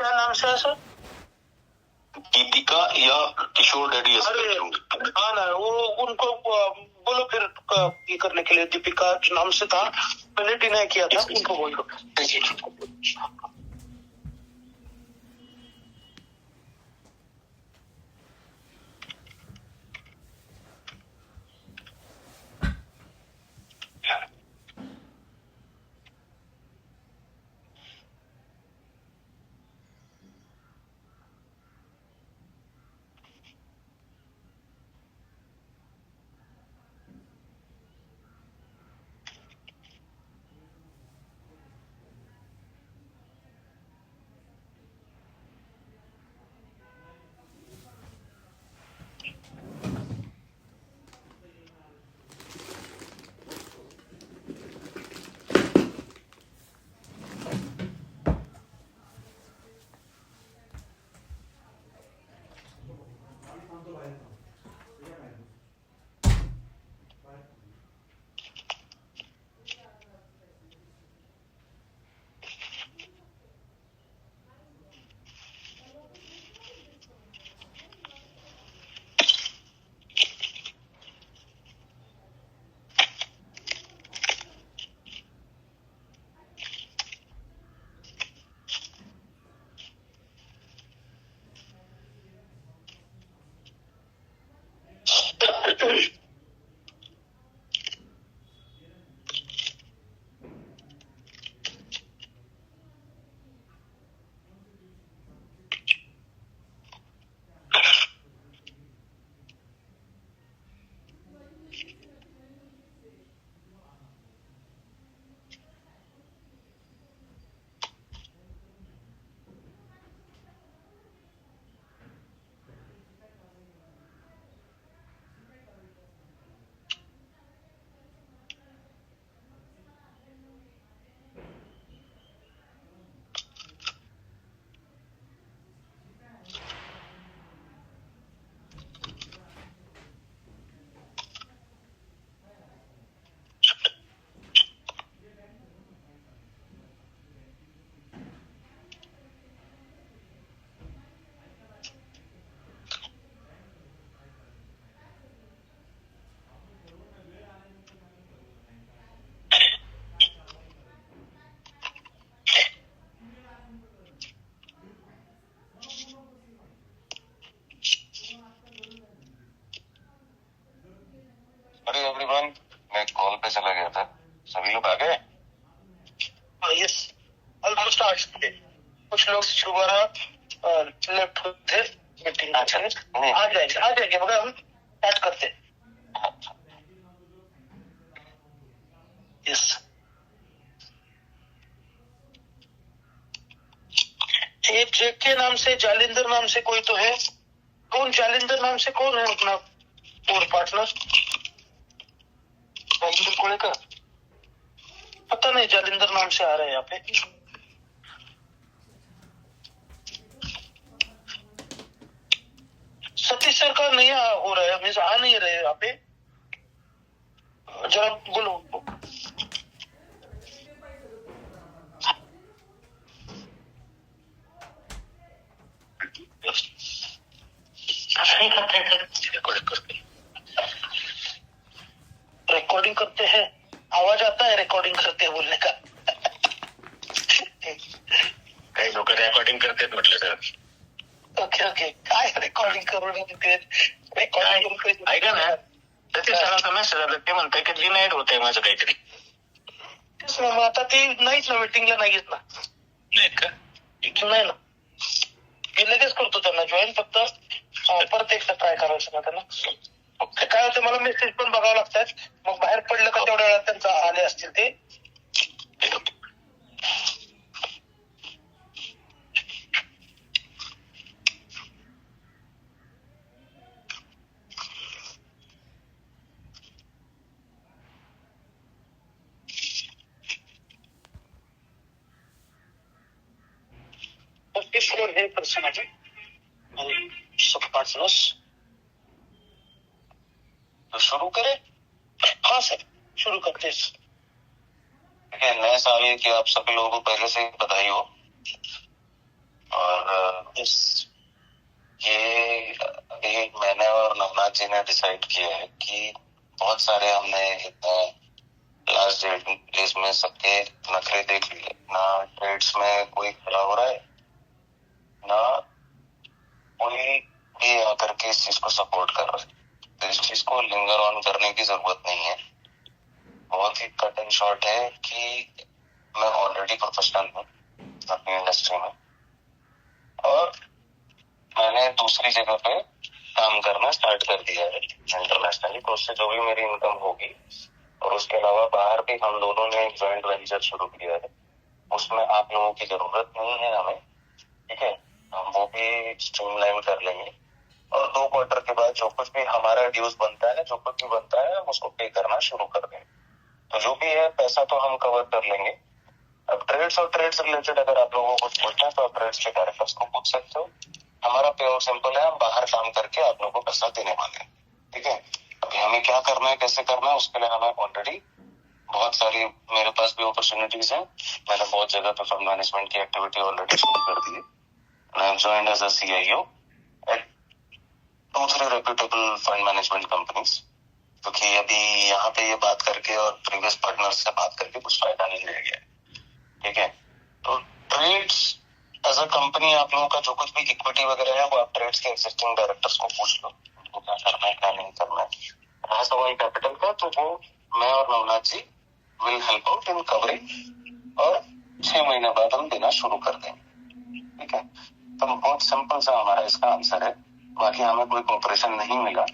क्या नाम से है सर? दीपिका या किशोर डैडी? अरे हाँ ना, वो उनको बोलो फिर ये करने के लिए। दीपिका नाम से था, मैंने डिनाई किया था, उनको बोल दो। अरे एवरीवन, मैं कॉल पे चला गया था। सभी लोग आ गए? यस, ऑलमोस्ट आ चुके। कुछ लोग दोबारा लेफ्ट थे मीटिंग। आ जाएंगे मगर हम स्टार्ट करते हैं। यस, एक जेके नाम से, जालिंदर नाम से कोई तो है। कौन जालिंदर नाम से कौन है अपना और पार्टनर? जालिंदर कोई का पता नहीं, जालिंदर नाम से आ रहे हैं यहाँ पे। सतीश सर का नहीं हो रहा है, मीन्स आ नहीं रहे यहाँ पे। जरा बोलो। रिकॉर्डिंग करते हैं, आवाज आता है रिकॉर्डिंग करते हैं बोलने का। काही लोक रेकॉर्डिंग करतात म्हटलं सर। ओके काय रेकॉर्डिंग करून रेकॉर्डिंग ऐका ना, सतीश सरांचा मेसेज आला, ते म्हणताय की डिनाईड होतंय माझं काहीतरी. मग आता ते नाहीच ना, मीटिंगला नाहीच ना. नाहीत का? नाही ना, मी लगेच करतो त्यांना जॉईन. फक्त परत एकदा ट्राय करायचं ना त्यांना. काय होतं, मला मेसेज पण बघावं लागतात. मग बाहेर पडलं का तेवढ्या वेळात त्यांचा आले असतील ते. हे पर्सन आहे आणि सब पार्टनर्स तो शुरू करें? हाँ सर, शुरू करते हैं। नए साल की आप सभी लोगों को पहले से बधाई हो। और ने डिसाइड किया है कि बहुत सारे हमने लास्ट डेज में सबके नखरे देख लिए ना, ट्रेड्स में कोई खड़ा हो रहा है ना कोई भी आकर के इस चीज को सपोर्ट कर रहा है। तो इस चीज को लिंगर ऑन करने की जरूरत नहीं है। बहुत ही कट एंड शॉर्ट है कि मैं ऑलरेडी प्रोफेशनल हूँ अपनी इंडस्ट्री में और मैंने दूसरी जगह पे काम करना स्टार्ट कर दिया है इंटरनेशनली। तो उससे जो भी मेरी इनकम होगी और उसके अलावा बाहर भी हम दोनों ने एक ज्वाइंट वेंचर शुरू किया है, उसमें आप लोगों की जरूरत नहीं है हमें, ठीक है। हम वो भी स्ट्रीमलाइन कर लेंगे और 2 क्वार्टर के बाद जो कुछ भी हमारा ड्यूज बनता है, जो कुछ भी बनता है, हम उसको पे करना शुरू कर देंगे। तो जो भी है पैसा तो हम कवर कर लेंगे। अब ट्रेड्स और ट्रेड्स रिलेटेड अगर आप लोगों को कुछ पूछना है तो आप ट्रेड्स के डायरेक्टर्स को पूछ सकते हो। हमारा पे आउट सिंपल है, हम बाहर काम करके आप लोगों को पैसा देने वाले हैं, ठीक है। अभी हमें क्या करना है, कैसे करना है, उसके लिए हमें ऑलरेडी बहुत सारी मेरे पास भी अपॉर्चुनिटीज हैं। मैंने बहुत जगह पे फंड मैनेजमेंट की एक्टिविटी ऑलरेडी शुरू कर दी है। I am joined as a CIO at 2-3 reputable fund management companies. क्योंकि अभी यहाँ पे ये बात करके और प्रीवियस पार्टनर्स से बात करके कुछ फायदा नहीं रह गया, ठीक है। तो ट्रेड्स एज अ कंपनी आप लोगों का जो कुछ भी इक्विटी वगैरह है वो आप ट्रेड्स के एग्जिस्टिंग डायरेक्टर्स को पूछ लो उनको क्या करना है क्या नहीं करना है। रहा सवाल कैपिटल का, तो वो मैं और Navnath ji will help out in covering और 6 महीने बाद हम देना शुरू कर देंगे, ठीक है। तो बहुत सिंपल सा हमारा इसका आंसर है। बाकी हमें कोई कॉपरेशन नहीं मिला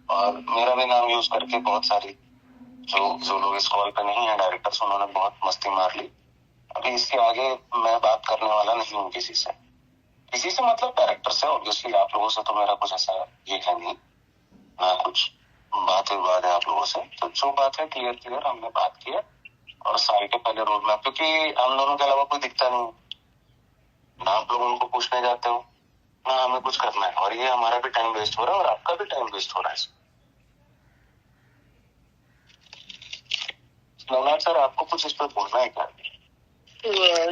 और मेरा भी नाम यूज करके बहुत सारी जो लोग इस कॉल पे नहीं है डायरेक्टर्स, उन्होंने बहुत मस्ती मार ली। अभी इसके आगे मैं बात करने वाला नहीं हूँ किसी से मतलब डायरेक्टर से। ऑब्वियसली आप लोगों से तो मेरा कुछ ऐसा ये है नहीं ना, कुछ बात विवाद है आप लोगों से। तो जो बात है क्लियर हमने बात किया और साल के पहले रोड मैप, क्योंकि हम दोनों के अलावा कोई दिखता नहीं ना, आप लोग उनको पूछने जाते हो ना हमें कुछ करना है, और ये हमारा भी टाइम वेस्ट हो रहा है और आपका भी टाइम वेस्ट हो रहा है। नवनाथ सर, आपको कुछ इस पर बोलना है क्या?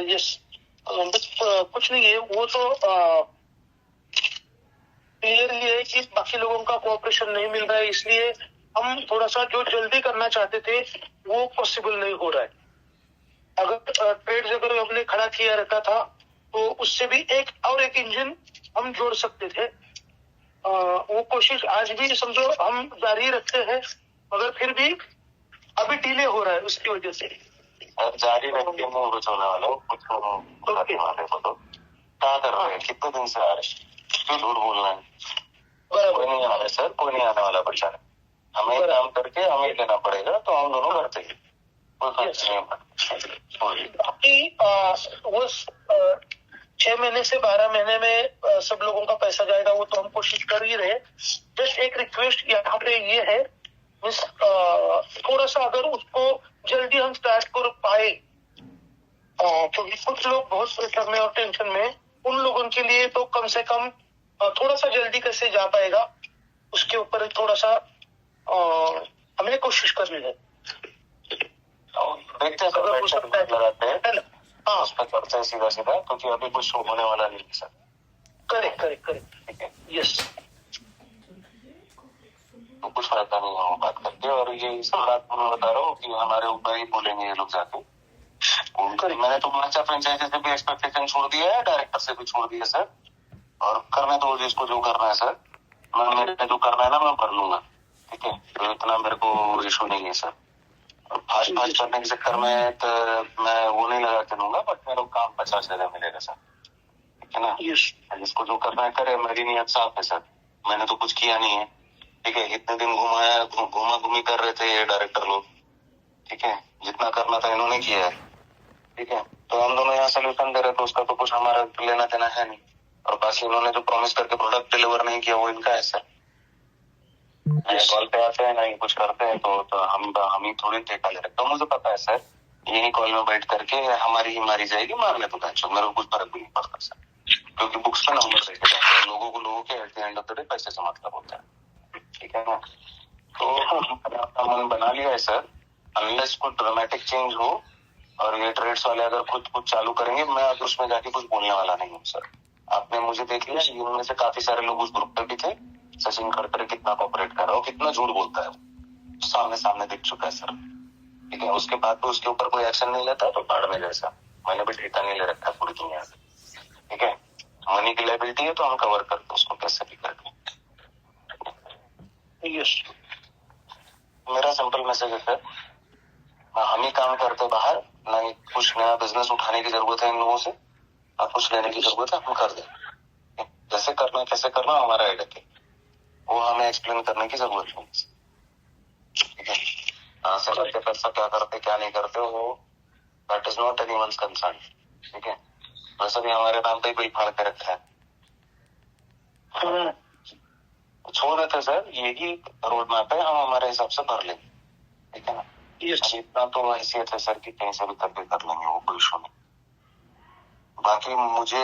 यस, बस कुछ नहीं है, वो तो क्लियर ये है कि बाकी लोगों का कोऑपरेशन नहीं मिल रहा है, इसलिए हम थोड़ा सा जो जल्दी करना चाहते थे वो पॉसिबल नहीं हो रहा है। अगर ट्रेड्स अगर हमने खड़ा किया रहता था तो उससे भी एक इंजन हम जोड़ सकते थे। वो कोशिश आज भी समझो हम जारी रखते हैं, मगर फिर भी अभी डिले हो रहा है उसकी वजह से। जारी रख के मुंह बचाने वाला कुछ वाले को तो क्या कर रहे हैं, कितने दिन से आ रहे, क्यों झूठ बोलना है? कोई नहीं आ रहा सर, कोई नहीं आने वाला बचा है, हमें काम करके हमें देना पड़ेगा, तो हम दोनों करते हैं। बाकी वो 6 महीने से 12 महीने में सब लोगों का पैसा जाएगा, वो तो हम कोशिश कर ही रहे। जस्ट एक रिक्वेस्ट यहाँ पे ये है, थोड़ा सा अगर उसको जल्दी हम स्टार्ट कर पाए, क्योंकि कुछ लोग बहुत प्रेशर में और टेंशन में, उन लोगों के लिए तो कम से कम थोड़ा सा जल्दी कैसे जा पाएगा उसके ऊपर थोड़ा सा हमें कोशिश करनी है। देखते हैं लगाते हैं, हाँ उस पर करते हैं सीधा, क्योंकि अभी कुछ होने वाला नहीं है सर। करेक्ट, ठीक है, यस। तो कुछ फायदा नहीं है बात करके, और ये इस बात मैं बता रहा हूँ कि हमारे ऊपर ही बोलेंगे ये लोग जाके। मैंने तो माचा फ्रेंचाइजी से भी एक्सपेक्टेशन छोड़ दिया है, डायरेक्टर से भी छोड़ दिया सर, और करने दो जिसको जो करना है सर। मेरे जो करना है ना मैं कर लूंगा, ठीक है। तो इतना मेरे को इशू नहीं है सर। फास्ट करने के चक्कर में तो मैं वो नहीं लगा के दूंगा, बट मेरे को काम 50 जगह मिलेगा सर, ठीक है ना। जिसको जो करना है करे, मेरी नीयत साफ है सर। मैंने तो कुछ किया नहीं है, ठीक है। इतने दिन घुमा घूमी कर रहे थे ये डायरेक्टर लोग, ठीक है। जितना करना था इन्होंने किया है, ठीक है। तो हम दोनों यहाँ सोल्यूशन दे रहे थे, उसका तो कुछ हमारा लेना देना है नहीं। और बाकी इन्होंने जो प्रॉमिस करके प्रोडक्ट डिलीवर नहीं किया वो इनका है सर। कॉल पे आते हैं नहीं कुछ करते हैं तो हम ही थोड़ी ठेका ले रखते। तो मुझे पता है सर, यही कॉल में बैठ करके हमारी ही मारी जाएगी, मारने तो टेंशन, मेरे को कुछ फर्क भी नहीं पड़ता सर, क्योंकि बुक्स में नंबर देखे जाते हैं, लोगों के at the end of the day पैसे से मतलब होता है, ठीक है ना। तो मैंने अपना मन बना लिया है सर, अनलेस कुछ ड्रामेटिक चेंज हो और ये ट्रेड्स वाले अगर खुद कुछ चालू करेंगे, मैं अब उसमें जाके कुछ बोलने वाला नहीं हूँ सर। आपने मुझे देख लिया, इनमें से काफी सारे लोग उस ग्रुप पे भी थे, सचिन खड़करे कितना कॉपरेट कर रहा है, कितना झूठ बोलता है, सामने सामने दिख चुका है सर। ठीक है, उसके बाद तो उसके ऊपर कोई एक्शन नहीं लेता तो बाढ़ में जैसा। मैंने भी ठेका नहीं ले रखा है पूरी दुनिया से। ठीक है, मनी की लायबिलिटी है तो हम कवर करते उसको कैसे भी करके। यस, मेरा सिंपल मैसेज है सर, ना हम ही काम करते बाहर, ना ही कुछ नया बिजनेस उठाने की जरूरत है इन लोगों से, ना कुछ लेने की जरूरत है, हम कर दें। जैसे करना है कैसे करना हमारा हेडेक है, वो हमें एक्सप्लेन करने की जरूरत नहीं। ठीक है, कहाँ से लेते पैसा, क्या करते क्या नहीं करते, वो that is not anyone's concern. ठीक है, वैसे भी हमारे नाम पे कोई फाड़ के रखा है, छोड़ देते सर, यही रोड मैप है, हम हमारे हिसाब से भर लेंगे। ठीक है ना, इतना तो हैसियत है सर कि कहीं से भी करके कर लेंगे, वो कोई इशू नहीं। बाकी मुझे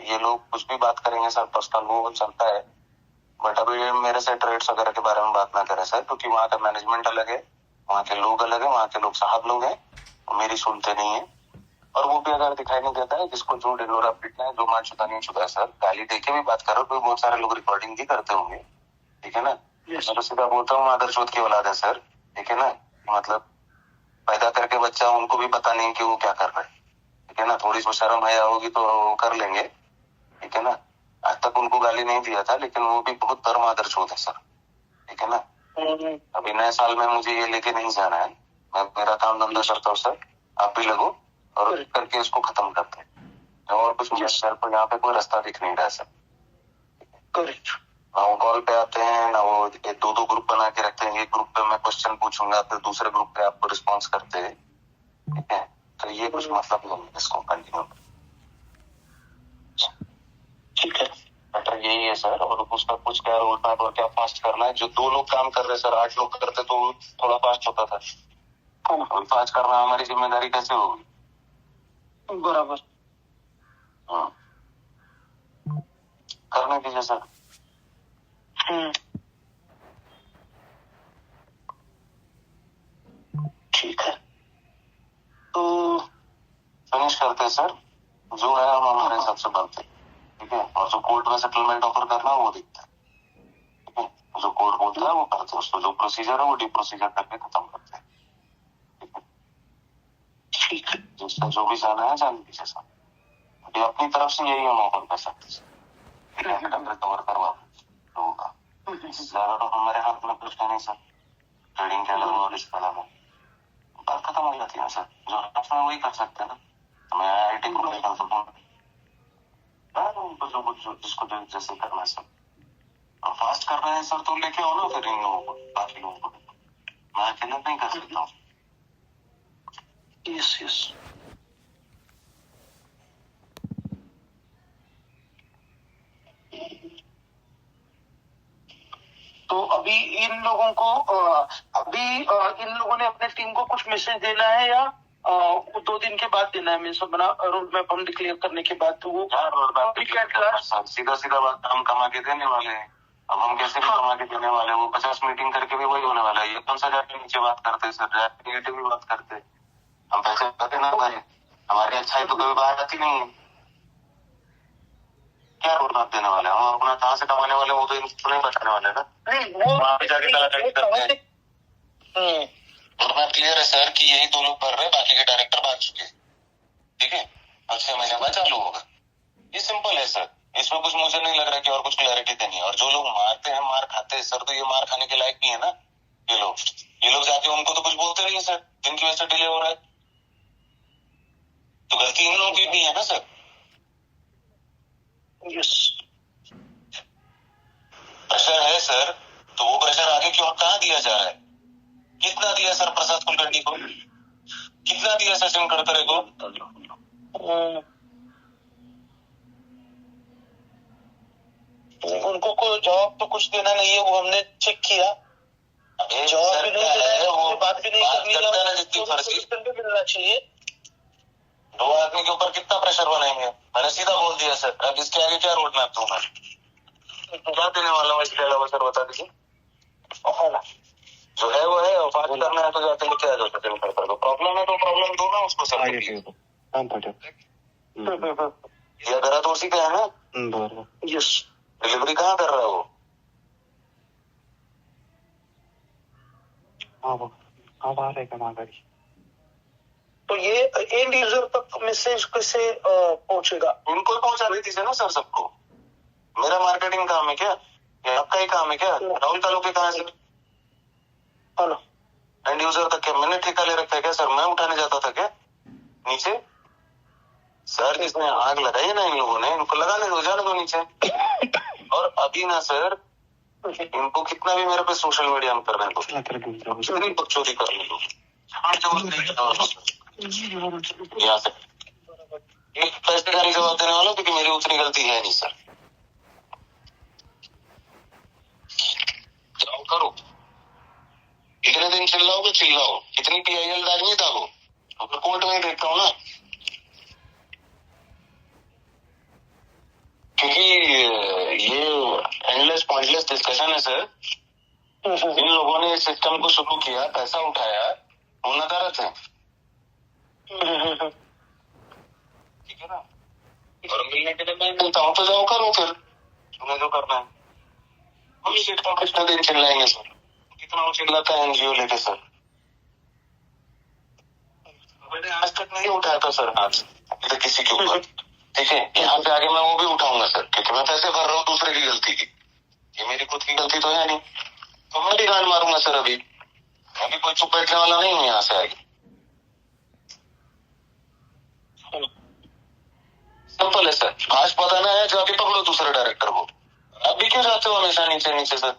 ये लोग कुछ भी बात करेंगे सर पर्सनल, वो चलता है, बट अभी मेरे से ट्रेड्स वगैरह के बारे में बात ना करें सर, क्योंकि वहाँ का मैनेजमेंट अलग है, वहाँ के लोग अलग है, वहाँ के लोग साहब लोग हैं, मेरी सुनते नहीं है। और वो भी अगर दिखाई नहीं देता है जिसको जो डिनोरा पीटना है, जो मार चुका नहीं चुका है सर, गाली देके भी बात करो तो बहुत सारे लोग रिकॉर्डिंग भी करते होंगे। ठीक है ना, मैं तो सीधा बोलता हूँ मादर चौथ की औलाद है सर। ठीक है ना, मतलब पैदा करके बच्चा, उनको भी पता नहीं कि वो क्या कर रहे हैं। ठीक है ना, थोड़ी सी शर्म हया होगी तो वो कर लेंगे। ठीक है ना, आज तक उनको गाली नहीं दिया था, लेकिन वो भी बहुत धर्म आदर चौथ है सर। ठीक है ना, अभी नए साल में मुझे ये लेके नहीं जाना है, मैं मेरा काम धंधा करता हूँ सर, आप भी लगो और करके इसको खत्म करते हैं। और कुछ मुझे सर को यहाँ पे कोई रास्ता दिख नहीं रहा है सर। करेक्ट, ना वो कॉल पे आते हैं, ना वो दो दो ग्रुप बना के रखते हैं, एक ग्रुप पे मैं क्वेश्चन पूछूंगा, फिर दूसरे ग्रुप पे आपको रिस्पॉन्स करते हैं। ठीक है, तो ये कुछ मतलब नहीं है इसको कंटिन्यू। ठीक है, बेटर यही है सर, और उसका कुछ क्या रोड मैप और क्या फास्ट करना है। जो 2 लोग काम कर रहे सर, 8 लोग करते तो थोड़ा फास्ट होता था, फास्ट करना हमारी जिम्मेदारी कैसे होगी? बराबर, हाँ, करने दीजिए सर। ठीक है, तो फिनिश करते हैं सर, जो है हम हमारे हिसाब से बनते हैं। ठीक है, और जो कोर्ट में सेटलमेंट ऑफर करना है वो दिखता है। ठीक है, जो कोर्ट बोलता है वो करते हैं, उसको जो प्रोसीजर है वो डी प्रोसीजर करके खत्म करते हैं। ठीक है, जिसका जो भी जाना है जान दीजिए सर, अभी अपनी तरफ से यही हम ऑफर कर सकते हैं, कवर करवा लोगों का। ज्यादा तो हमारे हाथ में कुछ नहीं सर, ट्रेडिंग के अलावा और इसके अलावा बात खत्म हो जाती है सर, जो हम वही कर सकते हैं ना। मैं IT को कर सकता हूँ, जिसको जैसे करना है सर, और फास्ट कर रहे हैं सर, तो लेके आओ ना फिर इन लोगों को, बाकी लोगों को, मैं अकेले नहीं कर सकता हूँ। यस यस, तो अभी इन लोगों को इन लोगों ने अपने टीम को कुछ मैसेज देना है या 2 दिन के बाद देना है? मीन्स अपना रोड मैप हम डिक्लेयर करने के बाद, तो वो सीधा सीधा बात हम कमा के देने वाले हैं। अब हम कैसे भी कमा के देने वाले हैं, वो 50 मीटिंग करके भी वही होने वाला है। ये कौन सा जाके नीचे बात करते हैं सर, जाके नेगेटिव भी बात करते हैं। हम पैसे करते ना भाई, हमारी अच्छाई तो कभी बाहर आती नहीं है। क्या रोड मैप देने वाले हैं हम, अपना कहाँ से कमाने वाले, वो तो इनको नहीं बताने वाले ना। नहीं, वो वहाँ पे जाके कलाकारी करते हैं। रोड मैप क्लियर है सर कि यही 2 लोग कर रहे हैं, बाकी के डायरेक्टर भाग चुके। ठीक है, अब 6 महीने बाद चालू होगा। ये सिंपल है सर, इसमें कुछ मुझे नहीं लग रहा कि और कुछ क्लैरिटी देनी है। और जो लोग मारते हैं, मार खाते हैं सर, तो ये मार खाने के लायक भी है ना ये लोग जाके उनको तो कुछ बोलते नहीं है सर, जिनकी वजह से डिले हो रहा है, तो गलती इन लोगों की भी है ना सर। यस, प्रेशर है सर, तो वो प्रेशर आगे क्यों कहाँ दिया जा रहा है? कितना दिया सर प्रसाद कुलकर्णी को, कितना दिया सचिन खड़करे को? उनको कोई जवाब तो कुछ देना नहीं है, वो हमने चेक किया, जवाब भी नहीं देना है, वो बात भी नहीं करनी है, जितनी फर्जी मिलना चाहिए। 2 आदमी के ऊपर कितना प्रेशर बनाएंगे? मैंने सीधा बोल दिया सर, अब इसके आगे क्या रोड मैप दूंगा, क्या देने वाला हूँ इसके अलावा सर, बता दीजिए। जो है वो है, और बात करना है तो जाते हैं, क्या जाता है, प्रॉब्लम है तो प्रॉब्लम दो ना उसको सर। ये गलत उसी का है ना। यस, डिलीवरी कहाँ कर रहा है वो? अब आ रहा है गाड़ी। तो ये एंड यूजर तक मैसेज कैसे पहुंचेगा? इनको ही पहुंचानी थी ना सर सबको। मेरा मार्केटिंग काम है क्या? या आपका ही काम है क्या? राहुल तालुके कहाँ से? हेलो, एंड यूजर तक क्या मैंने ठेका ले रखा है क्या सर? मैं उठाने जाता था क्या नीचे? सर जिसने आग लगाई है ना इन लोगों ने, इनको लगाने दो, जाने दो नीचे। और अभी ना सर इनको कितना भी मेरे पे सोशल मीडिया में करने दो, कितनी बकचोदी करने दो, यहाँ से एक पैसे का नहीं जवाब देने वाला, क्योंकि मेरी उतनी गलती है नहीं सर। जाओ करो, इतने दिन चिल्लाओगे चिल्लाओ, कितनी PIL दागनी दागो, तो कोर्ट में देखता हूँ ना। क्योंकि ये एंडलेस पॉइंटलेस डिस्कशन है सर। इन लोगों ने इस सिस्टम को शुरू किया, पैसा उठाया, वो नदारत है, ठीक है ना। और मिलने के लिए मैं मिलता हूँ तो जाओ करो फिर, तुम्हें जो करना है। हम इस पर कितने दिन चिल्लाएंगे सर? कितना वो चिल्लाता है NGO लेके सर। मैंने आज तक नहीं उठाया था सर हाथ इधर किसी के ऊपर, ठीक है। यहाँ पे आगे मैं वो भी उठाऊंगा सर, क्योंकि मैं पैसे भर रहा हूँ दूसरे की गलती की, ये मेरी खुद की गलती तो है नहीं। तो मैं भी गांड मारूंगा सर। अभी कोई चुप बैठने वाला नहीं हूँ यहाँ से आगे। सिंपल है सर, आज बताना है जाके पकड़ो दूसरे डायरेक्टर को। आप भी क्यों जाते हो हमेशा नीचे नीचे सर?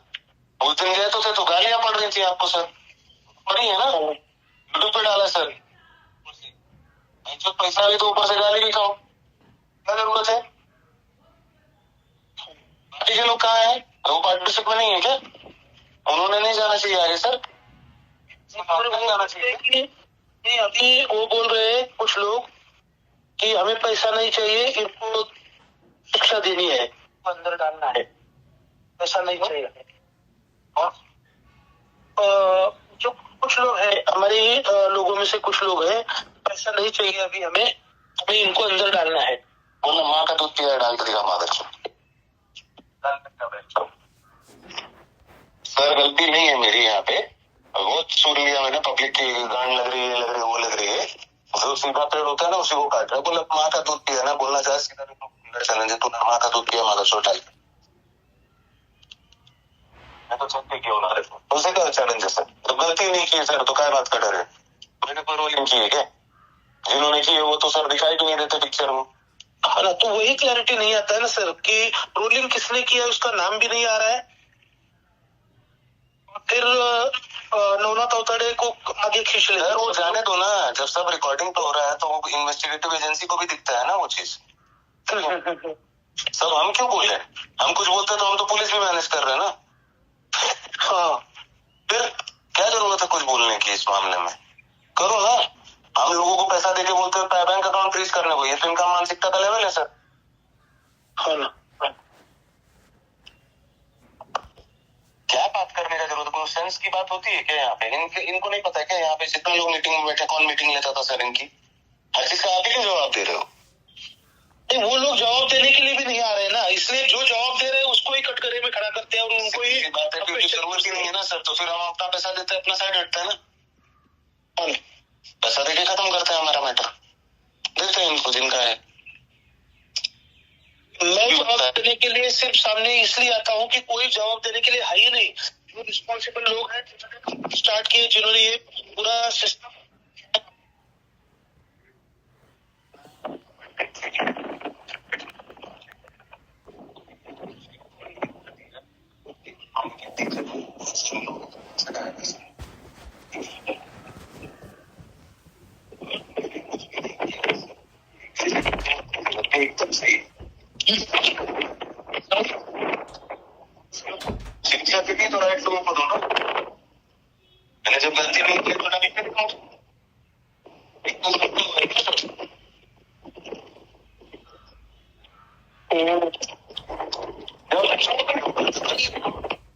उस दिन गए तो थे तो गालियां पड़ रही थी आपको सर, पड़ी है ना, यूट्यूब पे डाला सर। जो पैसा भी तो ऊपर से गाली भी खाओ, क्या जरूरत है? पार्टी के लोग कहाँ है? वो पार्टनरशिप में नहीं है क्या? उन्होंने नहीं जाना चाहिए आगे सर? जाना चाहिए। नहीं, अभी वो बोल रहे हैं कुछ लोग कि हमें पैसा नहीं चाहिए, इनको शिक्षा देनी है, अंदर डालना है, पैसा नहीं चाहिए। और जो कुछ लोग हैं हमारे लोगों में से कुछ लोग हैं, पैसा नहीं चाहिए अभी हमें इनको अंदर डालना है। बोला माँ का दूध पिया डाल देगा मादर सर। गलती नहीं है मेरी यहाँ पे, वो सुन लिया मैंने, पब्लिक की गांड लग रही है, वो लग रही है, जो सीधा पेड़ होता है ना उसी को काट रहा है। बोला माँ का दूध पिया ना, बोलना चाहे सीधा चैलेंज है, तूने माँ का दूध पिया मादर चोट डाल, मैं तो छत्ती क्यों ना रहे, उसे क्या चैलेंज है सर? तो गलती नहीं की सर तो क्या बात का डर है? मैंने कोई रोलिंग की है क्या? जिन्होंने की है वो तो सर दिखाई भी नहीं देते पिक्चर में। हाँ, तो वही क्लैरिटी नहीं आता है ना सर कि रोलिंग किसने किया, उसका नाम भी नहीं आ रहा है। फिर नवनाथ अवताड़े को आगे खींच ले। वो जाने दो ना, जब सब रिकॉर्डिंग पे हो रहा है तो वो इन्वेस्टिगेटिव एजेंसी को भी दिखता है ना वो चीज। सब हम क्यों बोले? हम कुछ बोलते तो हम तो पुलिस भी मैनेज कर रहे हैं ना। हाँ, फिर क्या जरूरत है कुछ बोलने की इस मामले में? करो ना। हम लोगों को पैसा देके बोलते हैं बैंक अकाउंट फ्रीज करने को, ये तो इनका मानसिकता का लेवल है सर। हाँ ना, क्या बात करने का जरूरत? कोई सेंस की बात होती है क्या यहाँ पे? इनको नहीं पता है क्या यहाँ पे जितने लोग मीटिंग में बैठे कौन मीटिंग लेता था सर इनकी? हर चीज का आप ही क्यों जवाब दे रहे हो? नहीं, वो लोग जवाब देने के लिए भी नहीं आ रहे ना, इसलिए जो जवाब दे रहे हैं उसको ही कटघरे में खड़ा करते हैं और उनको ही बात है, क्योंकि जरूरत ही नहीं है ना सर, तो फिर हम अपना पैसा देते हैं, अपना साइड हटते हैं ना, पैसा देके खत्म करते हैं हमारा मैटर, देते हैं इनको जिनका है। मैं जवाब देने के लिए सिर्फ सामने इसलिए आता हूँ कि कोई जवाब देने के लिए है ही नहीं। जो रिस्पॉन्सिबल लोग हैं जिन्होंने स्टार्ट किए, जिन्होंने ये पूरा सिस्टम एकदम सही शिक्षा के लिए तो राइट लोगों को दो ना। मैंने जब गलती नहीं की तो नहीं कर पाऊँ।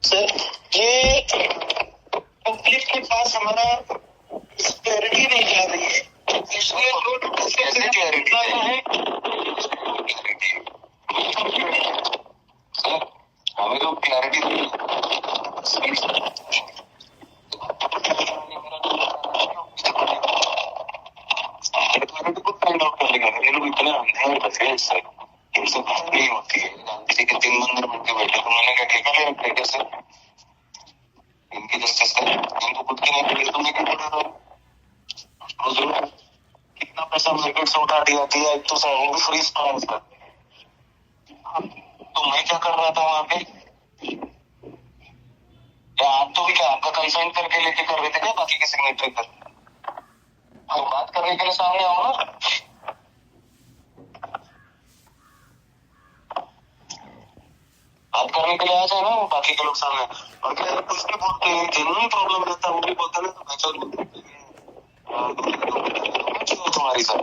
सर, ये पब्लिक के पास हमारा क्लैरिटी नहीं जा रही है, इसलिए कैसे क्लैरिटी है? हमें तो क्लैरिटी इनसे बात नहीं होती है। गांधी जी के 3 मंदिर बन के बैठे, उन्होंने क्या ठेका ले रखा है कैसे इनकी जस्टिस का? इनको खुद की नहीं मिली तो मैं क्या कर रहा हूँ? कितना पैसा मार्केट से उठा दिया एक तो सर वो भी फ्रीज पड़ा उसका। तो मैं क्या कर रहा था वहां पे? क्या आप तो भी क्या आपका कंसाइन करके लेके कर रहे थे क्या बाकी की सिग्नेचर पर? हम बात करने के लिए सामने आओ ना। बात करने के लिए आ जाए ना बाकी के लोग सामने। और क्या कुछ भी बोलते हैं, जेन्युइन प्रॉब्लम रहता है वो भी बोलते ना, तो मैं चल तुम्हारी सर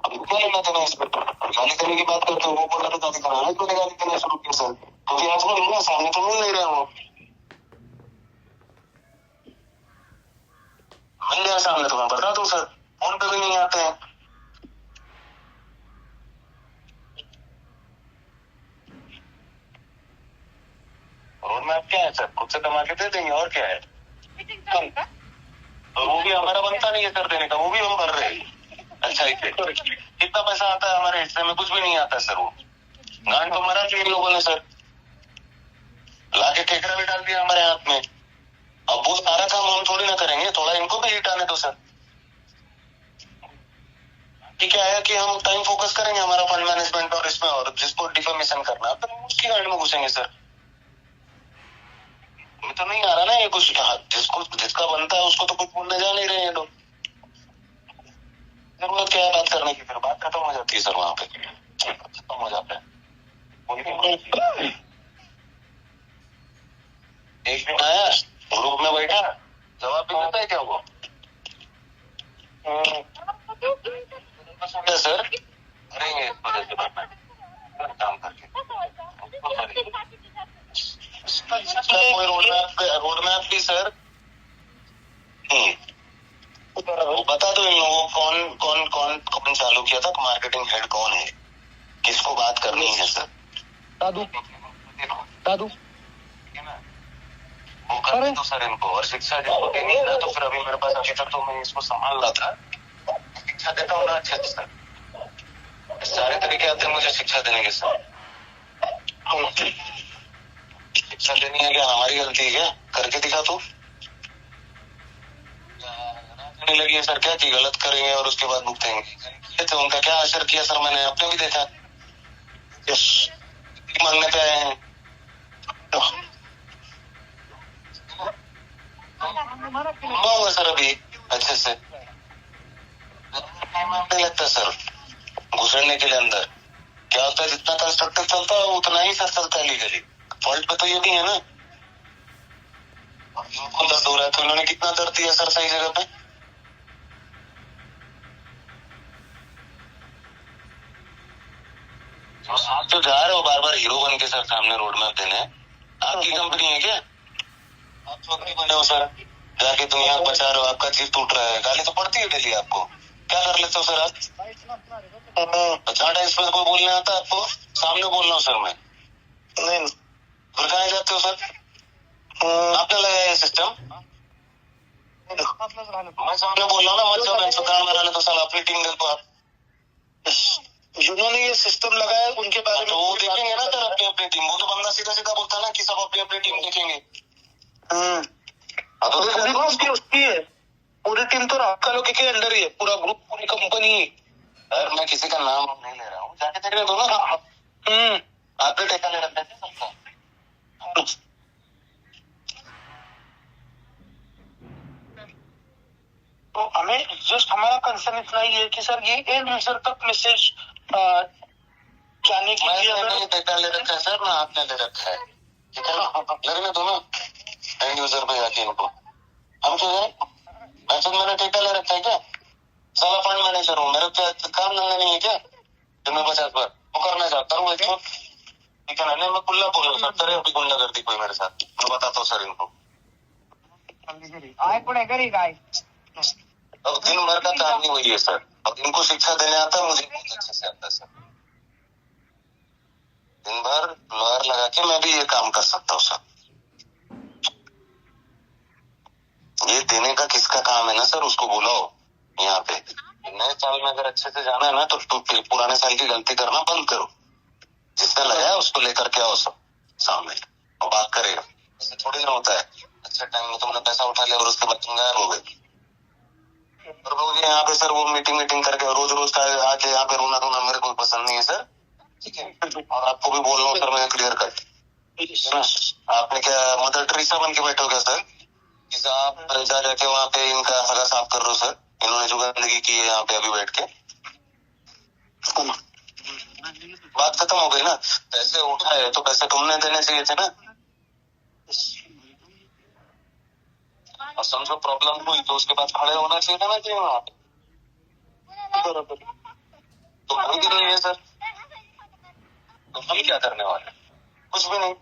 अब क्या लेना देना इस पर? गाली देने की बात करते हो, वो बोल रहा था गाली कराना, तो गाली देना शुरू किया सर, क्योंकि आज वो मिलना सामने तो मिल नहीं रहे हो। मिल जाए सामने तो मैं बता दूं सर, फोन पे भी नहीं आते हैं। रोड मैप क्या है सर? खुद से कमा के दे देंगे और क्या है? तो वो भी हमारा बनता नहीं है सर देने का, वो भी हम भर रहे हैं। अच्छा इसे कितना पैसा आता है हमारे हिस्से में? कुछ भी नहीं आता सर। वो गांड तो मरा इन लोगों ने सर, लाके ठेकरा भी डाल दिया हमारे हाथ में। अब वो सारा काम हम थोड़ी ना करेंगे, थोड़ा इनको भी हिट आने दो सर। ठीक है कि हम टाइम फोकस करेंगे हमारा फंड मैनेजमेंट और इसमें, और जिसको डिफॉर्मेशन करना है तो उसकी गांड में घुसेंगे सर। हमें तो नहीं आ रहा ना ये कुछ, जिसको जिसका बनता है उसको तो कुछ बोलने जा नहीं रहे हैं लोग। जरूरत क्या है बात करने की? फिर बात खत्म हो जाती है सर, वहां पे खत्म हो जाता है। एक दिन आया ग्रुप में बैठा, जवाब भी देता है क्या वो? सर करेंगे काम करके कोई रोड मैप भी सर। वो बता दो इन लोगों कौन कौन कौन कौन चालू किया था, मार्केटिंग हेड कौन है, किसको बात करनी है सर? दादू वो कर दो सर इनको, और शिक्षा जिसको देनी है ना, तो फिर अभी मेरे पास अभी तक तो मैं इसको संभाल रहा था, शिक्षा देता हूँ ना अच्छे से सर। सारे तरीके आते हैं मुझे शिक्षा देने के सर। शिक्षा देनी है क्या हमारी गलती है क्या? करके दिखा तू। नहीं लगी है सर क्या कि गलत करेंगे और उसके बाद भुगतेंगे, तो उनका क्या असर किया सर? मैंने अपने भी देखा, मांगने पे आए हैं होगा सर अभी अच्छे से नहीं लगता सर घुसड़ने के लिए अंदर। क्या होता है जितना कंस्ट्रक्टिव चलता है उतना ही सर चलता है लीगली। फॉल्ट पे तो ये भी है ना, उनको दर्द हो रहा है तो उन्होंने कितना दर्द दिया सर सही जगह पे? आप जो जा रहे हो बार बार हीरो बन के सर सामने रोड मैप देने, आपकी कंपनी है क्या? आप चौधरी बने हो सर, जाके तुम यहाँ बचा रहे हो, आपका जीव टूट रहा है, गाली तो पड़ती है डेली आपको। क्या कर लेते हो सर आप? इस पर कोई बोलने आता है आपको? सामने बोल रहा हूँ सर मैं। नहीं फिर कहाँ जाते हो सर? आपने लगाया ये सिस्टम? मैं सामने बोल रहा हूँ ना, मत जाओ बैंक कान बनाने, तो सर अपनी टीम देखो आप। जिन्होंने ये सिस्टम लगाया उनके बारे में तो वो देखेंगे ना सर अपनी अपनी टीम। वो तो बंदा सीधा सीधा बोलता है ना कि सब अपनी अपनी टीम देखेंगे। तो उसकी है पूरी टीम, तो आपका लोग के अंदर ही है, पूरा ग्रुप पूरी कंपनी है। यार मैं किसी का नाम नहीं ले रहा हूँ, जाके देखने दो ना। आपने ठेका ले रखा है सबका। तो हमें जस्ट हमारा कंसर्न इतना ही है कि सर ये एंड यूजर तक मैसेज जाने की नहीं ठेका ले रखा है सर, ना आपने ले रखा है। ठीक है लगने दो ना एंड यूजर पे जाके इनको। हम क्यों जाए? मैसेज मैंने ठेका ले रखा है क्या? साला फंड मैनेजर हूँ, मेरे काम धंधा नहीं है क्या? दिन में 50 बार वो करना चाहता हूँ इसको। ठीक है ना, मैं खुला बोल रहा हूँ सर, अभी गुंडा करती कोई मेरे साथ, मैं बताता हूँ सर इनको। अब दिन भर का काम ही वही है सर, अब इनको शिक्षा देने आता है, मुझे बहुत अच्छे से आता है सर। दिन भर लॉयर लगा के मैं भी ये काम कर सकता हूँ सर। ये देने का किसका काम है ना सर, उसको बुलाओ यहाँ पे। नए साल में अगर अच्छे से जाना है ना तो पुराने साल की गलती करना बंद करो। लेकर के आओ सब सामने और बात करेगा। ऐसे थोड़ी ना होता है, अच्छे टाइम में तुमने पैसा उठा लिया और उसके बाद तुम गायब हो गए। और लोग यहाँ पे सर वो मीटिंग करके रोज रोज का आके यहाँ पे रोना धोना मेरे को पसंद नहीं है सर, ठीक है। और आपको भी बोल रहा हूँ सर मैं क्लियर कट, आपने क्या मदर टेरेसा बन के बैठे हो क्या सर? कि आप जा जाके वहाँ पे इनका सगा साफ कर रहे हो सर, इन्होंने जो गंदगी की है यहाँ पे अभी बैठ के। बात खत्म हो गई ना, पैसे उठाए तो पैसे तुमने देने चाहिए थे ना। और समझो प्रॉब्लम हुई तो उसके बाद खड़े होना चाहिए था ना कि वहाँ पे। तो कोई भी नहीं है सर, तो हम क्या करने वाले? कुछ भी नहीं।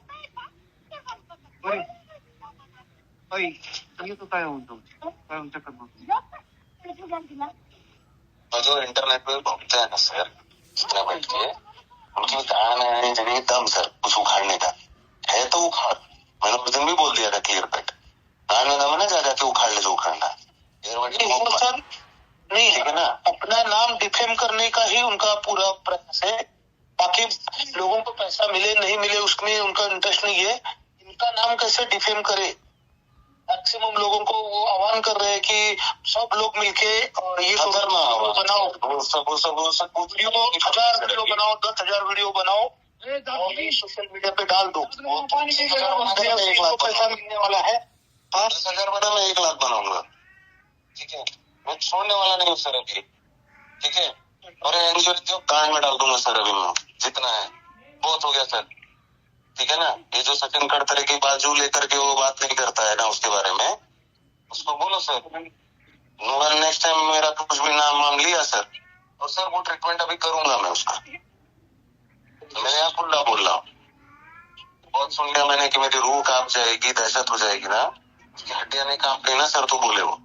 ये तो काय म्हणतो काय म्हणतो करतो और जो इंटरनेट पे भोगते हैं ना सर जितना बैठ के, उनकी कहानी है जगह दम सर कुछ उखाड़ने का है तो उखाड़। मैंने उस दिन भी बोल दिया था क्लियर कट, कान में दम ना जा जाके उखाड़ ले जो उखाड़ना है सर। नहीं है ना, अपना नाम डिफेम करने का ही उनका पूरा प्रयास है। बाकी लोगों को पैसा मिले नहीं मिले उसमें उनका इंटरेस्ट नहीं है। इनका नाम कैसे डिफेम करे, मैक्सिमम लोगों को वो आह्वान कर रहे हैं कि सब लोग मिलके ये बनाओ, 1000 वीडियो बनाओ, 10,000 वीडियो बनाओ और सोशल मीडिया पे डाल दो। पैसा मिलने वाला है। 10,000 बना, मैं 1 लाख बनाऊंगा, ठीक है। मैं छोड़ने वाला नहीं हूँ सर अभी, ठीक है। और एनजीओ जो कांड में डाल दूंगा सर अभी मैं, जितना है बहुत हो गया सर, ठीक है ना। ये जो सचिन खड़तरे की बाजू लेकर के वो बात नहीं करता है ना उसके बारे में, उसको बोलो सर नेक्स्ट टाइम मेरा कुछ भी नाम वाम लिया सर, और सर वो ट्रीटमेंट अभी करूंगा मैं उसका। तो मैंने यहाँ खुला बोल रहा हूँ, बहुत सुन लिया मैंने कि मेरी रूह कांप जाएगी, दहशत हो जाएगी ना, उसकी हड्डियां नहीं कांप रही ना सर, तो बोले वो।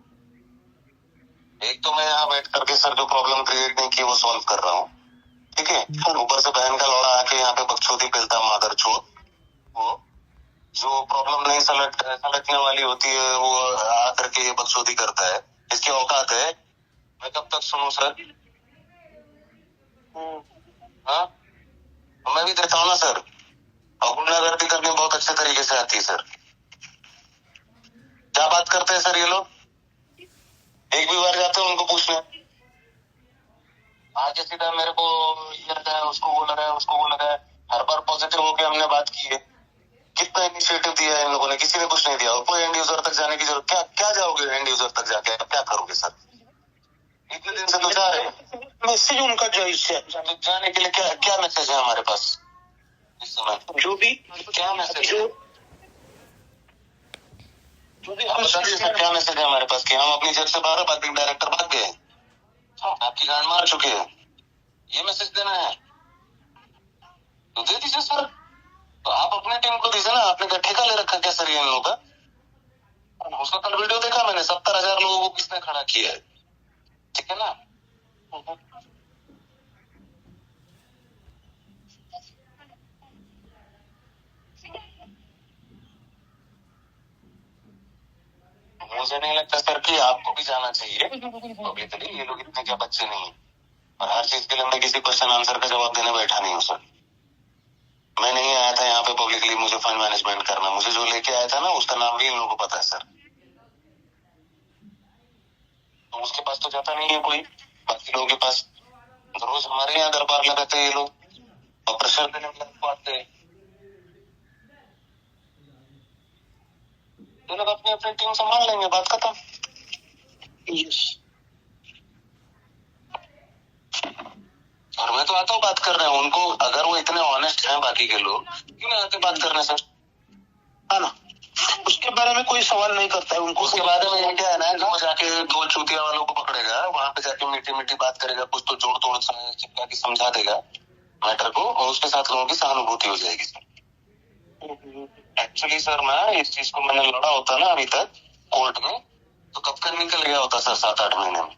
एक तो मैं यहाँ बैठ करके सर जो प्रॉब्लम क्रिएट नहीं की वो सॉल्व कर रहा हूँ, ठीक है। ऊपर से बहन का लौड़ा आके यहाँ पे बकचोदी पेलता मादर चोद, वो जो प्रॉब्लम नहीं सलटने वाली होती है वो आकर के ये बकचोदी करता है। इसकी औकात है, मैं कब तक सुनूं सर? हाँ मैं भी देता हूँ ना सर, और गुंडागर्दी करनी बहुत अच्छे तरीके से आती है सर। क्या बात करते हैं सर ये लोग? एक भी बार जाते हैं उनको पूछने, आगे सीधा मेरे को ये लगा है, उसको वो लगा है, उसको वो लगा है। हर बार पॉजिटिव होके हमने बात की है, कितना इनिशिएटिव दिया है इन लोगों ने, किसी ने कुछ नहीं दिया। और कोई एंड यूजर तक जाने की जरूरत क्या जाओगे एंड यूजर तक जाके क्या करोगे सर? इतने दिन से तो जा रहे हैं, मैसेज उनका जो जाने के लिए क्या मैसेज है हमारे पास इस समय? जो भी क्या मैसेज है? जो भी आप बताइए सर क्या मैसेज है हमारे पास कि हम अपनी जेब से बाहर पब्लिक डायरेक्टर भाग गए, आपकी गांड मार चुके हैं, ये मैसेज देना है तो दे दीजिए सर। तो आप अपने टीम को दीजिए ना, आपने क्या ठेका ले रखा क्या सर ये इन लोगों का? उसका कल वीडियो देखा मैंने, 70,000 लोगों को किसने खड़ा किया है, ठीक है ना। मुझे नहीं लगता सर कि आपको भी जाना चाहिए पब्लिकली, ये लोग इतने क्या बच्चे नहीं है। और हर चीज के लिए मैं किसी क्वेश्चन आंसर का जवाब देने बैठा नहीं हूँ सर। मैं नहीं आया था यहाँ पे पब्लिकली मुझे फंड मैनेजमेंट करना, मुझे जो लेके आया था ना उसका नाम भी इन लोगों को पता है सर। तो उसके पास तो जाता नहीं है कोई, बाकी लोगों के पास रोज हमारे यहाँ दरबार लगाते हैं ये लोग और प्रेशर देने में आते हैं। ये लोग अपनी अपनी टीम संभाल लेंगे, बात खत्म। और मैं तो आता हूँ बात कर रहे हैं उनको, अगर वो इतने ऑनेस्ट हैं बाकी के लोग, क्यों नहीं आते बात करने सर? है ना, उसके बारे में कोई सवाल नहीं करता है उनको। उसके बारे में ये क्या है ना कि वो जाके 2 चूतिया वालों को पकड़ेगा, वहां पे जाके मीठी मीठी बात करेगा, कुछ तो जोड़ तोड़ चिपका के समझा देगा मैटर को, और उसके साथ लोगों की सहानुभूति हो जाएगी सर। एक्चुअली सर ना इस चीज को मैंने लड़ा होता ना अभी तक कोर्ट में, तो कब का निकल गया होता सर 7-8 महीने में,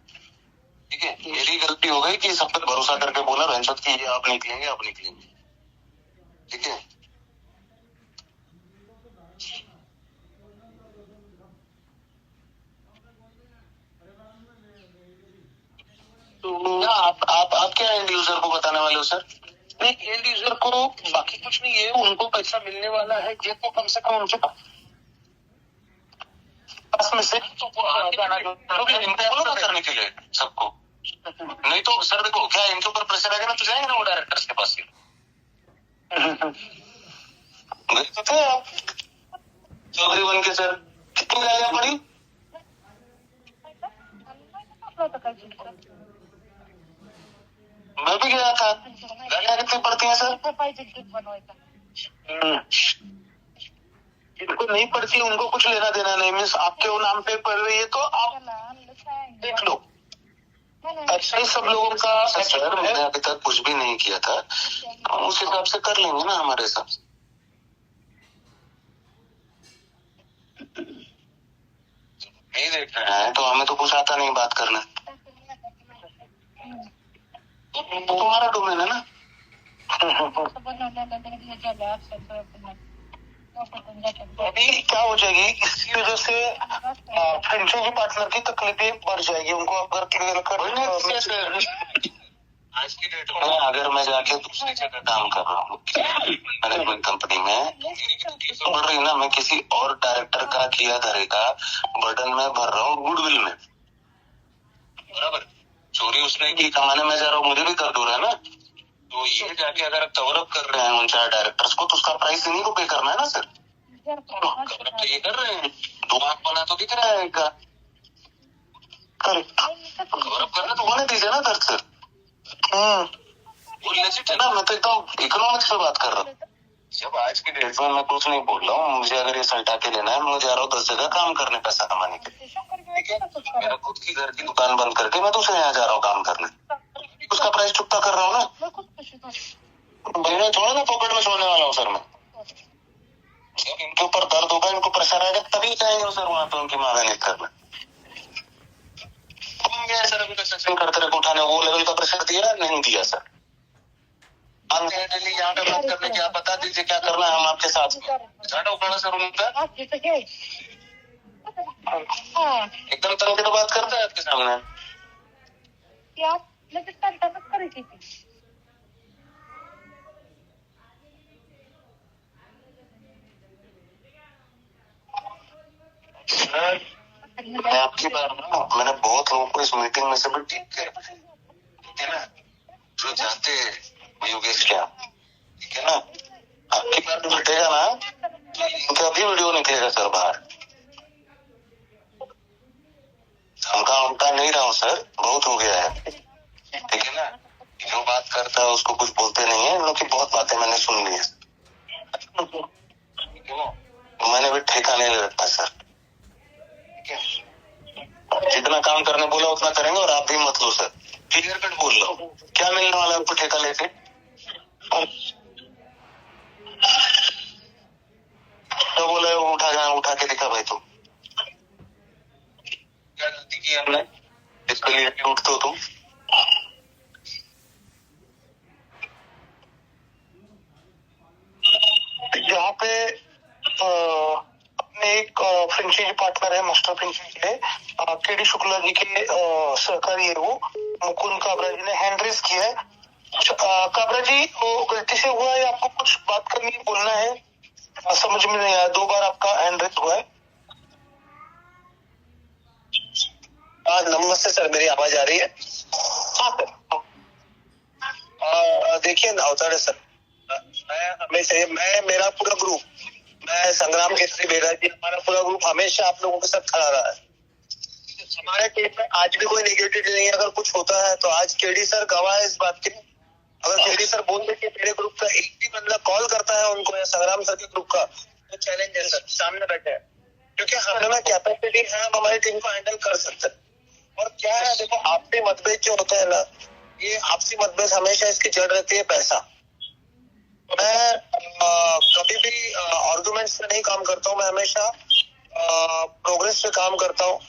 ठीक है। मेरी गलती हो गई कि सब पे भरोसा करके बोला भैंसत की आप निकलेंगे, ठीक है। तो आप क्या एंड यूजर को बताने वाले हो सर? नहीं में एंड यूजर को बाकी कुछ नहीं है, उनको पैसा मिलने वाला है, ये तो कम से कम उनके पास में से करने के लिए सबको। नहीं तो सर देखो, क्या इनके ऊपर प्रेशर आएगा ना तो जाएंगे ना वो डायरेक्टर्स के पास ही। तो थे आप चौधरी बन के सर, कितनी गालियां पड़ी? मैं भी गया था। गालियां कितनी पड़ती हैं सर? इनको नहीं पड़ती, उनको कुछ लेना देना नहीं। मीन्स आपके वो नाम पे पड़ रही है तो आप देख लो। अच्छा ही सब लोगों का सर, मैंने अभी तक कुछ भी नहीं किया था, हम उस हिसाब से कर लेंगे ना हमारे हिसाब से। नहीं देख रहे हैं तो हमें तो कुछ आता नहीं बात करना। तो तुम्हारा डोमेन है ना। अभी क्या हो जाएगी, इसकी वजह से फ्रेंचाइजी पार्टनर की तकलीफें बढ़ जाएगी। उनको अगर क्लियर कर आज की डेट में अगर मैं जाके दूसरी जगह काम कर रहा हूँ मैनेजमेंट कंपनी में, तो बढ़ रही ना, मैं किसी और डायरेक्टर का किया धरे का बर्डन में भर रहा हूँ गुडविल में, बराबर। चोरी उसने की, कमाने में जा रहा हूँ, मुझे भी दर्द हो रहा है ना। तो ये जाके अगर कवर अप कर रहे हैं उन 4 डायरेक्टर्स को, तो उसका प्राइस इन्हीं को पे करना है ना सर। कवर अप तो ये कर रहे हैं, 2 आंख बना तो दिख रहा है इनका। कवर अप करना तो होने दीजिए ना दर्द सर। वो लेजिट है ना, मैं तो एकदम इकोनॉमिक्स पे बात कर रहा हूँ। जब आज की डेट में मैं कुछ नहीं बोल रहा हूँ, मुझे अगर ये सल्टा के लेना है, मैं जा रहा हूँ 10 जगह काम करने, पैसा कमाने के लिए, ठीक है। मेरा खुद की घर की दुकान बंद करके मैं दूसरे यहाँ जा रहा हूँ काम करने, उसका प्राइस चुकता कर रहा हूँ ना। मैं थोड़ा ना पॉकेट में छोड़ने वाला हूँ सर मैं। जब इनके ऊपर दर्द होगा, इनको प्रेशर आएगा, तभी जाएंगे सर वहाँ पे उनकी मैनेज करना। सर अभी तक सचिन करते रहे उठाने, वो लेवल का प्रेशर दिया नहीं दिया सर। हम डेली यहाँ पे बात करने की, आप बता दीजिए क्या करना है, हम आपके साथ झाड़ा उखाड़ा सर उनका एकदम तरह की तो बात करता है आपके सामने। मैं आपकी बार ना, मैंने बहुत लोगों को इस मीटिंग में से भी ठीक है ना, जो चाहते योगेश क्या, ठीक है ना। आपकी बार भी बैठेगा ना तो इनका भी वीडियो निकलेगा सर बाहर। हमका नहीं रहा हूँ सर, बहुत हो गया है, ठीक है ना। जो बात करता है उसको कुछ बोलते नहीं है, इन लोग की बहुत बातें मैंने सुन ली है, ठीक है ना। मैंने भी ठेका नहीं ले रखा सर, ठीक है। जितना काम करने बोला उतना करेंगे, और आप भी मत लो सर, क्लियर कट बोल रहा हूँ। क्या मिलने वाला है आपको ठेका लेके? तो बोले उठा के दिखा भाई, तुम क्या गलती की हमने इसके लिए उठते हो तुम? यहाँ पे अपने एक फ्रेंचाइजी पार्टनर है, मास्टर फ्रेंचाइजी है, केडी शुक्ला जी के सहकारी है वो, मुकुंद काबरा जी ने हैंड रेस किया है। काबरा जी, वो गलती से हुआ है, आपको कुछ बात करनी है, बोलना है, समझ में नहीं आया, 2 बार आपका हैंड रेस हुआ है। नमस्ते सर, मेरी आवाज आ रही है? हाँ सर। देखिए अवतार सर, मैं मेरा पूरा ग्रुप, मैं संग्राम केसरी बेरा जी, हमारा पूरा ग्रुप हमेशा आप लोगों के साथ खड़ा रहा है। हमारे टीम में आज भी कोई नेगेटिविटी नहीं है। अगर कुछ होता है तो आज केडी सर गवाह है इस बात की। अगर केडी सर बोल दे कि मेरे ग्रुप का एक भी बंदा कॉल करता है उनको, या संग्राम सर के ग्रुप का, तो चैलेंज है सर, सामने बैठे हैं, क्योंकि हमें कैपेसिटी है, हम हमारी टीम को हैंडल कर सकते हैं। और क्या है, देखो आपसी मतभेद जो होते हैं ना, ये आपसी मतभेद हमेशा इसकी जड़ रहती है पैसा। मैं कभी भी आर्गुमेंट्स पे नहीं काम करता हूँ, मैं हमेशा प्रोग्रेस पे काम करता हूँ।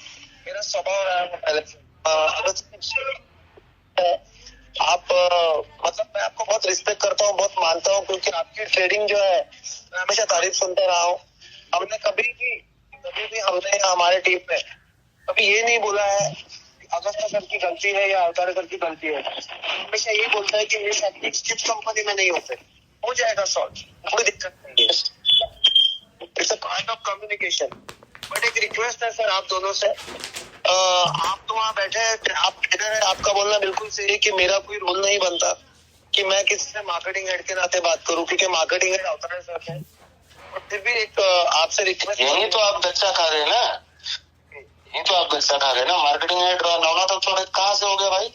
मेरा स्वभाव है पहले आप मतलब मैं आपको बहुत रिस्पेक्ट करता हूँ, बहुत मानता हूँ, क्योंकि आपकी ट्रेडिंग जो है मैं हमेशा तारीफ सुनता रहा हूँ। हमने कभी भी हमने हमारे टीम में कभी ये नहीं बोला है अगस्ता सर की गलती है या अवतार सर की गलती है, हमेशा यही बोलता है कि मेरे साथ चिप कंपनी में नहीं होते, हो जाएगा सॉल्व, कोई दिक्कत नहीं है। It's a kind of communication. But एक रिक्वेस्ट है सर आप दोनों से, आप तो वहाँ बैठे हैं, आप ट्रेनर है, आपका बोलना बिल्कुल सही है कि मेरा कोई रोल नहीं बनता कि मैं किसी से मार्केटिंग हेड के नाते बात करूं, क्योंकि मार्केटिंग हेड अवतार सर है। और फिर भी एक आपसे रिक्वेस्ट, यही तो आप गच्चा खा रहे हैं ना, यही तो आप गच्चा खा रहे हैं ना। मार्केटिंग हेड नवनाथ अवतार कहाँ से हो गया भाई?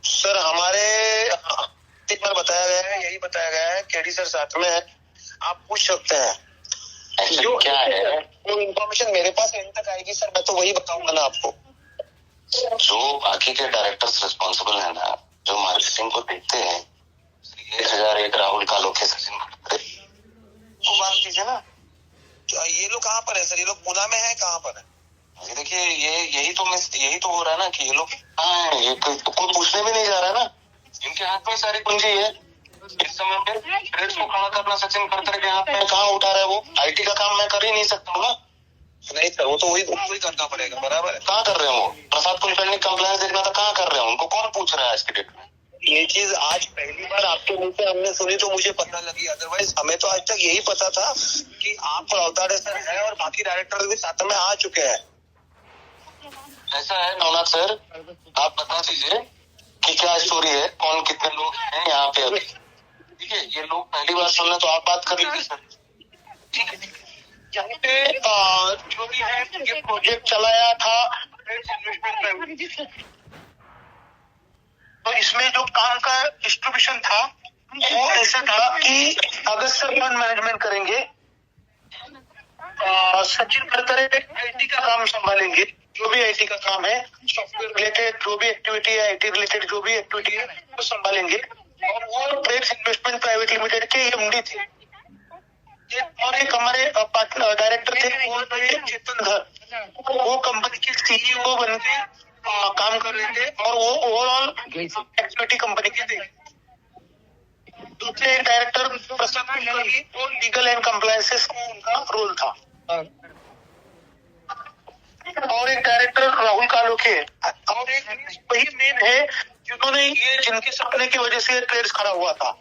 सर हमारे एक बार बताया गया है, यही बताया गया है, केडी सर साथ में है, आप पूछ सकते हैं। एक्चुअली क्या है, वो इन्फॉर्मेशन मेरे पास एंड तक आएगी सर, मैं तो वही बताऊंगा ना आपको। जो बाकी के डायरेक्टर्स रिस्पॉन्सिबल है ना, जो मार्केटिंग को देखते हैं, 1001 राहुल कालोखे, सचिन वो बात कीजिए ना, ये लोग कहाँ पर है सर? ये लोग पुणे में है, कहाँ पर है? ये देखिए, यही तो हो रहा है ना कि ये लोग कहाँ है, ये कोई पूछने भी नहीं जा रहा है ना। इनके हाथ में सारी कुंजी है इस समय पे। ट्रेड्स को खड़ा करना सचिन खड़तर के हाथ में, कहाँ उठा रहा है वो? आईटी का काम मैं कर ही नहीं सकता हूँ ना। नहीं सर, वो तो वही करना पड़ेगा, बराबर है। कहाँ कर रहे हैं वो? प्रसाद कुलकर्णी कंप्लायंस देखना था, कहाँ कर रहे हैं? उनको कौन पूछ रहा है आज की डेट में? ये चीज आज पहली बार आपके मुंह से हमने सुनी तो मुझे पता लगी, अदरवाइज हमें तो आज तक यही पता था कि आप और अवतार सर है और बाकी डायरेक्टर भी साथ में आ चुके हैं। ऐसा है नवनाथ सर, आप बता दीजिए कि क्या स्टोरी है, कौन कितने लोग हैं यहाँ पे अभी? ठीक है, ये लोग पहली बार सुन रहे तो आप बात कर लीजिए सर। ठीक है, यहाँ पे जो भी है ये प्रोजेक्ट चलाया था, तो इसमें जो काम का डिस्ट्रीब्यूशन था वो ऐसा था कि अगस्त सर फंड मैनेजमेंट करेंगे, सचिन खड़तरे आईटी का काम संभालेंगे, जो भी आईटी का काम है, सॉफ्टवेयर रिलेटेड जो भी एक्टिविटी है, आईटी रिलेटेड जो भी एक्टिविटी है वो संभालेंगे। और वो ट्रेड्स इन्वेस्टमेंट प्राइवेट लिमिटेड के एमडी थे, और एक हमारे पार्टनर डायरेक्टर थे वो चेतन धर, वो कंपनी के सीईओ बन के काम कर रहे थे, और वो ओवरऑल एक्टिविटी कंपनी के थे। दूसरे एक डायरेक्टर प्रसाद कुलकर्णी, वो लीगल एंड कंप्लायंसेस का उनका रोल था, और एक डायरेक्टर राहुल कालोखे, और एक वही मेन है जिन्होंने ये जिनके सपने की वजह से ट्रेड्स खड़ा हुआ था,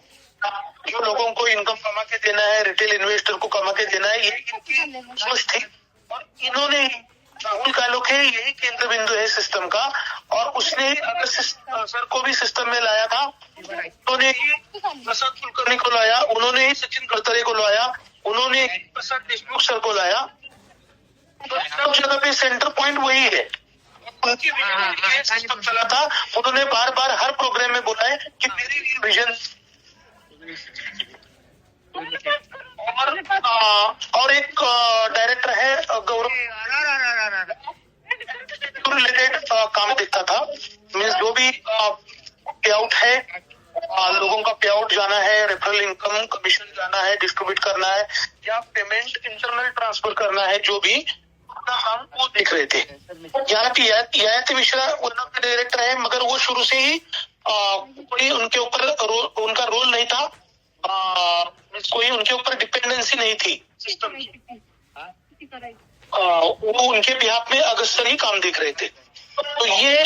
जो लोगों को इनकम कमा के देना है, रिटेल इन्वेस्टर को कमा के देना है, ये इनकी सोच थी। और इन्होंने राहुल कालोखे यही केंद्र बिंदु है सिस्टम का, और उसने सर को भी सिस्टम में लाया था। उन्होंने ही प्रसाद कुलकर्णी को लाया, उन्होंने ही सचिन खड़तरे को लाया, उन्होंने ही प्रसाद देशमुख सर को लाया। तो सब जगह पे सेंटर पॉइंट वही है, उनकी सिस्टम चला था। उन्होंने बार बार हर प्रोग्राम में बोला है कि मेरी विजन, और एक डायरेक्टर है गौरव, रिलेटेड काम देखता था। मीन्स जो भी पे आउट है, लोगों का पे आउट जाना है, रेफरल इनकम कमीशन जाना है, डिस्ट्रीब्यूट करना है, या पेमेंट इंटरनल ट्रांसफर करना है, जो भी अपना काम वो देख रहे थे। यहाँ की यायती मिश्रा उनका डायरेक्टर है, मगर वो शुरू से ही कोई उनके ऊपर उनका रोल नहीं था, कोई उनके ऊपर डिपेंडेंसी नहीं थी सिस्टम की। वो उनके बिहाफ में अगस्त सर ही काम देख रहे थे। तो ये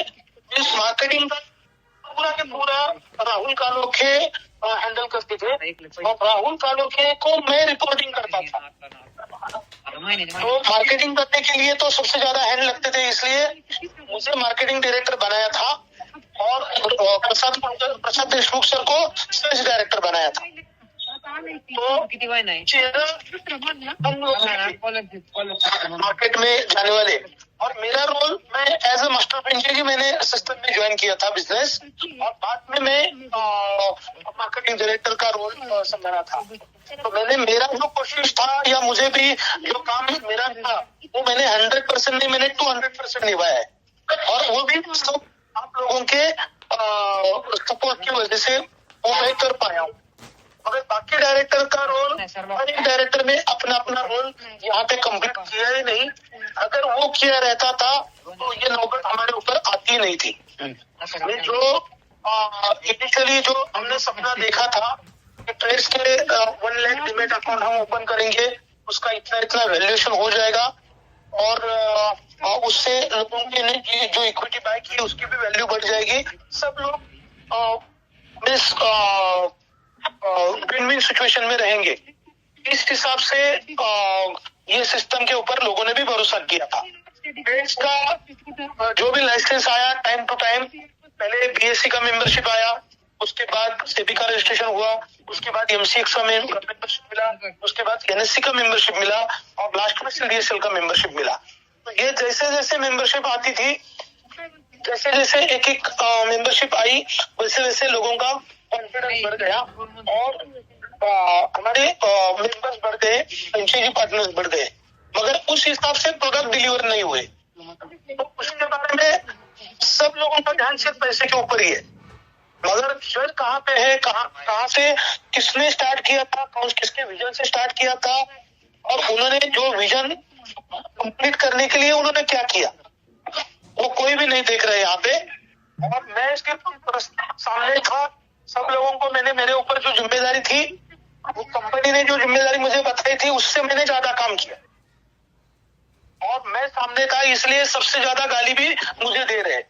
इस मार्केटिंग का पूरा के पूरा राहुल कालोखे हैंडल करते थे, और राहुल कालोखे को मैं रिपोर्टिंग करता था। तो मार्केटिंग करने के लिए तो सबसे ज्यादा हैंड लगते थे, इसलिए मुझे मार्केटिंग डायरेक्टर बनाया था, और प्रसाद देशमुख सर को सेल्स डायरेक्टर बनाया था। तो मार्केट में जाने वाले, और मेरा रोल, मैं एज ए मास्टर फ्रेंचाइजी मैंने सिस्टम में ज्वाइन किया था बिजनेस, और बाद में मैं मार्केटिंग डायरेक्टर का रोल संभाला था। तो मैंने, मेरा जो कोशिश था, या मुझे भी जो काम मेरा था, वो मैंने 100% नहीं, मैंने 200% निभाया है, और वो भी सब आप लोगों के सपोर्ट की वजह से वो मैं कर पाया हूँ। मगर बाकी डायरेक्टर का रोल, हर एक डायरेक्टर ने अपना अपना रोल यहाँ पे कंप्लीट किया ही नहीं। अगर वो किया रहता था तो ये नौबत हमारे ऊपर आती नहीं थी। जो इनिशियली जो हमने सपना देखा था कि ट्रेड्स के 1 लाख डीमैट अकाउंट हम ओपन करेंगे, उसका इतना इतना वैल्यूएशन हो जाएगा, और उससे लोगों की ने जो इक्विटी बाय की उसकी भी वैल्यू बढ़ जाएगी। सब लोग इस विन विन सिचुएशन में रहेंगे। इस हिसाब से ये सिस्टम के ऊपर लोगों ने भी भरोसा किया था। इसका जो भी लाइसेंस आया टाइम टू टाइम, पहले बीएससी का मेंबरशिप आया, उसके बाद सेबी का रजिस्ट्रेशन हुआ, उसके बाद एमसीएक्स का मेंबरशिप मिला, उसके बाद एनएससी का मेंबरशिप मिला और लास्ट में सीडीएसएल का मेंबरशिप मिला। तो ये जैसे जैसे मेंबरशिप आती थी, जैसे जैसे एक एक मेंबरशिप आई, वैसे वैसे लोगों का कॉन्फिडेंस बढ़ गया और हमारे मेंबर्स बढ़ गए, फ्रेंचाइजी पार्टनर्स बढ़ गए, मगर उस हिसाब से प्रोडक्ट डिलीवर नहीं हुए। तो उसके बारे में सब लोगों का ध्यान सिर्फ पैसे के ऊपर ही है, मगर जड़ कहाँ पे है, कहाँ से किसने स्टार्ट किया था, किसके विजन से स्टार्ट किया था और उन्होंने जो विजन कंप्लीट करने के लिए उन्होंने क्या किया, वो कोई भी नहीं देख रहे यहाँ पे। और मैं इसके सामने था, सब लोगों को मैंने मेरे ऊपर जो जिम्मेदारी थी, वो कंपनी ने जो जिम्मेदारी मुझे बताई थी उससे मैंने ज्यादा काम किया और मैं सामने था, इसलिए सबसे ज्यादा गाली भी मुझे दे रहे।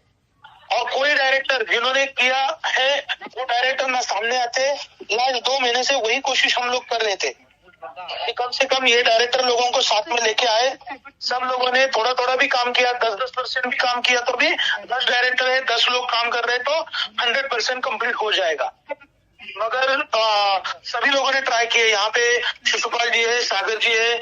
और कोई डायरेक्टर जिन्होंने किया है वो डायरेक्टर ना सामने आते। लास्ट 2 महीने से वही कोशिश हम लोग कर रहे थे कि कम से कम ये डायरेक्टर लोगों को साथ में लेके आए। सब लोगों ने थोड़ा थोड़ा भी काम किया, 10-10% भी काम किया, तो भी 10 डायरेक्टर है, 10 लोग काम कर रहे तो 100% कंप्लीट हो जाएगा। मगर सभी लोगों ने ट्राई किए। यहाँ पे शिशुपाल जी है, सागर जी है,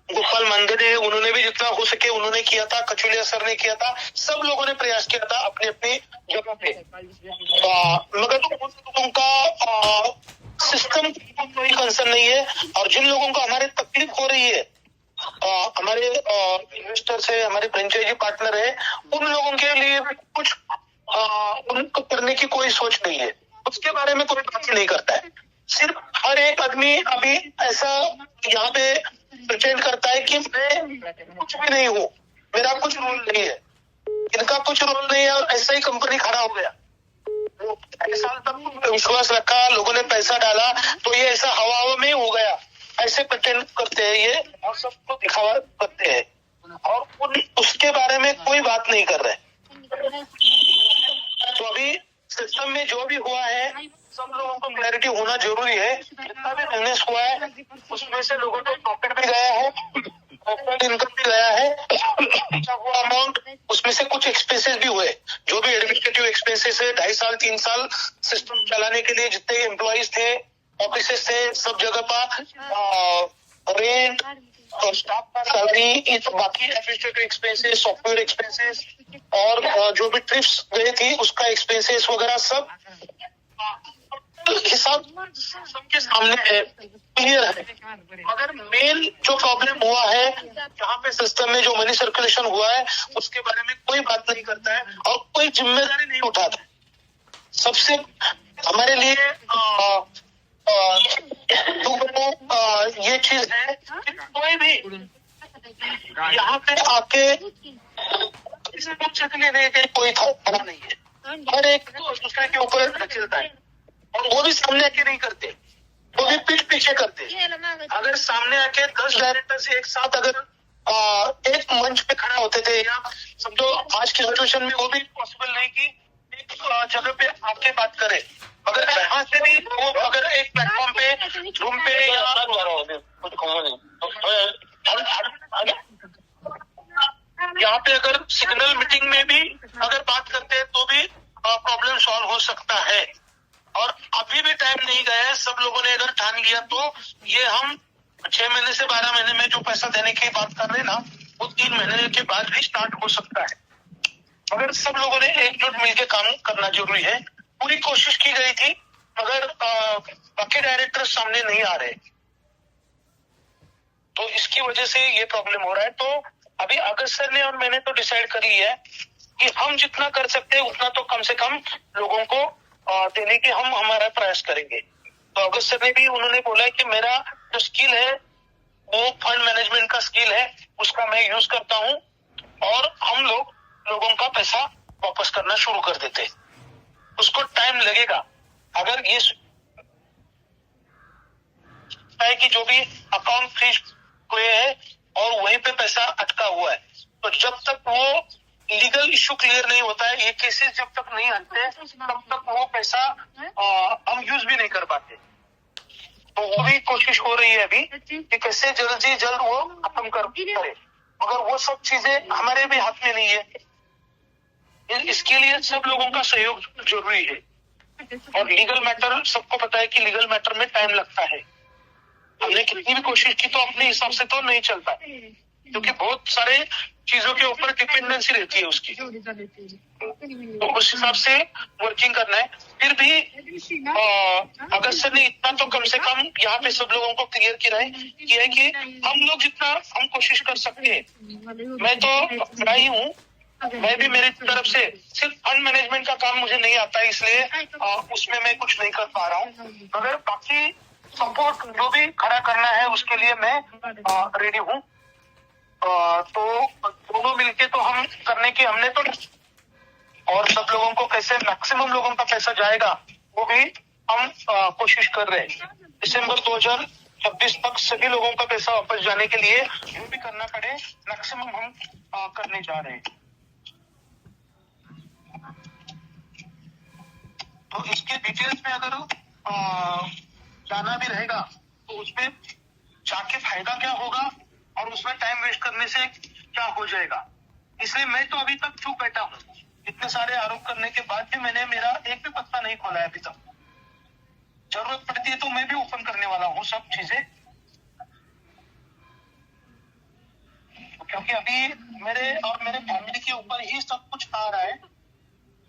गोपाल मंदिर है, उन्होंने भी जितना हो सके उन्होंने किया था, कचुलिया सर ने किया था, सब लोगों ने प्रयास किया था अपनी अपनी जगह पे। मगर उनका सिस्टम कोई कंसर्न नहीं है। और जिन लोगों को हमारे तकलीफ हो रही है, हमारे इन्वेस्टर्स है, हमारे फ्रेंचाइजी पार्टनर है, उन लोगों के लिए कुछ उनको करने की कोई सोच नहीं है, उसके बारे में कोई बात नहीं करता है। सिर्फ हर एक आदमी अभी ऐसा यहाँ पे प्रिटेंड करता है कि मैं कुछ भी नहीं हूँ, मेरा कुछ रोल नहीं है, इनका कुछ रोल नहीं है, और ऐसा ही कंपनी खड़ा हो गया। वो 2 साल तक विश्वास रखा, लोगों ने पैसा डाला, तो ये ऐसा हवा में हो गया, ऐसे प्रिटेंड करते हैं ये और सबको दिखावा करते हैं और उसके बारे में कोई बात नहीं कर रहे। तो अभी सिस्टम में जो भी हुआ है सब लोगों को क्लैरिटी होना जरूरी है। जितना भी बिजनेस हुआ है उसमें से लोगों को प्रॉफिट भी गया है, प्रॉफिट इनकम भी गया है, हुआ अमाउंट, उसमें से कुछ एक्सपेंसेस भी हुए, जो भी एडमिनिस्ट्रेटिव एक्सपेंसेस है, 2.5 साल 3 साल सिस्टम चलाने के लिए जितने एम्प्लॉइज थे, ऑफिसेस थे, सब जगह पर रेंट और स्टाफ का सैलरी, बाकी एडमिनिस्ट्रेटिव एक्सपेंसेस, सॉफ्टवेयर एक्सपेंसेस और जो भी ट्रिप्स गए थी उसका एक्सपेंसेस वगैरह सब हिसाब सबके सामने है, क्लियर है। अगर मेन जो प्रॉब्लम हुआ है, जहाँ पे सिस्टम में जो मनी सर्कुलेशन हुआ है उसके बारे में कोई बात नहीं करता है और कोई जिम्मेदारी नहीं उठाता। सबसे हमारे लिए ये चीज है कि कोई भी यहाँ पे आके किसी पक्ष के लिए कोई खड़ा नहीं है, हर एक दूसरे के ऊपर चलता है और वो भी सामने आके नहीं करते, वो भी पीठ पीछे करते। अगर सामने आके 10 डायरेक्टर से एक साथ अगर एक मंच पे खड़ा होते थे, या समझो आज की सिचुएशन में वो भी पॉसिबल नहीं कि एक जगह पे आके बात करे, अगर यहाँ से भी वो अगर एक प्लेटफॉर्म पे रूम पे यहाँ पे अगर सिग्नल मीटिंग में भी अगर बात करते हैं तो भी प्रॉब्लम सॉल्व हो सकता है। और अभी भी टाइम नहीं गया है, सब लोगों ने अगर ठान लिया तो ये हम 6 महीने से 12 महीने में जो पैसा देने की बात कर रहे हैं ना, वो 3 महीने के बाद भी स्टार्ट हो सकता है। मगर सब लोगों ने एकजुट मिलकर काम करना जरूरी है। पूरी कोशिश की गई थी मगर बाकी डायरेक्टर सामने नहीं आ रहे, तो इसकी वजह से ये प्रॉब्लम हो रहा है। तो अभी अगस्त सर ने और मैंने तो डिसाइड कर लिया है कि हम जितना कर सकते हैं उतना तो कम से कम लोगों को देने के हम हमारा प्रयास करेंगे। तो अगस्त सर ने भी उन्होंने बोला कि मेरा जो स्किल है वो फंड मैनेजमेंट का स्किल है, उसका मैं यूज करता हूँ और हम लोगों का पैसा वापस करना शुरू कर देते। उसको टाइम लगेगा। अगर ये है कि जो भी अकाउंट फ्रीज हुए हैं और वहीं पे पैसा अटका हुआ है। तो जब तक वो लीगल इश्यू क्लियर नहीं होता है, ये केसेस जब तक नहीं आते तब तक वो पैसा हम यूज भी नहीं कर पाते। तो वो भी कोशिश हो रही है अभी कि कैसे जल्द से जल्द वो खत्म करे, मगर वो सब चीजें हमारे भी हाथ में नहीं है। इसके लिए सब लोगों का सहयोग जरूरी है। और लीगल मैटर, सबको पता है कि लीगल मैटर में टाइम लगता है। हमने कितनी भी कोशिश की तो अपने हिसाब से तो नहीं चलता, क्योंकि बहुत सारे चीजों के ऊपर डिपेंडेंसी रहती है उसकी। तो उस हिसाब से वर्किंग करना है। फिर भी अगर सर ने इतना तो कम से कम यहाँ पे सब लोगों को क्लियर किया है कि हम लोग जितना हम कोशिश कर सकते हैं। मैं तो खड़ा हूँ, मैं भी मेरी तरफ से सिर्फ फंड मैनेजमेंट का काम मुझे नहीं आता है, इसलिए उसमें मैं कुछ नहीं कर पा रहा हूँ। मगर बाकी सपोर्ट जो भी खड़ा करना है उसके लिए मैं रेडी हूँ। तो दोनों मिलके तो हम करने की हमने तो, और सब लोगों को कैसे मैक्सिमम लोगों का पैसा जाएगा वो भी हम कोशिश कर रहे हैं। दिसंबर 2026 तक सभी लोगों का पैसा वापस जाने के लिए जो भी करना पड़े मैक्सिमम हम करने जा रहे हैं। तो इसके डिटेल्स में अगर जाना भी रहेगा तो उसमें जाके फायदा क्या होगा और उसमें टाइम वेस्ट करने से क्या हो जाएगा, इसलिए मैं तो अभी तक चुप बैठा हूँ। इतने सारे आरोप करने के बाद भी मैंने मेरा एक भी पत्ता नहीं खोला है अभी तक। जरूरत पड़ती है तो मैं भी ओपन करने वाला हूँ सब चीजें, क्योंकि अभी मेरे और मेरे फैमिली के ऊपर ही सब कुछ आ रहा है।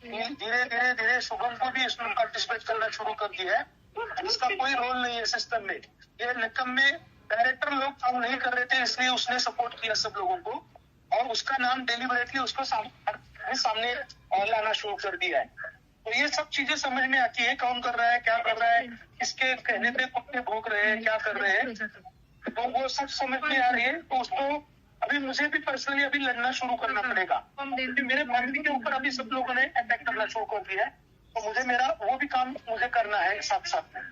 धीरे शुभम को भी इसमें पार्टिसिपेट करना शुरू कर दिया है। इसका कोई रोल नहीं है सिस्टम में। ये निकम में डायरेक्टर लोग काम नहीं कर रहे थे, इसलिए उसने सपोर्ट किया सब लोगों को, और उसका नाम डेलिबरेटली उसको सामने लाना शुरू कर दिया है। तो ये सब चीजें समझ में आती है, कौन कर रहा है, क्या कर रहा है, किसके कहने पे कुत्ते भौंक रहे हैं, क्या कर रहे हैं, तो वो सब समझ में आ रही है। तो उसको अभी मुझे भी पर्सनली अभी लड़ना शुरू करना पड़ेगा, क्योंकि मेरे फैमिली के ऊपर अभी सब लोगों ने अटैक करना शुरू कर दिया है। तो मुझे मेरा वो भी काम मुझे करना है साथ साथ में।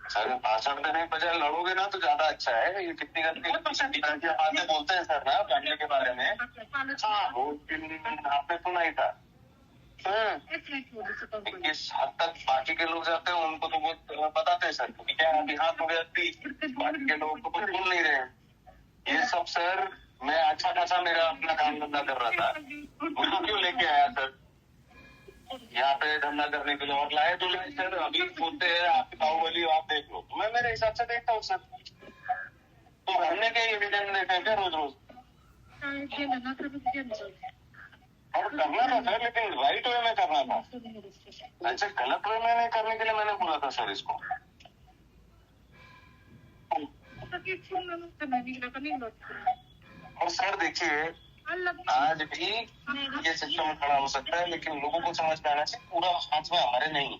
सर भाषण देने के बजाय लड़ोगे ना तो ज्यादा अच्छा है। ये कितनी बातें बोलते हैं सर ना फैमिली के बारे में। हाँ, वो आपने सुना ही था। किस हद तक बाकी के लोग जाते हैं उनको तो बहुत बताते हैं सर, क्योंकि क्या अभी हाथ हो गया, बाकी के लोग तो कुछ बोल नहीं रहे हैं। ये सब सर मैं अच्छा खासा मेरा अपना काम धंधा कर रहा था, उसको क्यों लेके आया सर यहाँ पे धंधा करने के लिए, और लाए तो लाए सर। अभी बोलते हैं आपकी बाहुबली आप देख लो, मैं मेरे हिसाब से देखता हूँ सर। तो हमने क्या एविडेंस देखा है क्या रोज रोज? और करना था सर, लेकिन राइट वे में करना था। अच्छा, गलत वे में नहीं करने के लिए मैंने बोला था सर इसको। और सर देखिए आज भी ये सिस्टम खड़ा हो सकता है, लेकिन लोगों को समझ में आना चाहिए पूरा हाथ में हमारे नहीं,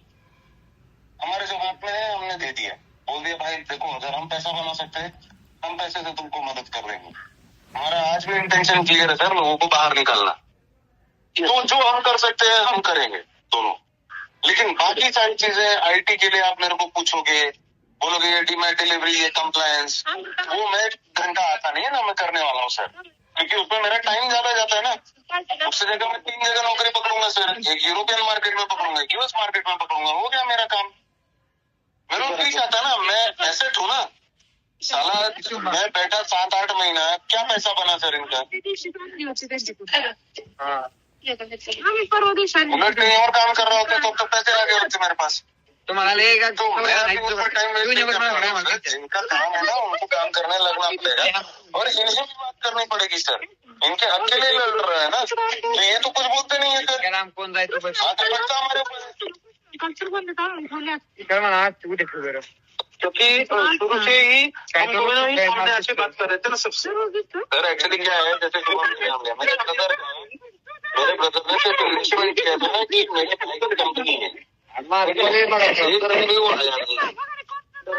हमारे जो हाथ में है हमने दे दिया, बोल दिया भाई देखो अगर हम पैसा बना सकते हैं हम पैसे से तुमको मदद कर रहे हैं। हमारा आज भी इंटेंशन क्लियर है सर, लोगों को बाहर निकालना। तो जो हम कर सकते हैं हम करेंगे दोनों, लेकिन बाकी सारी चीजें IT के लिए आप मेरे को पूछोगे, बोलोगे ये डीमैट डिलीवरी, ये कंप्लायंस, वो मैं घंटा आता नहीं है ना मैं करने वाला हूँ सर, क्योंकि उसमें मेरा टाइम ज्यादा जाता है ना। उससे जगह मैं 3 जगह नौकरी पकड़ूंगा सर, एक यूरोपियन मार्केट में पकड़ूंगा, US मार्केट में पकड़ूंगा, हो गया मेरा काम। मेरे को ठीक आता ना, मैं एसेट हूँ ना साला। मैं बैठा 7-8 महीना, क्या पैसा बना सर इनका? उलट कहीं और काम कर रहा होता तो पैसे आ गए होते मेरे पास। तुम्हाला लेगा तो मैं अभी उसमें टाइम वेस्ट नहीं कर रहा हूं सर। जिनका काम है ना उनको काम करने लगना पड़ेगा, और इन्हें भी बात करनी पड़ेगी सर, इनके हक के लिए लड़ रहा है ना। तो ये तो कुछ बोलते नहीं है सर। नाम कोण जायचं आगे बच्चा हमारे ऊपर, क्योंकि शुरू से ही हम दोनों ही सामने ऐसे बात कर रहे थे ना सबसे। सर एक्चुअली क्या है, जैसे मेरे ब्रदर ने सिर्फ इन्वेस्टमेंट किया था कि मेरे प्राइवेट कंपनी है,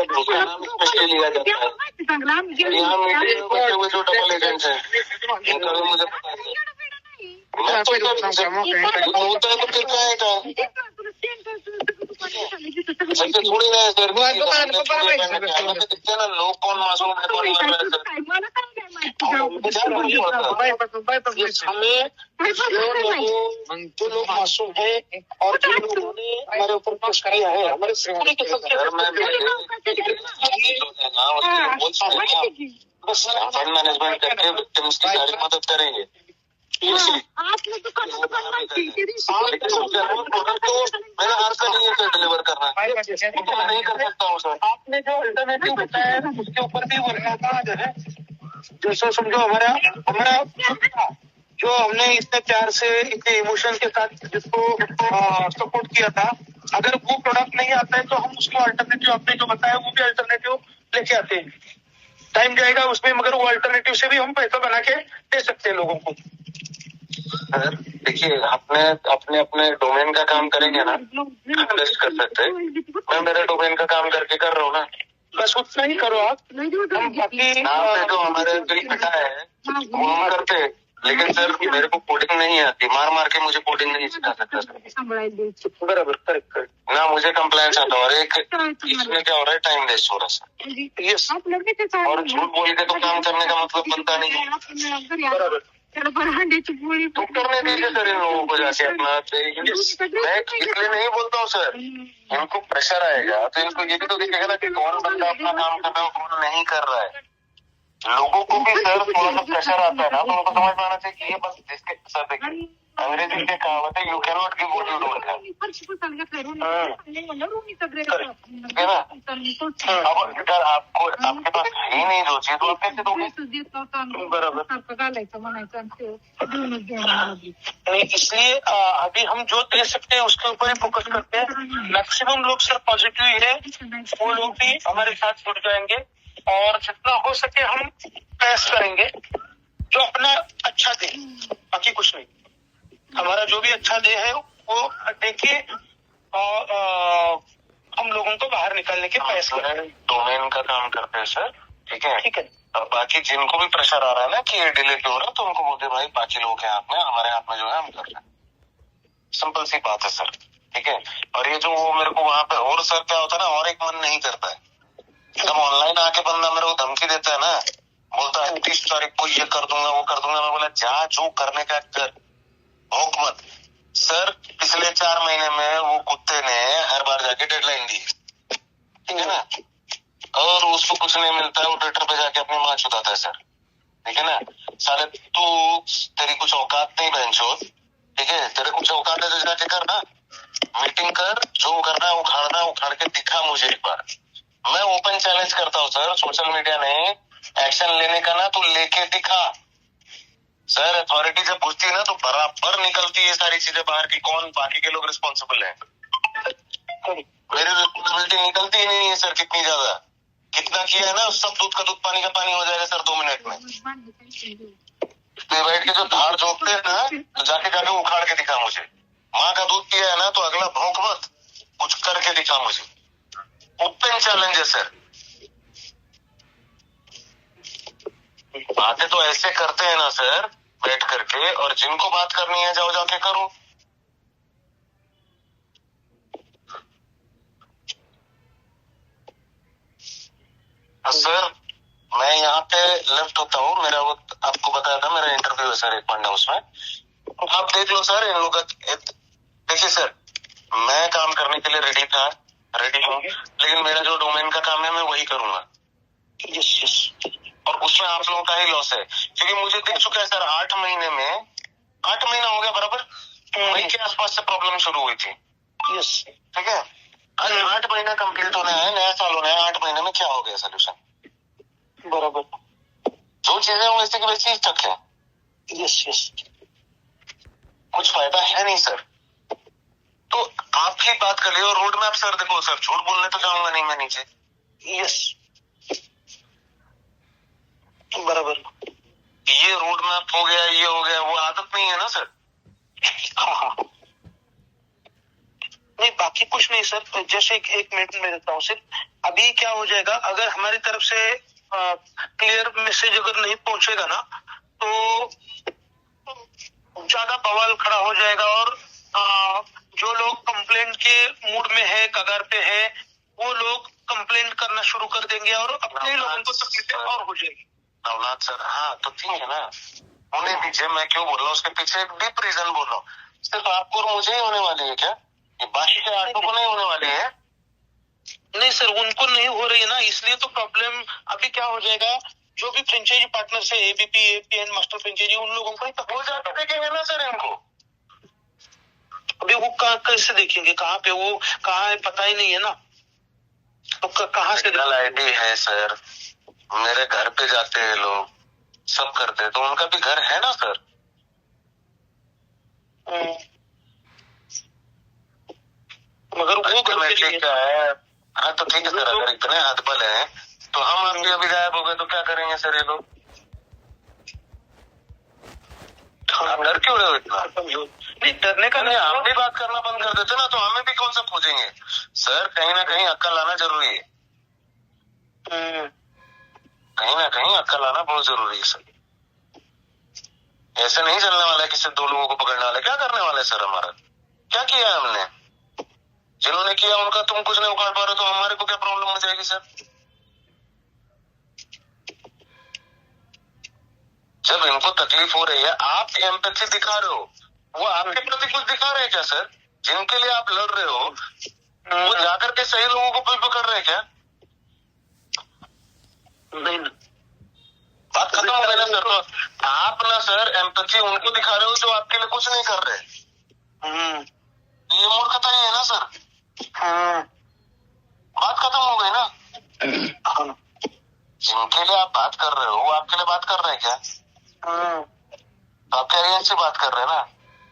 उसका नाम स्पेशली लिया जाता है। यहाँ मीडिया बचे हुए जो डबल एजेंट्स हैं उनका भी मुझे पता है। मैं तो होता है तो कितना है ऐसे थोड़ी ना है सर, दिखते ना लोग कौन मासूम है कौन मर रहा है सर। हमें जो लोग मासूम है और जो लोगों ने हमारे ऊपर कुछ किया है, हमारे पूरे के सब फंड मैनेजमेंट करके विक्टिम्स की सारी मदद करेंगे। आपने तो मेरा हाथ का नहीं है सर डिलीवर करना, मैं नहीं कर सकता हूँ सर। आपने जो अल्टरनेटिव बताया ना उसके ऊपर भी वर्णा का जो है, जैसे समझो हमारा जो हमने इतने प्यार से इतने इमोशन के साथ जिसको सपोर्ट किया था, अगर वो प्रोडक्ट नहीं आता है तो हम उसको अल्टरनेटिव आपने जो बताया वो भी अल्टरनेटिव लेके आते हैं। टाइम जाएगा उसमें, मगर वो अल्टरनेटिव से भी हम पैसा बना के दे सकते हैं लोगों को। सर देखिए, अपने अपने डोमेन का काम करेंगे ना, इन्वेस्ट कर सकते हैं। मैं मेरे डोमेन का काम करके कर रहा हूँ ना, बस उतना ही करो आप। हम बाकी नाम पे जो हमारे दिल पिटा है वो हम करते हैं, लेकिन सर मेरे को कोडिंग नहीं आती, मार के मुझे कोडिंग नहीं सिखा सकता सर। बराबर, करेक्ट ना मुझे कंप्लेंट्स आता है, और एक इसमें क्या हो रहा है, टाइम वेस्ट हो रहा है सर। यस, और झूठ बोल के तो काम करने का मतलब बनता नहीं है। बराबर। तो करने दीजिए सर इन लोगों को जाके अपना। मैं इसलिए नहीं बोलता हूँ सर, इनको प्रेशर आएगा तो इनको ये भी तो दिखेगा ना कि कौन बंदा अपना काम कर रहा है और कौन नहीं कर रहा है। लोगों को भी सर थोड़ा सा प्रेशर आता है ना, तो उनको समझ में आना चाहिए कि ये बस जिसके सर देखिए, अंग्रेजी में कहावत है, you can not give what you don't have, है ना। अब अगर आपको आपके पास है नहीं जो चीज, तो आप कैसे दोगे? बराबर। नहीं, इसलिए अभी हम जो दे सकते हैं उसके ऊपर ही फोकस करते हैं। मैक्सिमम लोग सर पॉजिटिव ही है, वो लोग भी हमारे साथ जुड़ जाएंगे और जितना हो सके हम प्रयास करेंगे जो अपना अच्छा दे, बाकी कुछ नहीं। हमारा जो भी अच्छा दे है वो देके और हम लोगों को बाहर निकालने के प्रयास करें। डोमेन का काम करते हैं सर, ठीक है। ठीक है। अब बाकी जिनको भी प्रेशर आ रहा है ना कि ये डिले क्यों हो रहा है, तो उनको बोलते भाई बाकी लोगों के हाथ में, हमारे हाथ में जो है हम कर रहे हैं। सिंपल सी बात है सर, ठीक है। और ये जो वो मेरे को वहां पे, और सर क्या होता है ना, और एक मन नहीं करता है जब ऑनलाइन आके बंदा मेरे को धमकी देता है ना, बोलता है 30 तारीख को ये कर दूंगा वो कर दूंगा। मैं बोला जा जो करने का कर, भौंक मत। सर पिछले 4 महीने में वो कुत्ते ने हर बार जाके डेडलाइन दी, ठीक है ना, और उसको कुछ नहीं मिलता है, वो ट्विटर पे जाके अपनी माँ चुदाता है सर, ठीक है ना। साले तू, तेरी कुछ औकात नहीं बहनचोद, ठीक है, तेरे कुछ औकात है तो जाके कर ना, मीटिंग कर, जो करना है उखाड़ना, उखाड़ के दिखा मुझे एक बार। मैं ओपन चैलेंज करता हूँ सर, सोशल मीडिया ने एक्शन लेने का ना, तो लेके दिखा सर। अथॉरिटी जब घुसती है ना तो बराबर निकलती है सारी चीजें बाहर की, कौन बाकी के लोग रिस्पॉन्सिबल है। मेरी रिस्पॉन्सिबिलिटी निकलती ही नहीं है सर, कितनी ज्यादा, कितना किया है ना, सब दूध का दूध पानी का पानी हो जाएगा सर 2 मिनट में। बैठ के जो धार झोंकते हैं ना, तो जाके उखाड़ के दिखा मुझे। माँ का दूध पिया है ना, तो अगला भौंक मत, कुछ करके दिखा मुझे। ओपन चैलेंज है सर। बातें तो ऐसे करते हैं ना सर बैठ करके, और जिनको बात करनी है जाओ जाके करो। सर मैं यहाँ पे लेफ्ट होता हूँ, मेरा वक्त आपको बताया था, मेरा इंटरव्यू है सर 1 घंटा, उसमें आप देख लो सर। इन लोग देखिए सर, मैं काम करने के लिए रेडी हूँ, लेकिन मेरा जो डोमेन का काम है मैं वही करूंगा। यस। और उसमें आप लोगों का ही लॉस है, क्योंकि मुझे दिख चुका है सर 8 महीने में, 8 महीना हो गया बराबर, मई के आसपास से प्रॉब्लम शुरू हुई थी। यस, ठीक है, आज 8 महीना कंप्लीट होने आया, नया साल होने आया, 8 महीने में क्या हो गया सोल्यूशन? बराबर। जो चीजें वो वैसे की वैसी स्टक है। यस। कुछ फायदा है नहीं सर। तो आप ही बात कर लियो, रोड मैप सर देखो सर, झूठ बोलने तो जाऊंगा नहीं मैं नीचे। यस, बराबर। ये रोड मैप हो गया, ये हो गया, वो आदत नहीं है ना सर। हाँ। नहीं, बाकी कुछ नहीं सर, जैसे एक मिनट में देता हूँ सिर्फ। अभी क्या हो जाएगा, अगर हमारी तरफ से क्लियर मैसेज अगर नहीं पहुंचेगा ना, तो ज्यादा बवाल खड़ा हो जाएगा, और जो लोग कंप्लेंट के मूड में है, कगार पे है, वो लोग कंप्लेंट करना शुरू कर देंगे और अपने लोगों को तकलीफें और हो जाएगी। नवनाथ सर, हाँ तो ठीक है ना, होने दीजिए। मैं क्यों बोल रहा हूँ, उसके पीछे एक डीप रीजन बोल रहा हूँ। सिर्फ आपको और मुझे ही होने वाली है क्या, ये बाकी के आटो को नहीं होने वाली है? नहीं सर, उनको नहीं हो रही है ना, इसलिए तो प्रॉब्लम अभी क्या हो जाएगा, जो भी फ्रेंचाइजी पार्टनर है, एबीपी, एपीएन, मास्टर फ्रेंचाइजी, उन लोगों को ही तो हो जाते देखेंगे ना सर इनको। अभी वो कैसे देखेंगे, कहाँ पे वो कहाँ है पता ही नहीं है ना, तो कहाँ से सिग्नल आईडी है सर, मेरे घर पे जाते हैं लोग, सब करते हैं, तो उनका भी घर है ना सर। मगर वो घर के लिए क्या है, हाँ तो ठीक है सर, अगर इतने हदबल है तो हम आपके अभी गायब हो गए तो क्या करेंगे सर ये लोग? आप डर क्यों रहे हो इतना? नहीं, डरने का नहीं, हम भी बात करना बंद कर देते ना तो हमें भी कौन सा पूछेंगे सर। कहीं ना कहीं अक्ल आना जरूरी है, कहीं ना कहीं अक्ल आना बहुत जरूरी है सर। ऐसे नहीं चलने वाला है कि सिर्फ 2 लोगों को पकड़ने वाले। क्या करने वाले सर, हमारा क्या किया है हमने? जिन्होंने किया उनका तुम कुछ नहीं उखाड़ पा रहे तो हमारे को क्या प्रॉब्लम हो जाएगी सर? जब इनको तकलीफ हो रही है, आप एम्पैथी दिखा रहे हो, वो आपके प्रति कुछ दिखा रहे हैं क्या सर? जिनके लिए आप लड़ रहे हो वो जाकर के सही लोगों को पकड़ रहे हैं क्या? नहीं ना, बात खत्म हो गई ना सर। तो आप ना सर एम्पैथी उनको दिखा रहे हो जो आपके लिए कुछ नहीं कर रहे। ये मूर्खता ही है ना सर। बात खत्म हो गई ना। जिनके लिए आप बात कर रहे हो वो आपके लिए बात कर रहे हैं क्या? आपके अगेंस्ट से बात कर रहे हैं ना,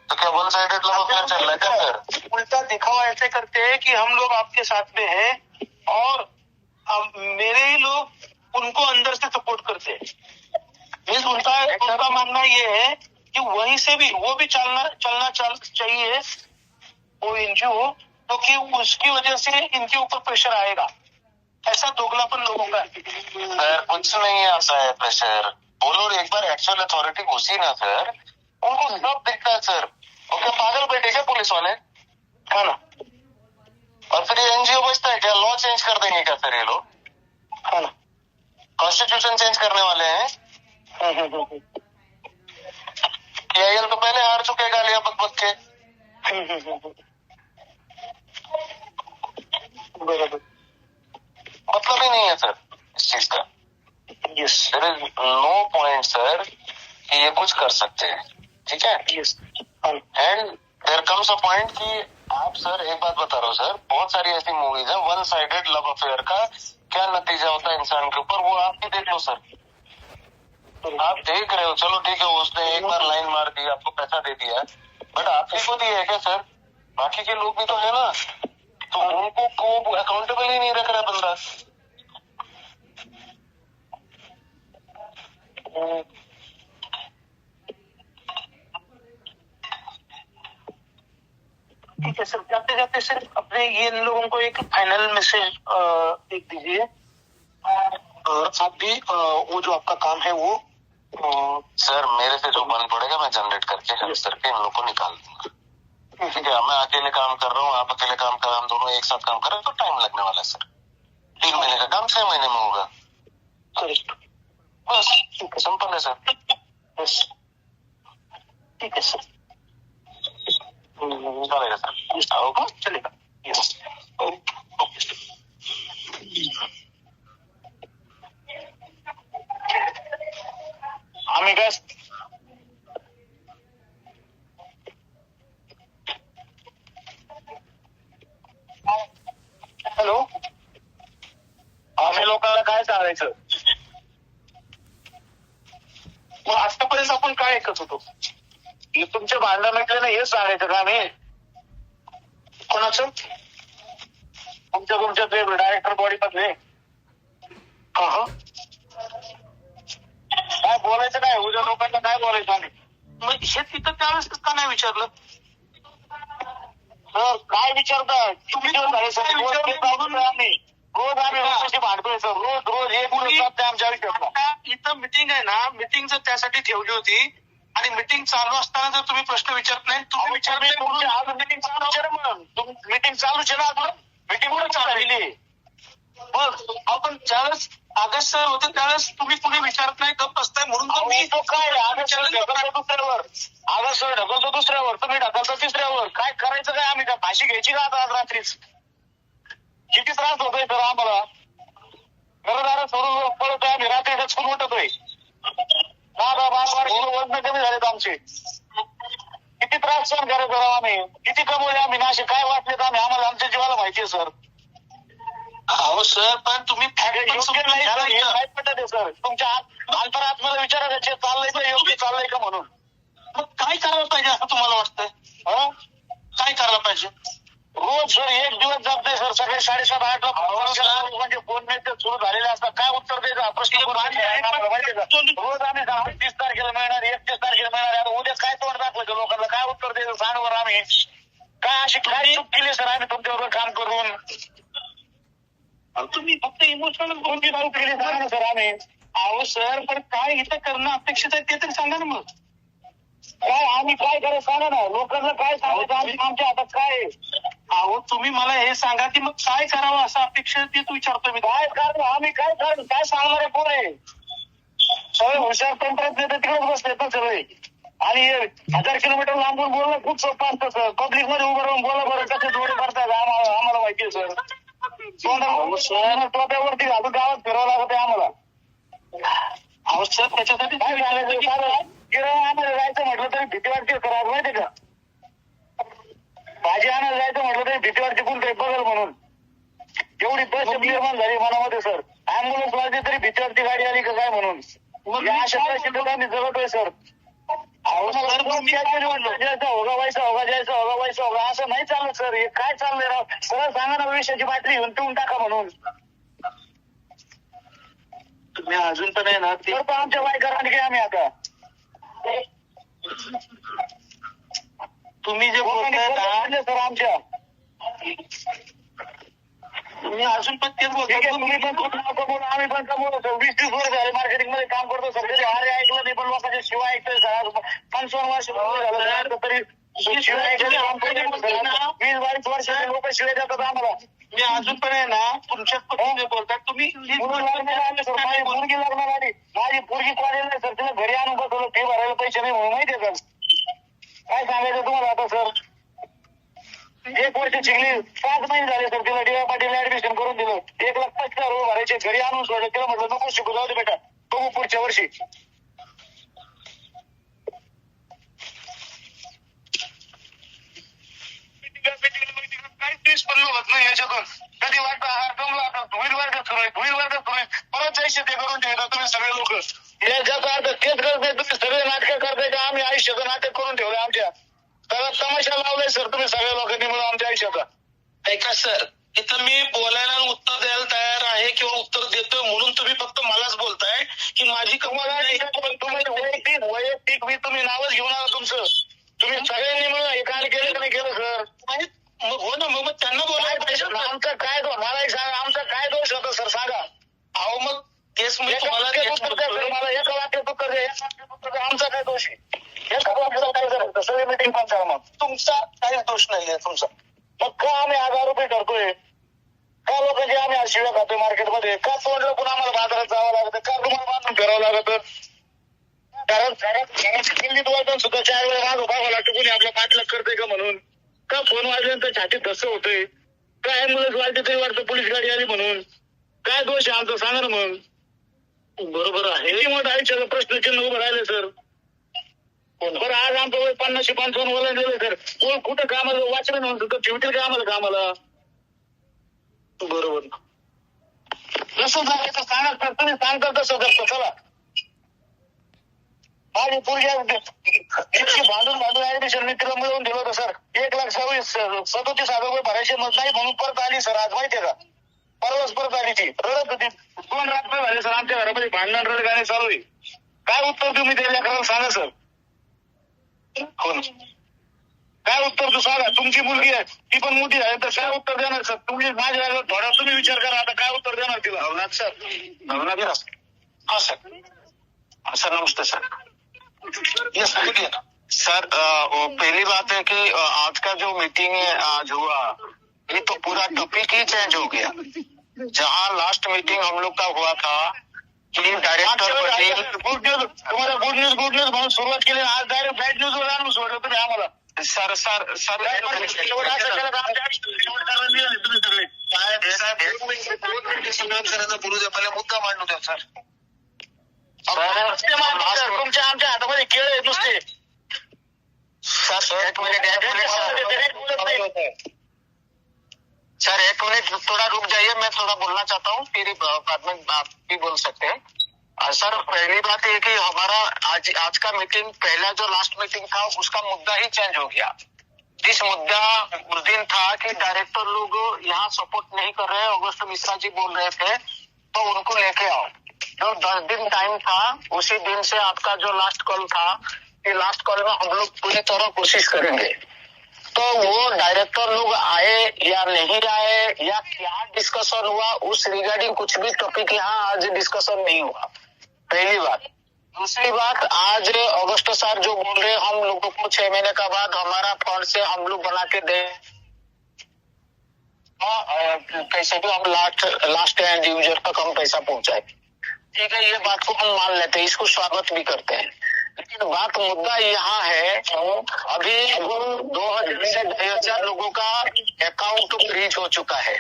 तो क्या वन साइडेड लव अफेयर चल रहा है क्या सर? उल्टा दिखावा ऐसे करते हैं कि हम लोग आपके साथ में हैं और मेरे ही लोग उनको अंदर से सपोर्ट करते हैं। उनका मानना ये है कि वहीं से भी वो भी चलना चाहिए वो एनजीओ, क्योंकि उसकी वजह से इनके ऊपर प्रेशर आएगा। ऐसा दोगलापन लोगों का है। सर कुछ नहीं आता है प्रेशर, बोलो एक बार एक्चुअल अथॉरिटी घुसी ना सर, उनको सब दिखता है सर। ओके, पागल बैठे क्या पुलिस वाले, है ना? और फिर ये एनजीओ बचता है क्या? लॉ चेंज कर देंगे क्या सर ये लोग? है ना? कॉन्स्टिट्यूशन चेंज करने वाले हैं? केआईएल तो पहले हार चुके गालियां बक बक के। मतलब ही नहीं है सर इस चीज का। Yes, there is no point sir कि ये कुछ कर सकते हैं, ठीक है? Yes. And there comes a point कि आप सर, एक बात बता रहा हूँ सर, बहुत सारी ऐसी मूवीज है वन साइडेड लव अफेयर का क्या नतीजा होता है इंसान के ऊपर, वो आप भी देख लो सर। आप देख रहे हो, चलो ठीक है, उसने एक बार लाइन मार दी, आपको पैसा दे दिया, बट आप ही को दिया है क्या सर? बाकी के लोग भी तो है ना, तो उनको अकाउंटेबल ही नहीं रख रहा बंदा। ठीक है सर, जाते जाते सर अपने ये इन लोगों को एक फाइनल मैसेज लिख दीजिए, और आप भी वो जो आपका काम है वो सर मेरे से जो बन पड़ेगा मैं जनरेट करके हेल्प करके इन लोगों को निकाल दूंगा, ठीक है? मैं अकेले काम कर रहा हूँ, आप अकेले काम कर रहे हैं, हम दोनों एक साथ काम कर रहे हैं तो टाइम लगने वाला है सर। 3 महीने का काम 6 महीने में होगा, करेक्ट। बस सिंपल है सर। बस ठीक है सर, चलेगा सर, होगा, चलेगा। Yes, Amigas. हॅलो, आम्ही लोकांना काय सांगायचं? मग आतापर्यंत आपण काय ऐकत होतो? हे तुमचे भांडण ऐकले ना, हेच सांगायचं का आम्ही? कोणाचं? तुमच्या ते डायरेक्टर बॉडी मधले? हा, काय बोलायचं काय? उद्या लोकांना काय बोलायचं आम्ही? मग हे तिथं त्यावेळेस का नाही विचारलं? सर काय विचारता तुम्ही? रोज आम्ही रोजची भांडतोय सर, रोज एक आमच्या विचारता. इथं मिटिंग आहे ना, मिटिंग जर त्यासाठी ठेवली होती आणि मीटिंग चालू असताना जर तुम्ही प्रश्न विचारत नाही तुम्ही विचारत नाही म्हणून आज मीटिंग चालू आहे मग मीटिंग चालूच आहे ना आता मीटिंग कुठे चाललेली मग आपण ज्यावेळेस ऑगस्ट सर होते त्यावेळेस तुम्ही कुणी विचारत नाही गप्प बसताय म्हणून तर मी तो काय ढकलतो दुसऱ्यावर आवाज ढकलतो दुसऱ्यावर तुम्ही ढकलतो तिसऱ्यावर काय करायचं काय आम्ही काय फाशी घ्यायची का आता आज रात्रीच किती त्रास होतोय सर आम्हाला घरदारा सोडून पळतोय आम्ही रात्री स्कूल उठतोय 10-12 किलो वजन कमी झालेत आमचे किती त्रास सहन करायचं राव आम्ही किती कमवले आम्ही नाशे काय वाटलेत आम्ही आम्हाला आमच्या जीवाला माहितीये सर अहो सर पण तुम्ही योग्य नाही पटत आहे सर तुमच्या अंतरात मला विचारायचं चाललंय तर योग्य चाललंय का म्हणून मग काय करायला पाहिजे असं तुम्हाला वाटतंय काय करायला पाहिजे रोज सर एक दिवस जात नाही सर सकाळी 7:30-8 ला म्हणजे फोन नाही सुरू झालेले असतात काय उत्तर द्यायचा प्रश्न रोज आम्ही 30 तारखेला मिळणार 31 तारखेला मिळणार आता उद्या काय तोंड दाखवायचं लोकांना काय उत्तर द्यायचं सांगवर आम्ही काय अशी काय चूक केली सर आम्ही तुमच्याबरोबर काम करून तुम्ही फक्त इमोशनल कोणती चूक केली सांगा ना सर आम्ही अहो सर पण काय इथं करणं अपेक्षित आहे ते तरी सांगा ना मग काय आम्ही काय करायचं सांगा ना लोकांना काय सांगायचं आमच्या हातात काय आहे? अहो तुम्ही मला हे सांगा की मग काय करावं असं अपेक्षा तेच विचारतो मी काय कारण आम्ही काय कारण काय सांगणार आहे कोण आहे सगळे हुशार तंत्रज्ञ तिकडेच बसले ना सगळे आणि 1000 किलोमीटर लांबून बोलणं खूप सोपं असतं सर पब्लिक मध्ये उभं राहून बोला बरं कसे जोडे करतात आम्हाला माहिती आहे सर टोप्यावरती घालून गावात फिरावं लागत आहे आम्हाला अहो सर त्याच्यासाठी काय सांगायचं किराणा आणायला जायचं म्हटलं तरी भीती वाटते सर आज माहिती का भाजी आणायला जायचं म्हटलं तरी भीती वाटते कोणतरी बघल म्हणून एवढी दहशत निर्माण झाली मनामध्ये सर अँब्युलन्स वाजली तरी भीती वाटते गाडी आली का काय म्हणून अशा परिस्थितीत आम्ही जगतोय सर होगा वैसा होगा असं नाही चाललं सर हे काय चाललंय राव सरळ सांगा ना विषयाची बाटली घेऊन ठेवून टाका म्हणून तुम्ही अजून पण आहे ना ते आमच्या बायकांनी काय आम्ही आता तुम्ही जे बोलताय ना सर आमच्या तुम्ही अजून पण तेच बोलताय तुम्ही पण कमवलं आम्ही पण कमवलं सर 20-30 वर्ष झाले मार्केटिंग मध्ये काम करतो सर कधी अरे ऐकलं नाही पण लोकांच्या शिवाय ऐकतोय सर 55 वर्ष झालं तरी शिवाय 20-22 वर्षाचे लोक शिवाय देतात आम्हाला मी अजून पण आहे ना तुमच्याच पद्धतीने बोलतात तुम्ही मुलगी लग्नाला आली माझी पोरगी कॉलेज नाही सर तिला घरी आणून बसवलं फी भरायला पैसे नाही म्हणून माहितीये सर काय सांगायचं तुम्हाला आता सर 1 वर्ष शिकली 5 महिने झाले सर तिला DY पाटीलला ऍडमिशन करून दिलं 1,50,000 भरायचे घरी आणून सोडलं तिला म्हटलं नको शिकू जाऊ दे बेटा बघू पुढच्या वर्षी काहीच निष्पन्न होत नाही याच्यातून कधी वाटतं हा जमला आता होईल वर्ग परत जायचे ते करून ठेवता तुम्ही सगळे लोक याच्याचा अर्थ तेच करत नाही तुम्ही सगळे नाटकं करताय का आम्ही आयुष्याचं नाटक करून ठेवलं आमच्या सगळं तमाशा लावलाय सर तुम्ही सगळ्या लोकांनी मिळून आमच्या आयुष्याचा ऐका सर इथं मी बोलायला उत्तर द्यायला तयार आहे किंवा उत्तर देतोय म्हणून तुम्ही फक्त मलाच बोलताय की माझी वैयक्तिक मी तुम्ही नावच घेऊन आला तुमचं तुम्ही सगळ्यांनी मिळून हे काय केलं का नाही केलं सर मग हो ना मग त्यांना बोलायला पाहिजे आमचा काय मला एक सांगा आमचा काय दोष होता सर सांगा अहो मग तेच मी तुम्हाला मला एका वाक्यात उत्तर द्या आमचा काय दोष आहे एका वाक्यात काय करायचं सगळी मिटिंग पण करा मग तुमचा काहीच दोष नाहीये तुमचा मग का आम्ही 1000 रुपये ठरतोय का लोकांची आम्ही आज शिव्या खातोय मार्केटमध्ये का तोंडलं पण आम्हाला बाजारात जावं लागतं का तुम्हाला बांधून फिरावं लागतं घराची किल्ली वाजून सुद्धा 4 वेळा मागं बघावं लागतं कोणी आपला पाठलाग करतोय का म्हणून का फोन वाजल्यानंतर छातीत धस्स होतोय का ऍम्ब्युलन्स वाजली तरी वाटतं पोलीस गाडी आली म्हणून काय दोष आहे आमचा सांगा ना मग बरोबर आहे किती मोठं आयुष्याचं प्रश्नचिन्ह उभं राहिले सर बरं आज आमचं वय 50-55 ओलांडलेलं सर कोण कुठं कामाला वाचलं म्हणून सुद्धा ठेवतील का आम्हाला कामाला बरोबर जसं सांगायचं सांगा सर तुम्ही सांगता तसं करतो चला माझी पोरगी इतकी भांडून ऍडमिशन मी तिला मिळवून दिलं होतं सर 1,37,000 रुपये भरायचे मत नाही म्हणून परत आली सर आज माहितीये का परवाच परत आली ती रडत होती 2 रात्र झाले सर आमच्या घरामध्ये भांडण रडगाणे चालू आहे काय उत्तर तुम्ही त्याला करायला सांगा सर हो ना काय उत्तर तू सांगा तुमची मुलगी आहे ती पण मोठी आहे तर काय उत्तर देणार सर तुम्ही माझ्या थोडा तुम्ही विचार करा आता काय उत्तर देणार तिला नवनाथ सर हा सर सर नमस्ते सर यस बोलिए ना सर। पहली बात है कि आज का जो मीटिंग है आज हुआ, ये तो पूरा टॉपिक ही चेंज हो गया। जहाँ लास्ट मीटिंग हम लोग का हुआ था कि डायरेक्टर गुड न्यूज, तुम्हाला गुड न्यूज म्हणून सुरुवात केली, आज डायरेक्ट बॅड न्यूज वर आणून सोडलं तुम्ही आम्हाला. सर तुम्ही सगळे संग्राम सरांना बोलू द्या, पहिला मुद्दा मांडू द्या सर. तुमच्या आमच्या हातामध्ये खेळ आहेत नुसते. सर एक मिनट थोड़ा रुक जाइए, मैं थोड़ा बोलना चाहता हूँ, फिर बाद में आप भी बोल सकते हैं. सर पहली बात ये कि हमारा आज का मीटिंग, पहला जो लास्ट मीटिंग था उसका मुद्दा ही चेंज हो गया. जिस मुद्दा उस दिन था कि डायरेक्टर लोग यहाँ सपोर्ट नहीं कर रहे, अगस्त मिश्रा जी बोल रहे थे तो उनको लेके आओ. जो 10 दिन टाइम था उसी दिन से आपका जो लास्ट कॉल था कि लास्ट कॉल में हम लोग पूरी तरह कोशिश करेंगे. तो वो डायरेक्टर लोग आए या नहीं आए या क्या डिस्कशन हुआ उस रिगार्डिंग कुछ भी टॉपिक यहाँ आज डिस्कशन नहीं हुआ. पहली बात. दूसरी बात, आज अगस्त सर जो बोल रहे हम लोगों को 6 महीने का बाद हमारा फंड से हम लोग बना के दे, कैसे भी हम लास्ट एंड यूजर तक हम पैसा पहुंचाए. ठीक है, ये बात को हम मान लेते हैं, इसको स्वागत भी करते हैं. लेकिन बात मुद्दा यहाँ है, अभी 2,000 लोगों का अकाउंट तो फ्रीज हो चुका है.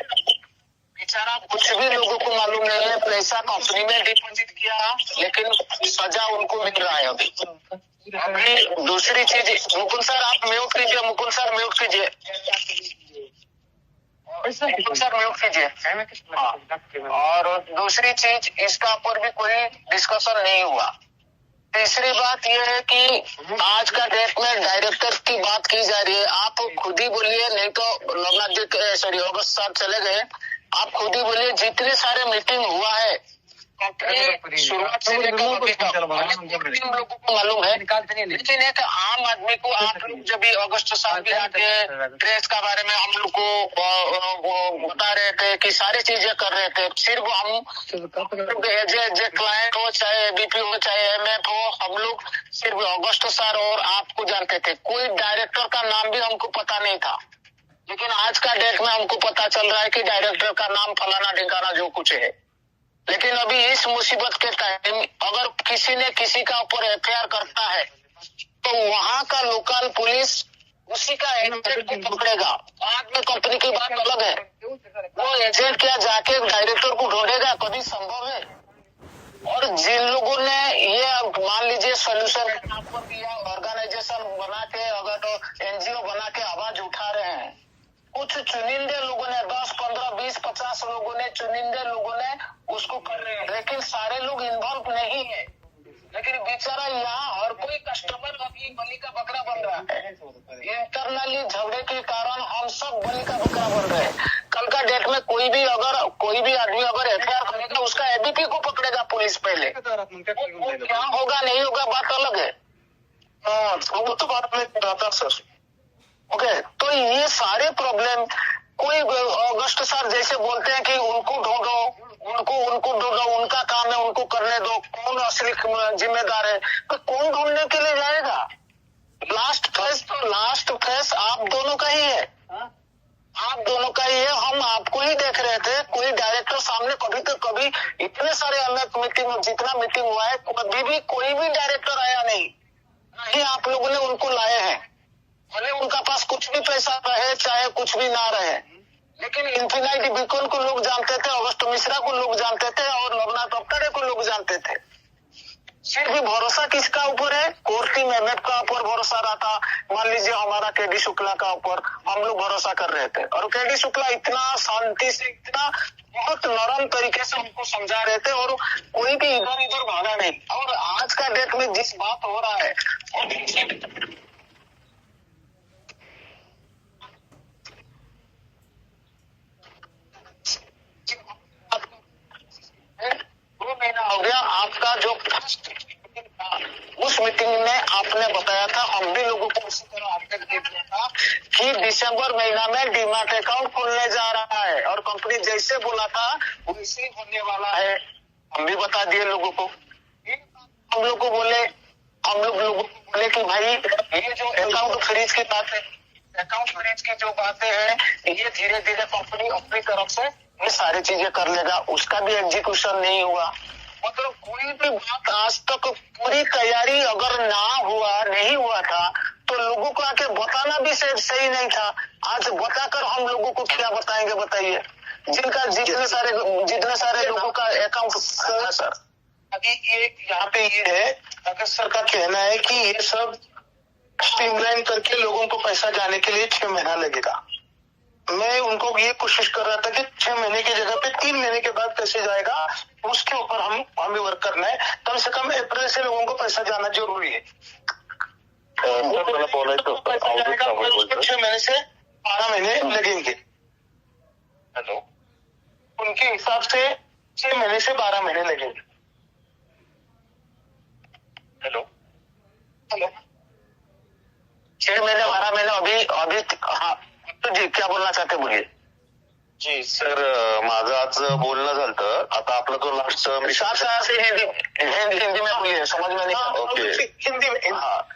बेचारा कुछ भी लोगों को मालूम नहीं है, पैसा कंपनी में डिपॉजिट किया लेकिन सजा उनको मिल रहा है. अभी दूसरी चीज, मुकुंद सर आप म्यूट कीजिए, मुकुंद सर म्यूट कीजिए, सर म्यूट कीजिए. और दूसरी चीज, इसका ऊपर भी कोई डिस्कशन नहीं हुआ. तीसरी बात यह है कि आज का डेट में डायरेक्टर की बात की जा रही है. आप खुद ही बोलिए, नहीं तो लोकनाथ जी सॉरी अगस्त साहब चले गए, आप खुद ही बोलिए जितने सारे मीटिंग हुआ है शुरुआत से लेकर लोगों को मालूम है. लेकिन एक आम आदमी को आप लोग जब भी अगस्त साहब भी आके ड्रेस का बारे में हम लोग को बता रहे थे कि सारी चीजें कर रहे थे, सिर्फ हम एज क्लाइंट हो चाहे एबीपी हो चाहे एमएफ हो, हम लोग सिर्फ अगस्त सर और आपको जानते थे. कोई डायरेक्टर का नाम भी हमको पता नहीं था. लेकिन आज का डेट में हमको पता चल रहा है कि डायरेक्टर का नाम फलाना ढिकाना जो कुछ है. लेकिन अभी इस मुसीबत के टाइम अगर किसी ने किसी का ऊपर एफआईआर करता है तो वहाँ का लोकल पुलिस उसी का एजेंट को पकड़ेगा. बाद में कंपनी की बात अलग है, वो एजेंट क्या जाके डायरेक्टर को ढूंढेगा, कभी संभव है. और जिन लोगों ने ये मान लीजिए सोल्यूशन के नाम पर दिया, ऑर्गेनाइजेशन बना के अगर तो एनजीओ बना के आवाज उठा रहे हैं, कुछ चुनिंदे लोगों ने 10, 15, 20, 50 लोगों ने, चुनिंदे लोगों ने उसको कर रहे हैं, लेकिन सारे लोग इन्वॉल्व नहीं है. लेकिन बेचारा यहाँ हर कोई कस्टमर अभी बलि का बकरा बन रहा है. इंटरनली झगड़े के कारण हम सब बलि का बकरा बन रहे हैं. कल का डेट में कोई भी आदमी अगर एफआईआर करेगा उसका एबीपी को पकड़ेगा पुलिस पहले. क्या होगा नहीं होगा बात अलग है. वो तो बात में बताता सर. ओके, तो ये सारे प्रॉब्लम, कोई अगस्त सर जैसे बोलते हैं कि उनको ढूंढो, उनका काम है, उनको करने दो, कौन असली जिम्मेदार है, तो कौन ढूंढने के लिए जाएगा. लास्ट फेस आप दोनों का ही है, आप दोनों का ही है. हम आपको ही देख रहे थे, कोई डायरेक्टर सामने कभी इतने सारे एमएफ मीटिंग, जितना मीटिंग हुआ है कभी भी कोई भी डायरेक्टर आया नहीं. आप लोगों ने उनको लाए हैं, भले उनका पास कुछ भी पैसा रहे चाहे कुछ भी ना रहे. लेकिन इन्फिनाइट बीकन को लोग जानते थे, अगस्त मिश्रा को लोग जानते थे और लोकनाथ अवतारे को लोग जानते थे. सिर्फ भी भरोसा किसका ऊपर है, कोर टीम एमएफ का ऊपर भरोसा रहा था. मान लीजिए हमारा केडी शुक्ला का ऊपर हम लोग भरोसा कर रहे थे, और केडी शुक्ला इतना शांति से, इतना बहुत नरम तरीके से हमको समझा रहे थे, और कोई भी इधर उधर भागा नहीं. और आज का डेट में जिस बात हो रहा है, महीना हो गया आपका जो उस मीटिंग में आपने बताया था, हम भी लोगों को उसी तरह अपडेट दे दिया था कि दिसंबर महीना में डीमार्ट अकाउंट खुलने जा रहा है, और कंपनी जैसे बोला था वैसे ही होने वाला है. हम भी बता दिए लोगों को. हम लोग को बोले हम लोग बोले कि भाई ये जो अकाउंट फ्रीज की बात है, अकाउंट फ्रीज की जो बातें हैं, ये धीरे धीरे कंपनी अपनी तरफ से ये सारी चीजें कर लेगा, उसका भी एग्जीक्यूशन नहीं हुआ। मतलब कोई भी बात आज तक पूरी तैयारी अगर नहीं हुआ था तो लोगों को आके बताना भी सही नहीं था। आज बताकर हम लोगों को क्या बताएंगे बताइए, जिनका जितने सारे लोगों का अकाउंट सर। अभी ये यहाँ पे ये है, अगर सर का कहना है कि ये सब स्ट्रीमलाइन करके लोगों को पैसा जाने के लिए 6 महीना लगेगा। मैं उनको ये कोशिश कर रहा था कि 6 महीने की जगह पे 3 महीने के बाद कैसे जाएगा, उसके ऊपर हमें वर्क करना है। कम से कम अप्रैल से लोगों को पैसा जाना जरूरी है। 6 महीने से 12 महीने लगेंगे। हेलो, उनके हिसाब से 6 महीने से 12 महीने लगेंगे। हेलो, हेलो, 6 महीने 12 महीने अभी हाँ, तो जी क्या बोलना चाहते बोलिए। जी सर, माझं आज बोलणं झालं। आता आपला जो लास्टचा साथ से हिंदी में बोलिए, समझ में नहीं। ओके, हिंदी में। हाँ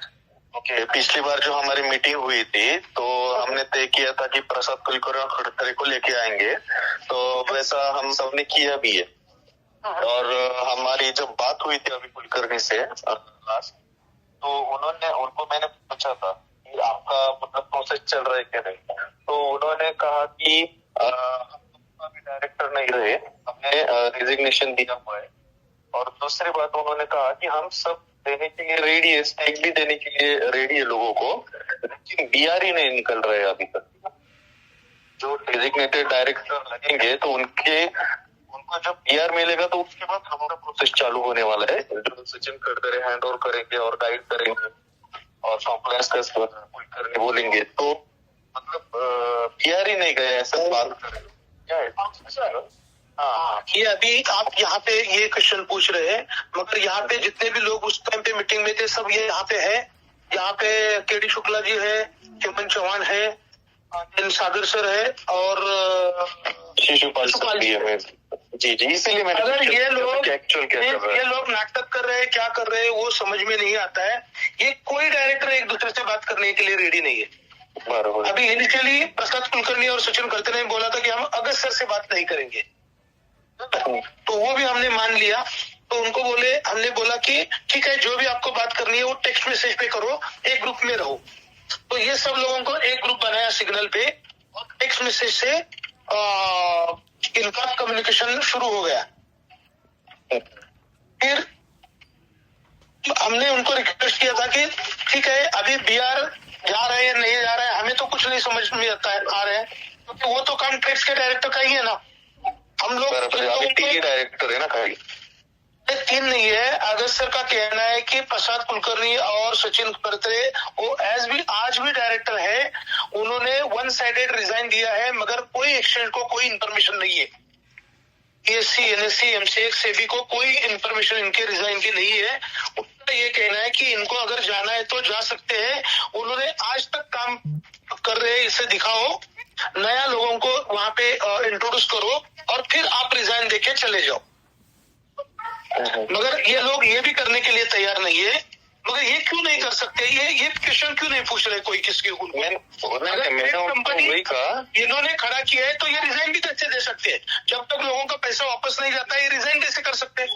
ओके। पिछली बार जो हमारी मीटिंग हुई थी तो हमने तय किया था कि प्रसाद कुलकर्णी और खड़तरे को लेके आएंगे, तो वैसा हम सबने किया भी है। और हमारी जब बात हुई थी अभी कुलकर्णी से लास्ट, तो उनको मैंने पूछा था कि आपका मतलब प्रोसेस चल रहा है क्या नहीं, तो उन्होंने कहा कि हम अभी डायरेक्टर नहीं रहे, हमने रिजिग्नेशन दिया हुआ है। और दूसरी बात उन्होंने कहा कि हम सब देने के लिए रेडी है, स्टेक भी देने के लिए रेडी है लोगों को, लेकिन बीआर ही नहीं निकल रहे हैं अभी तक। जो डेजिग्नेटेड डायरेक्टर लगेंगे तो उनको जब बीआर मिलेगा तो उसके बाद हमारा प्रोसेस चालू होने वाला है। जो सचिन खड़तरे हैंड ओवर करेंगे और गाइड करेंगे और कॉम्प्लायंस करने बोलेंगे, तो मतलब बीआर ही नहीं गए ऐसा बात करें क्या है। हाँ, ये अभी आप यहाँ पे ये क्वेश्चन पूछ रहे हैं, मगर यहाँ पे जितने भी लोग उस टाइम पे मीटिंग में थे सब ये यहाँ पे है। यहाँ पे केडी शुक्ला जी है, हेमंत चौहान है, सागर सर है और शिशुपाल भी है। जी, इसीलिए मैंने अगर ये लोग एक्चुअल क्या कर रहे हैं, ये लोग नाटक कर रहे हैं, क्या कर रहे हैं वो समझ में नहीं आता है। ये कोई डायरेक्टर एक दूसरे से बात करने के लिए रेडी नहीं है। बराबर। अभी इनिशियली प्रसाद कुलकर्णी और सचिन खड़तरे ने बोला था कि हम अगस्त सर से बात नहीं करेंगे, तो वो भी हमने मान लिया। तो उनको हमने बोला कि ठीक है, जो भी आपको बात करनी है वो टेक्स्ट मैसेज पे करो, एक ग्रुप में रहो। तो ये सब लोगों को एक ग्रुप बनाया सिग्नल पे, और टेक्स्ट मैसेज से इनका कम्युनिकेशन शुरू हो गया। फिर हमने उनको रिक्वेस्ट किया था कि ठीक है, अभी बीआर जा रहे हैं नहीं जा रहे हैं हमें तो कुछ नहीं समझ में आ रहे हैं, क्योंकि वो तो काम ट्रेड्स के डायरेक्टर का ही है ना। हम लोग डायरेक्टर है ना, खाली 3 नहीं है। अगस्त सर का कहना है कि प्रसाद कुलकर्णी और सचिन खड़तरे वो आज भी डायरेक्टर है। उन्होंने 1 साइडेड रिजाइन दिया है, मगर कोई एक्सचेंज को कोई इन्फॉर्मेशन नहीं है। पीएससी, एनएससी, एमसीएक्स, सेबी को कोई इन्फॉर्मेशन इनके रिजाइन की नहीं है। उनका ये कहना है कि इनको अगर जाना है तो जा सकते हैं। उन्होंने आज तक काम कर रहे हैं, इसे दिखाओ, नया लोगों को वहां पे इंट्रोड्यूस करो और फिर आप रिजाइन देके चले जाओ। मगर ये लोग ये भी करने के लिए तैयार नहीं है। मगर ये क्यों नहीं कर सकते, ये क्वेश्चन क्यों नहीं पूछ रहे कोई किसकी कंपनी का इन्होंने खड़ा किया है तो ये रिजाइन भी कैसे दे सकते हैं? जब तक लोगों का पैसा वापस नहीं जाता ये रिजाइन कैसे कर सकते हैं?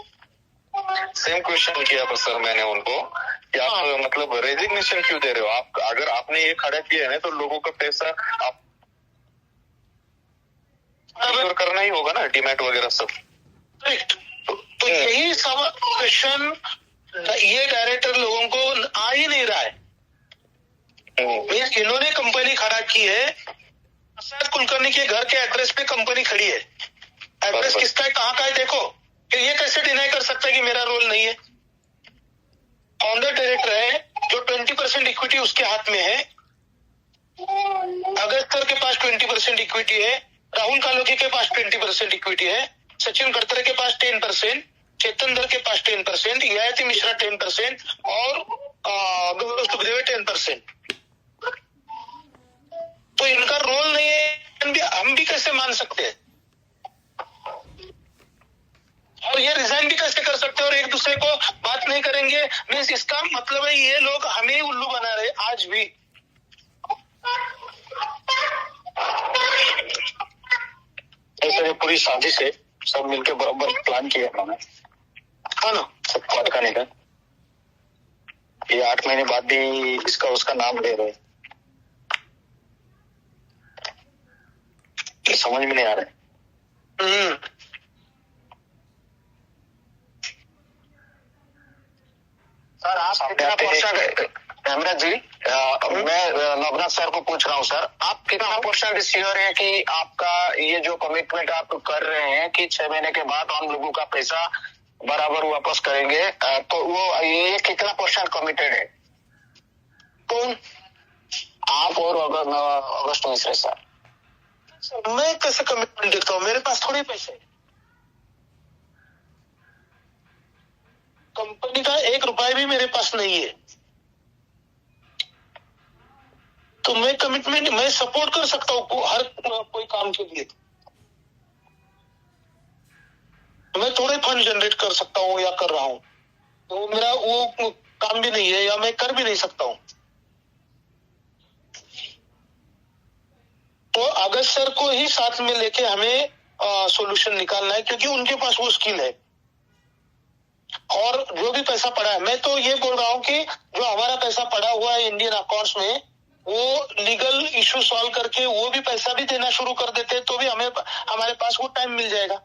सेम क्वेश्चन किया था सर मैंने उनको कि आप मतलब रेजिग्नेशन क्यों दे रहे हो? आप अगर आपने ये खड़ा किया है तो लोगों का पैसा आप करना ही होगा ना, डीमैट वगैरह सब। तो यही सब क्वेश्चन ये डायरेक्टर लोगों को आ ही नहीं रहा है। मीन्स इन्होंने कंपनी खड़ा की है, प्रसाद कुलकर्णी के घर के एड्रेस पे कंपनी खड़ी है। एड्रेस किसका है, कहाँ का है देखो। कि ये कैसे डिनाई कर सकता है कि मेरा रोल नहीं है? फाउंडर डायरेक्टर है, जो 20% इक्विटी उसके हाथ में है। अगस्त सर के पास 20% इक्विटी है, राहुल कालोकी के पास 20% इक्विटी है, सचिन खड़तरे के पास 10%, चेतन दर के पास 10%, ययाति मिश्रा 10% और गौरव सुखदेव 10%। तो इनका रोल नहीं है, हम भी कैसे मान सकते हैं? और ये रिजाइन भी कैसे कर सकते हैं और एक दूसरे को बात बात नहीं करेंगे मीन्स इसका मतलब है ये लोग हमें ही उल्लू बना रहे आज भी। ऐसे पूरी साजिश है, सब मिलके बराबर प्लान किया उन्होंने, हाँ ना, सबको अटकाने का। ये 8 महीने बाद भी इसका उसका नाम ले रहे, ये समझ में नहीं आ रहा है। सर आप कितना परसेंट, हेमराज जी, मैं नवनाथ सर को पूछ रहा हूँ सर, आप कितना परसेंट श्योर है कि आपका ये जो कमिटमेंट आप कर रहे हैं कि 6 महीने के बाद हम लोगों का पैसा बराबर वापस करेंगे, तो वो ये कितना परसेंट कमिटेड है? कौन? आप और अगस्त मिश्रा सर। मैं कैसे कमिटमेंट देखता हूँ, मेरे पास थोड़े पैसे, कंपनी का 1 रुपया भी मेरे पास नहीं है, तो मैं कमिटमेंट, मैं सपोर्ट कर सकता हूँ हर कोई काम के लिए, मैं थोड़े फंड जनरेट कर सकता हूँ या कर रहा हूँ, तो मेरा वो काम भी नहीं है या मैं कर भी नहीं सकता हूँ। तो अगस्त सर को ही साथ में लेके हमें सॉल्यूशन निकालना है, क्योंकि उनके पास वो स्किल है। और जो भी पैसा पड़ा है, मैं तो ये बोल रहा हूँ कि जो हमारा पैसा पड़ा हुआ है इंडियन अकाउंट्स में, वो लीगल इशू सॉल्व करके वो भी पैसा भी देना शुरू कर देते तो भी हमारे पास वो टाइम मिल जाएगा।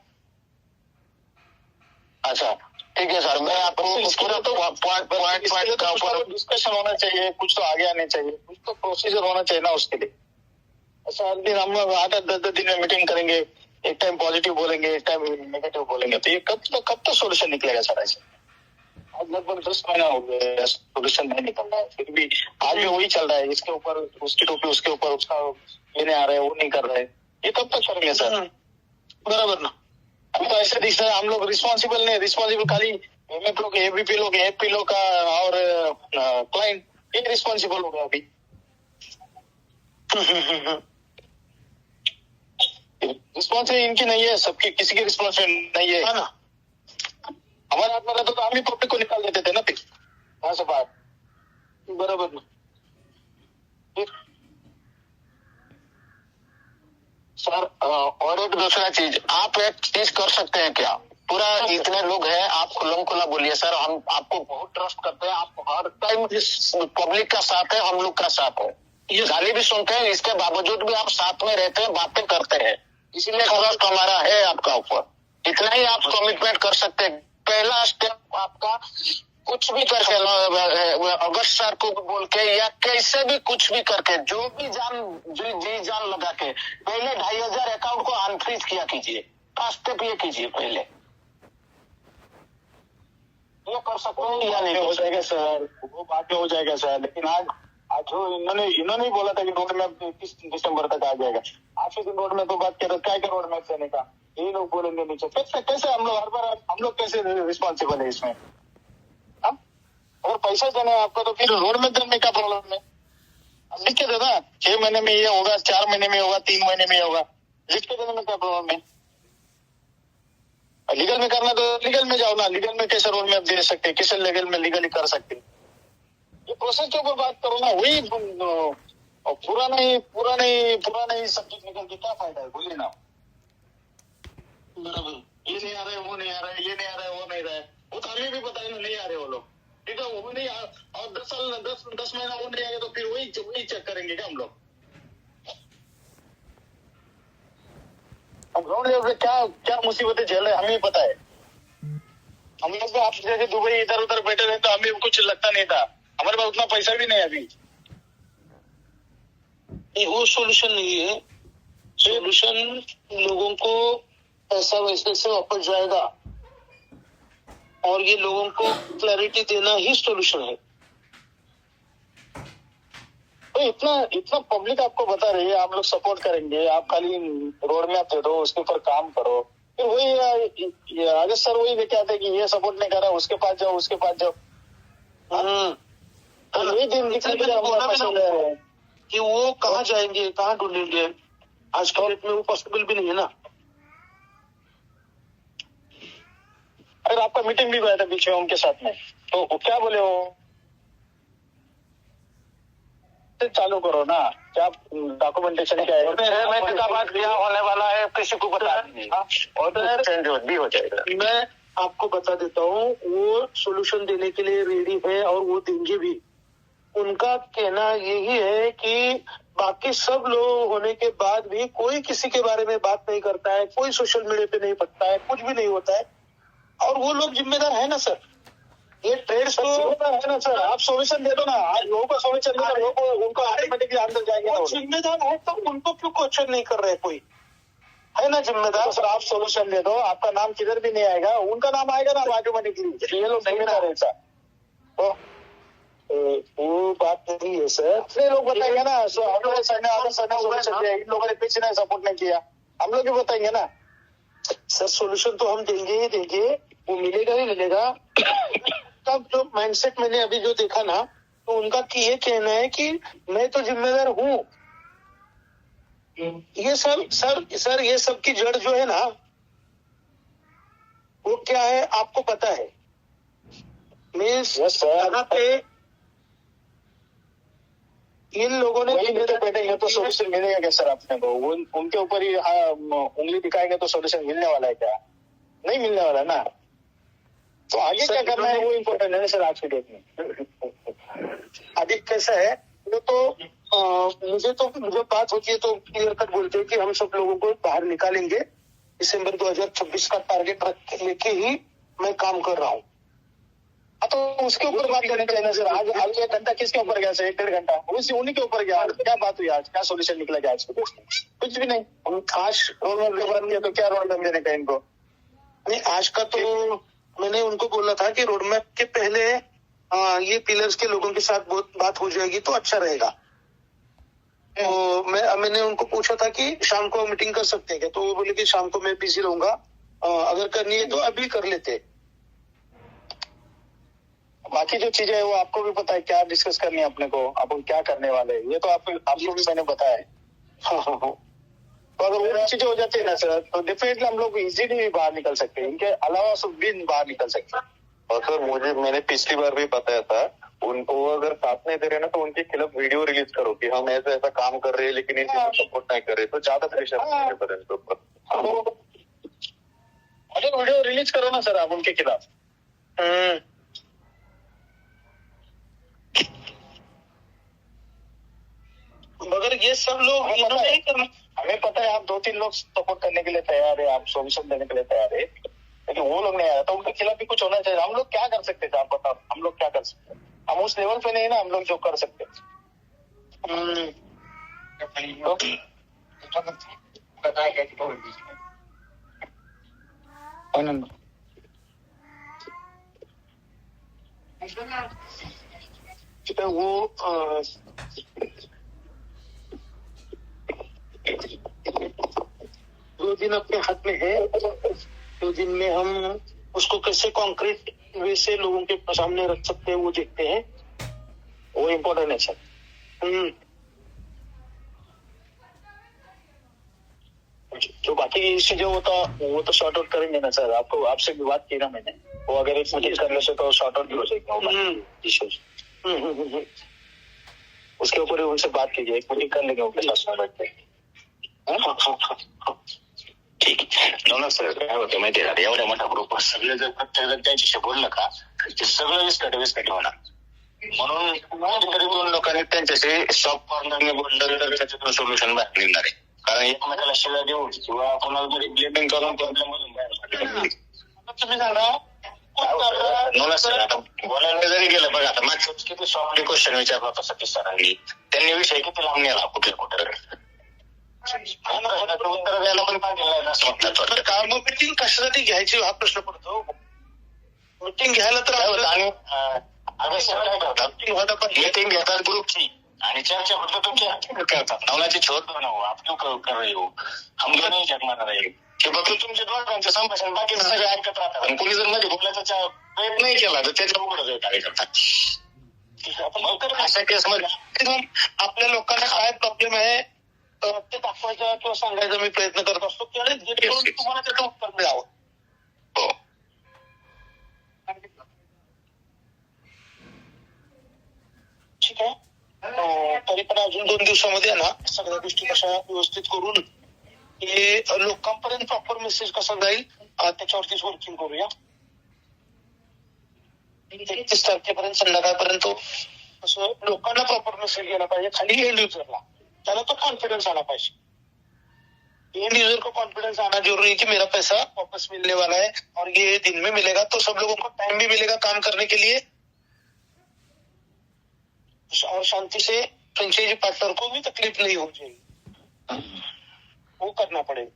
अच्छा ठीक है सर, मैं आपको पूरा तो पॉइंट का ऊपर डिस्कशन होना चाहिए, कुछ तो आगे आने चाहिए, कुछ तो प्रोसीजर होना चाहिए ना उसके लिए। अच्छा हर दिन हम 8-10 दिन में मीटिंग करेंगे, एक टाइम पॉजिटिव बोलेंगे, एक टाइम नेगेटिव बोलेंगे, तो ये कब तक सोल्यूशन निकलेगा सर? ऐसे आज लगभग 10 महीना हो गया, सोल्यूशन नहीं निकल रहा है, फिर भी आज भी वही चल रहा है, इसके ऊपर उसकी टोपी, उसके ऊपर उसका ये नहीं आ रहा है, वो नहीं कर रहे, ये कब तक करेंगे सर? बराबर ना, अभी तो ऐसे दिख रहा है हम लोग रिस्पॉन्सिबल नहीं, रिस्पॉन्सिबल खाली एमएफ लोग, एबीपी लोग, एफपी लोग का और क्लाइंट, ये रिस्पॉन्सिबल हो गया अभी। रिस्पॉन्सिबिलिटी इनकी नहीं है, सबकी, किसी की रिस्पॉन्सिबिलिटी नहीं है ना। हमारे हाथ में रहता तो हम ही पब्लिक को निकाल देते थे ना फिर वहां से बाहर। बराबर ना सर। और एक दूसरा चीज, आप एक चीज कर सकते हैं क्या? पूरा इतने लोग हैं, आप खुल्लम खुला बोलिए सर, हम आपको बहुत ट्रस्ट करते हैं, आप हर टाइम पब्लिक का साथ है, हम लोग का साथ है, ये गाली भी सुनते हैं, इसके बावजूद भी आप साथ में रहते हैं, बातें करते हैं, इसीलिए ट्रस्ट हमारा है आपका ऊपर। इतना ही आप कमिटमेंट कर सकते हैं। पहला स्टेप आपका कुछ भी करके, अगस्त सर को बोल के या कैसे भी कुछ भी करके, जो भी जी जान लगा के पहले 2500 अकाउंट को अनफ्रीज किया कीजिए। फर्स्ट स्टेप ये कीजिए पहले, ये कर सकते हैं या नहीं? हो जाएगा सर, वो बात में हो जाएगा सर, लेकिन आज जो इन्होंने ही बोला था कि रोड मैप 30 दिसंबर तक आ जाएगा, आज के दिन रोड मैप को बात कर रहे, क्या क्या रोड मैप देने का, ये लोग बोलेंगे नीचे, कैसे हम लोग हर बार हम लोग कैसे रिस्पॉन्सिबल है इसमें? और पैसा देना है आपको, तो फिर रोड मैप देने का प्रॉब्लम है? अब लिख के देना 6 महीने में ये होगा, 4 महीने में होगा, 3 महीने में होगा, लिख के देने में क्या प्रॉब्लम है? लीगल में करना तो लीगल में जाओ ना, लीगल में कैसे रोड मैप दे सकते, किसे लीगल में लीगली कर सकते, ये प्रोसेस के ऊपर बात करो ना। वही पूरा नहीं सब्जेक्ट निकल के क्या फायदा है, बोलिए ना। बराबर, ये नहीं आ रहा है, वो नहीं आ रहा है, ये नहीं आ रहा है, वो नहीं रहा है, वो तो हमें भी पता है ना, नहीं आ रहे वो लोग, ठीक है, वो नहीं और 10 महीना वो नहीं आएगा तो फिर वही चेक करेंगे क्या हम लोग? अब ग्राउंड लेवल पे क्या मुसीबतें झेल रहे हैं हमें पता है। हम लोग तो आप जैसे दुबई इधर उधर बैठे रहे तो हमें कुछ लगता नहीं था, हमारे पास उतना पैसा भी नहीं अभी। वो सोल्यूशन नहीं है, सोल्यूशन लोगों को पैसा वैसे से वापस जाएगा और ये लोगों को क्लैरिटी देना ही सोल्यूशन है। तो इतना पब्लिक आपको बता रही है, आप लोग सपोर्ट करेंगे, आप खाली रोड मैप दे दो, उसके ऊपर काम करो, फिर वही अगस्त सर वही लेके आते कि ये सपोर्ट नहीं कर रहा, उसके पास जाओ, उसके पास जाओ। तो वही दिन दिखाई कि वो कहाँ जाएंगे, कहाँ ढूंढेंगे, आज के डेट में वो पॉसिबल भी नहीं है ना। अगर आपका मीटिंग भी हुआ था बीच में उनके साथ में, तो वो क्या बोले वो चालू करो ना, क्या डॉक्यूमेंटेशन क्या है, क्या होने वाला है किसी को बता दीजिए भी हो जाएगा। मैं आपको बता देता हूँ, वो सोल्यूशन देने के लिए रेडी है और वो देंगे भी। उनका कहना यही है कि बाकी सब लोग होने के बाद भी कोई किसी के बारे में बात नहीं करता है, कोई सोशल मीडिया पे नहीं पड़ता है, कुछ भी नहीं होता है, और वो लोग जिम्मेदार है ना सर, ये ट्रेड्स तो है ना सर। आप सोल्यूशन दे दो ना, आज लोगों का सोल्यूशन दे दो, लोगों को उनको ऑटोमेटिकली अंदर जाएंगे। तो जिम्मेदार है तो उनको क्यों क्वेश्चन नहीं कर रहे, कोई है ना जिम्मेदार सर। आप सोल्यूशन दे दो, आपका नाम किधर भी नहीं आएगा, उनका नाम आएगा ना ऑटोमेटिकली। ये लोग जिम्मेदार है सर, तो वो बात नहीं है सर। अपने लोग बताएंगे ना, हम लोग इन लोगों ने पीछे नहीं सपोर्ट नहीं किया, हम लोग भी बताएंगे ना सर। सोल्यूशन तो हम देंगे ही देंगे, वो मिलेगा ही मिलेगा। तब जो माइंडसेट मैंने अभी जो देखा ना, तो उनका ये कहना है कि मैं तो जिम्मेदार हूँ। ये सर ये सब की जड़ जो है ना, वो क्या है आपको पता है। यहाँ पे इन लोगों ने बैठेंगे तो सोल्यूशन मिलेगा क्या सर अपने को? उनके ऊपर ही उंगली दिखाएंगे तो सोल्यूशन मिलने वाला है क्या? नहीं मिलने वाला ना। तो आगे क्या करना है वो इम्पोर्टेंट है ना सर आज के डेट में। अभी कैसा है वो तो मुझे बात होती है तो क्लियर कट बोलते हैं कि हम सब लोगों को बाहर निकालेंगे, दिसंबर 2026 का टारगेट लेके ही मैं काम कर रहा हूँ। तो उसके ऊपर बात करनी चाहिए ना सर। आज 1 घंटा किसके ऊपर गया सर? 1-1.5 घंटा उन्हीं के ऊपर गया। क्या बात हुई आज? क्या सोल्यूशन निकला गया आज? कुछ भी नहीं। हम आज रोड मैप के बात किया तो क्या रोड मैप देने का इनको? नहीं, आज का तो मैंने उनको बोला था कि रोड मैप के पहले ये पिलर्स के लोगों के साथ बहुत बात हो जाएगी तो अच्छा रहेगा। तो मैंने उनको पूछा था कि शाम को मीटिंग कर सकते हैं क्या, तो वो बोले कि शाम को मैं बिजी रहूंगा, अगर करनी है तो अभी कर लेते। बाकी जो चीजें है वो आपको भी पता है क्या डिस्कस करनी है अपने को, अपन क्या करने वाले हैं, ये तो आपको भी मैंने बताया है। तो अगर वो चीजें हो जाती है ना सर, तो डेफिनेटली हम लोग इजीली बाहर निकल सकते हैं, इनके अलावा सब भी बाहर निकल सकते हैं। और सर मैंने पिछली बार भी बताया था उनको, अगर साथ नहीं दे रहे ना तो उनके खिलाफ वीडियो रिलीज करो कि हम ऐसा काम कर रहे हैं लेकिन इनको सपोर्ट नहीं कर रहे, तो ज्यादा प्रेशर पर इनके ऊपर। अरे वीडियो रिलीज करो ना सर आप उनके खिलाफ। मगर ये सब लोग नहीं करना। हमें पता है आप 2-3 लोग सपोर्ट करने के लिए तैयार है, आप सोल्यूशन देने के लिए तैयार है, लेकिन वो लोग नहीं आया तो उनके खिलाफ भी कुछ होना चाहिए। हम लोग क्या कर सकते थे आप बताओ? हम लोग क्या कर सकते? हम उस लेवल पे नहीं ना, हम लोग जो कर सकते। वो दो दिन अपने हाथ में है, 2 दिन में हम उसको कैसे कॉन्क्रीट वे से लोगों के सामने रख सकते हैं वो देखते हैं, वो इम्पोर्टेंट है सर। जो बाकी चीजें वो तो सॉर्ट आउट करेंगे ना सर। आपसे भी बात की ना मैंने, वो अगर एक मीटिंग करने से तो सॉर्ट आउट भी हो जाएगा इश्यूज। उसके ऊपर ही उनसे बात कीजिए, एक मीटिंग कर लेंगे उनके साथ बैठ के। ठीक आहे सर, काय होतं माहितीये का, एवढ्या मोठ्या ग्रुपवर सगळे जर प्रत्येक त्यांच्याशी बोललं का ते सगळं विस्कट होणार. म्हणून तरी 2 लोकांनी त्यांच्याशी सॉफ्ट कॉर्नरने बोललं तर त्याच्यातून सोल्युशन बाहेर निघणार आहे. कारण एकमेकाला शिव्या देऊन किंवा कोणाला तरी ब्लेमिंग करून प्रॉब्लेम मधून बाहेर तुम्ही सांगा सर. आता बोलायला जरी गेलं बघा, आता मागच्या किती सॉफ्टली क्वेश्चन विचारला होता सतीश सरांनी, त्यांनी विषय किती लांब नेला कुठे उत्तर द्यायला पण पाहिजे नाही असं वाटतं का. मग मीटिंग कशासाठी घ्यायची हा प्रश्न पडतो. मीटिंग घ्यायला तर आणि काय करतात, मीटिंग घेतात ग्रुपची आणि चर्चा फक्त तुमच्या करतात. नवलाची छोट बनवू आप क्यों कर रहे हो, हम दोन नहीं जगणार आहे की फक्त तुमचे दोघांचे संभाषण बाकी सगळे ऐकत राहतात. आणि कोणी जर मध्ये बोलायचा प्रयत्न नाही केला तर त्याच्या उघडच आहे कार्यकर्ता. मग अशा केसमध्ये आपल्या लोकांना काय प्रॉब्लेम आहे ते दाखवायचा किंवा सांगायचा मी प्रयत्न करत असतो, त्यावेळेस तुम्हाला त्याचं उत्तर मिळावं. आता अजून 2 दिवसामध्ये ना सगळ्या गोष्टी कशा व्यवस्थित करून हे लोकांपर्यंत प्रॉपर मेसेज कसा जाईल त्याच्यावरतीच वर्किंग करूया. 31 तारखेपर्यंत संध्याकाळपर्यंत असं लोकांना प्रॉपर मेसेज गेला पाहिजे खाली एंड युजरला. त्याला तो कॉन्फिडेंस आला पाहिजे. एंड यूजर को कॉन्फिडेंस आना जरूरी है कि मेरा पैसा वापस मिलने वाला है और ये दिन में मिलेगा, तो सब लोगों को टाइम भी मिलेगा काम करने के लिए और शांति से फ्रेंचाइजी पार्टनर को भी तकलीफ नहीं हो जाएगी. वो करना पड़ेगा.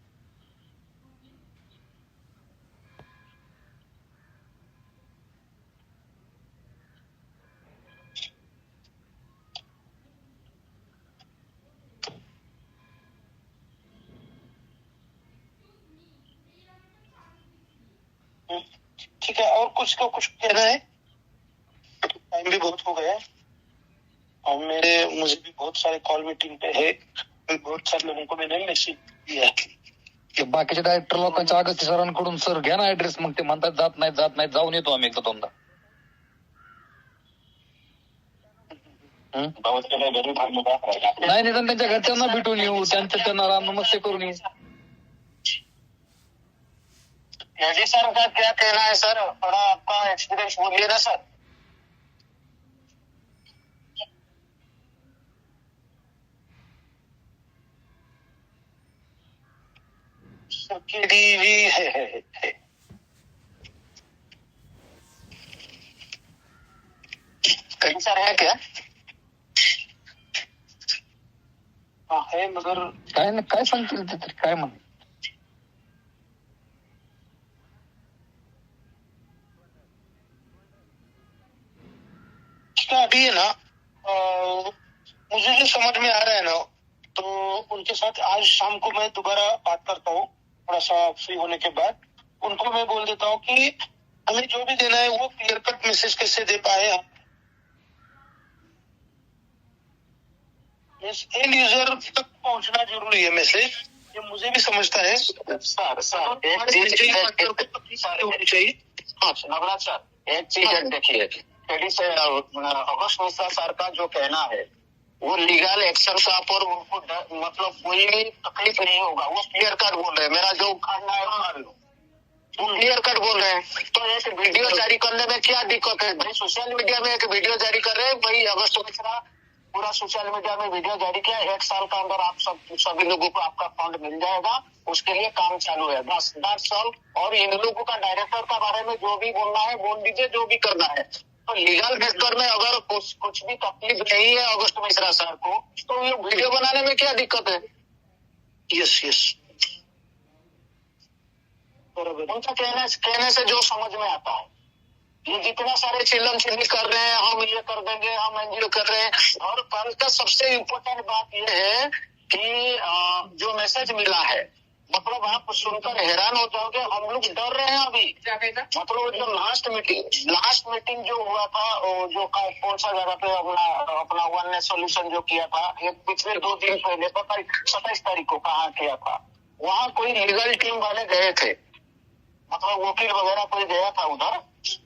ठीक है, और कुछ कहना है? टाइम भी बहुत हो गया है और मुझे भी बहुत सारे कॉल मीटिंग पे है. बहुत सारे लोगों को मैंने मैसेज दिया ते बाकीच्या डायरेक्टर लोकांच्या अगस्ती सरांकडून सर घ्या ना ऍड्रेस. मग ते म्हणतात जात नाहीत जाऊन येतो आम्ही एकदा दोनदा. नाही निदान त्यांच्या घरच्यांना भेटून येऊ, त्यांना राम नमस्ते करून येऊ. एडी सर का क्या कहना है सर? थोड़ा आपका एक्सपीरियंस बोलिए ना सर. केडी जी है. कहीं सर है क्या? हाँ है, मगर काय सांगतील ते तरी काय म्हण. अभी है ना मुझे जो समझ में आ रहा है ना, तो उनके साथ आज शाम को मैं दोबारा बात करता हूँ थोड़ा सा फ्री होने के बाद. उनको मैं बोल देता हूँ कि हमें जो भी देना है वो क्लियर कट मैसेज कैसे दे पाए. एंड यूजर तक पहुंचना जरूरी है मैसेज, ये मुझे भी समझता है. सर एक चीज होनी चाहिए. हाँ नवराज सर, एक चीज देखिए, से अगस्त मिश्रा सर का जो कहना है वो लीगल एक्शन का पर उनको मतलब कोई भी तकलीफ नहीं होगा. वो क्लियर कट बोल रहे हैं, मेरा जो उखाड़ना है उखाड़ लो. वो क्लियर कट बोल रहे हैं. तो एक वीडियो जारी करने में क्या दिक्कत है भाई? सोशल मीडिया में एक वीडियो जारी कर रहे हैं भाई. अगस्त मिश्रा पूरा सोशल मीडिया में वीडियो जारी किया. 1 साल का अंदर आप सभी लोगों को आपका फंड मिल जाएगा. उसके लिए काम चालू है. बस 10 साल. और इन लोगों का डायरेक्टर का बारे में जो भी बोलना है बोल दीजिए, जो भी करना है. तो लीगल सेक्टर में अगर कुछ भी तकलीफ नहीं है अगस्त मिश्रा सर को, तो ये वीडियो बनाने में क्या दिक्कत है? यस बराबर. उनका कहने से जो समझ में आता है, ये जितना सारे चिल्लम चिल्ली कर रहे हैं, हम ये कर देंगे, हम एनजीओ कर रहे हैं. और कल का सबसे इम्पोर्टेंट बात ये है कि जो मैसेज मिला है, मतलब आप सुनकर हैरान हो जाओगे. हम लोग डर रहे हैं अभी. मतलब जो लास्ट मीटिंग जो हुआ था, जो कौन सा जगह पे अपना वन सोल्यूशन जो किया था, एक पिछले 2 दिन पहले 27 तारीख को कहाँ किया था, वहाँ कोई लीगल टीम वाले गए थे, मतलब वकील वगैरह कोई गया था उधर.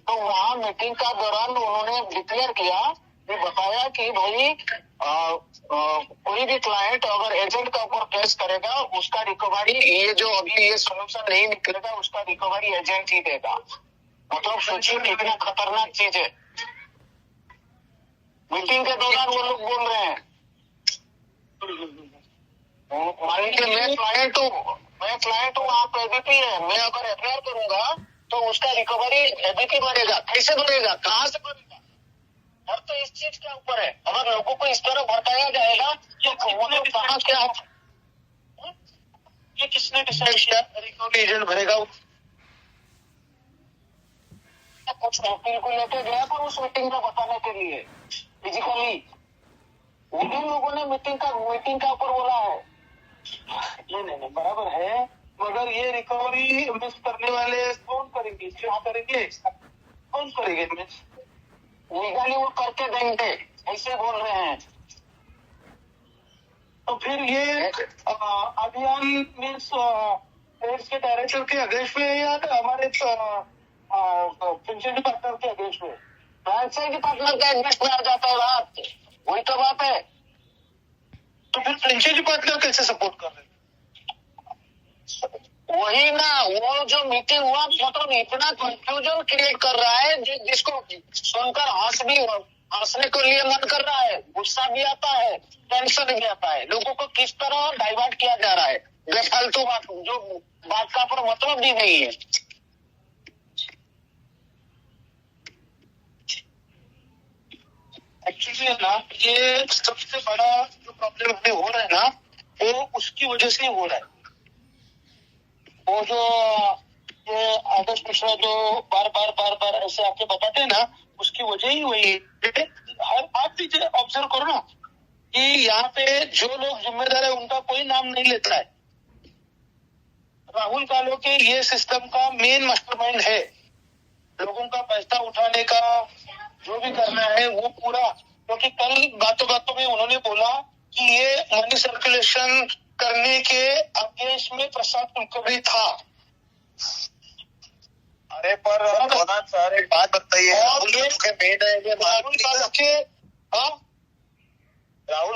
तो वहाँ मीटिंग का दौरान उन्होंने डिक्लेयर किया, बताया कि भाई कोई भी क्लाइंट अगर एजेंट का ऊपर केस करेगा, उसका रिकवरी, ये जो अभी ये सोल्यूशन नहीं निकलेगा, उसका रिकवरी एजेंट ही देगा. मतलब सोचिए कितना खतरनाक चीज है. मीटिंग के दौरान वो लोग बोल रहे हैं. मान लीजिए मैं क्लाइंट हूँ, आप एबीपी है. मैं अगर एफआईआर करूंगा तो उसका रिकवरी एबीपी बढ़ेगा. कैसे बढ़ेगा, कहाँ से बढ़ेगा? और तो इस चीज के ऊपर है. अगर लोगों को इस तरह भटकाया जाएगा तो कहाँ क्या, ये किसने डिसाइड किया रिकवरी एजेंट भरेगा? कुछ वकील को लेके गया था उस मीटिंग में बताने के लिए फिजिकली. उन लोगों ने मीटिंग का ऊपर बोला है. नहीं बराबर है, मगर ये रिकवरी मिस करने वाले कौन करेंगे? क्या करेंगे? कौन करेंगे मिस? लीगली वो करके देंगे, ऐसे बोल रहे हैं. तो फिर ये अभियान मीन्स एड्स के डायरेक्टर के अगेंस्ट में या हमारे फ्रेंचाइजी पार्टनर के अगेंस्ट में? फ्रेंचाइजी पार्टनर के अगेंस्ट में आ जाता है बात. वही तो बात है. तो फिर फ्रेंचाइजी पार्टनर कैसे सपोर्ट कर रहे हैं? वही ना, वो जो मीटिंग हुआ मतलब इतना कंफ्यूजन क्रिएट कर रहा है जिसको सुनकर हंसने के लिए मन कर रहा है, गुस्सा भी आता है, टेंशन भी आता है। लोगों को किस तरह डाइवर्ट किया जा रहा है बेफालतू बात, जो बात का पर मतलब भी नहीं है। एक्चुअली ना ये सबसे बड़ा जो प्रॉब्लम हमें हो रहा है ना, वो उसकी वजह से हो रहा है। वो जो ये आदर्श मिश्रा जो बार ऐसे आके बताते हैं ना, उसकी वजह ही वही है। हर आप भी ऑब्जर्व करो ना कि यहाँ पे जो लोग जिम्मेदार है उनका कोई नाम नहीं लेता है। राहुल कालो के ये सिस्टम का मेन मास्टरमाइंड है। लोगों का पैसा उठाने का जो भी करना है वो पूरा, क्योंकि कल बातों में उन्होंने बोला कि ये मनी सर्कुलेशन करने के अगेंस्ट में प्रसाद कुलकर्णी था। अरे पर मोहन सर एक बात बताइए, राहुल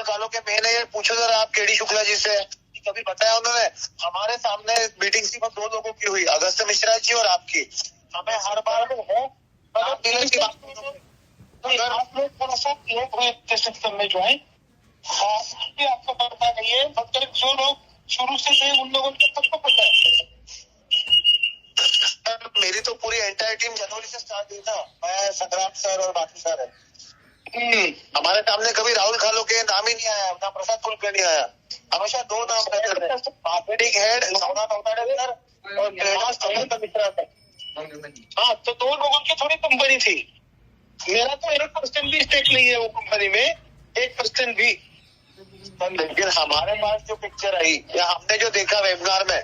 कालो के मेन है, पूछो जरा आप केडी शुक्ला जी से, कभी बताया उन्होंने? हमारे सामने मीटिंग सिर्फ 2 लोगों की हुई, अगस्त मिश्रा जी और आपकी। हमें हर बार है आप लोग थोड़ा सा लेट हुए सिस्टम में जो है, आपको पता नहीं है, मतलब जो लोग शुरू से थे उन लोगों को सबको पता है। मेरी तो पूरी एंटायर टीम जनवरी से स्टार्ट हुई था, मैं, संग्राम सर और बाकी सर है। हमारे सामने कभी राहुल कालो के नाम ही नहीं आया, ना प्रसाद कुलकर्णी आया। हमेशा 2 नाम रहते थे, मार्केटिंग हेड नवनाथ अवताड़े सर और मिश्रा सर। हाँ, तो 2 लोगों की थोड़ी कंपनी थी। मेरा तो 1% भी स्टेक नहीं है वो कंपनी में, 1% भी। लेकिन हमारे पास जो पिक्चर आई या हमने जो देखा वेबिनार में,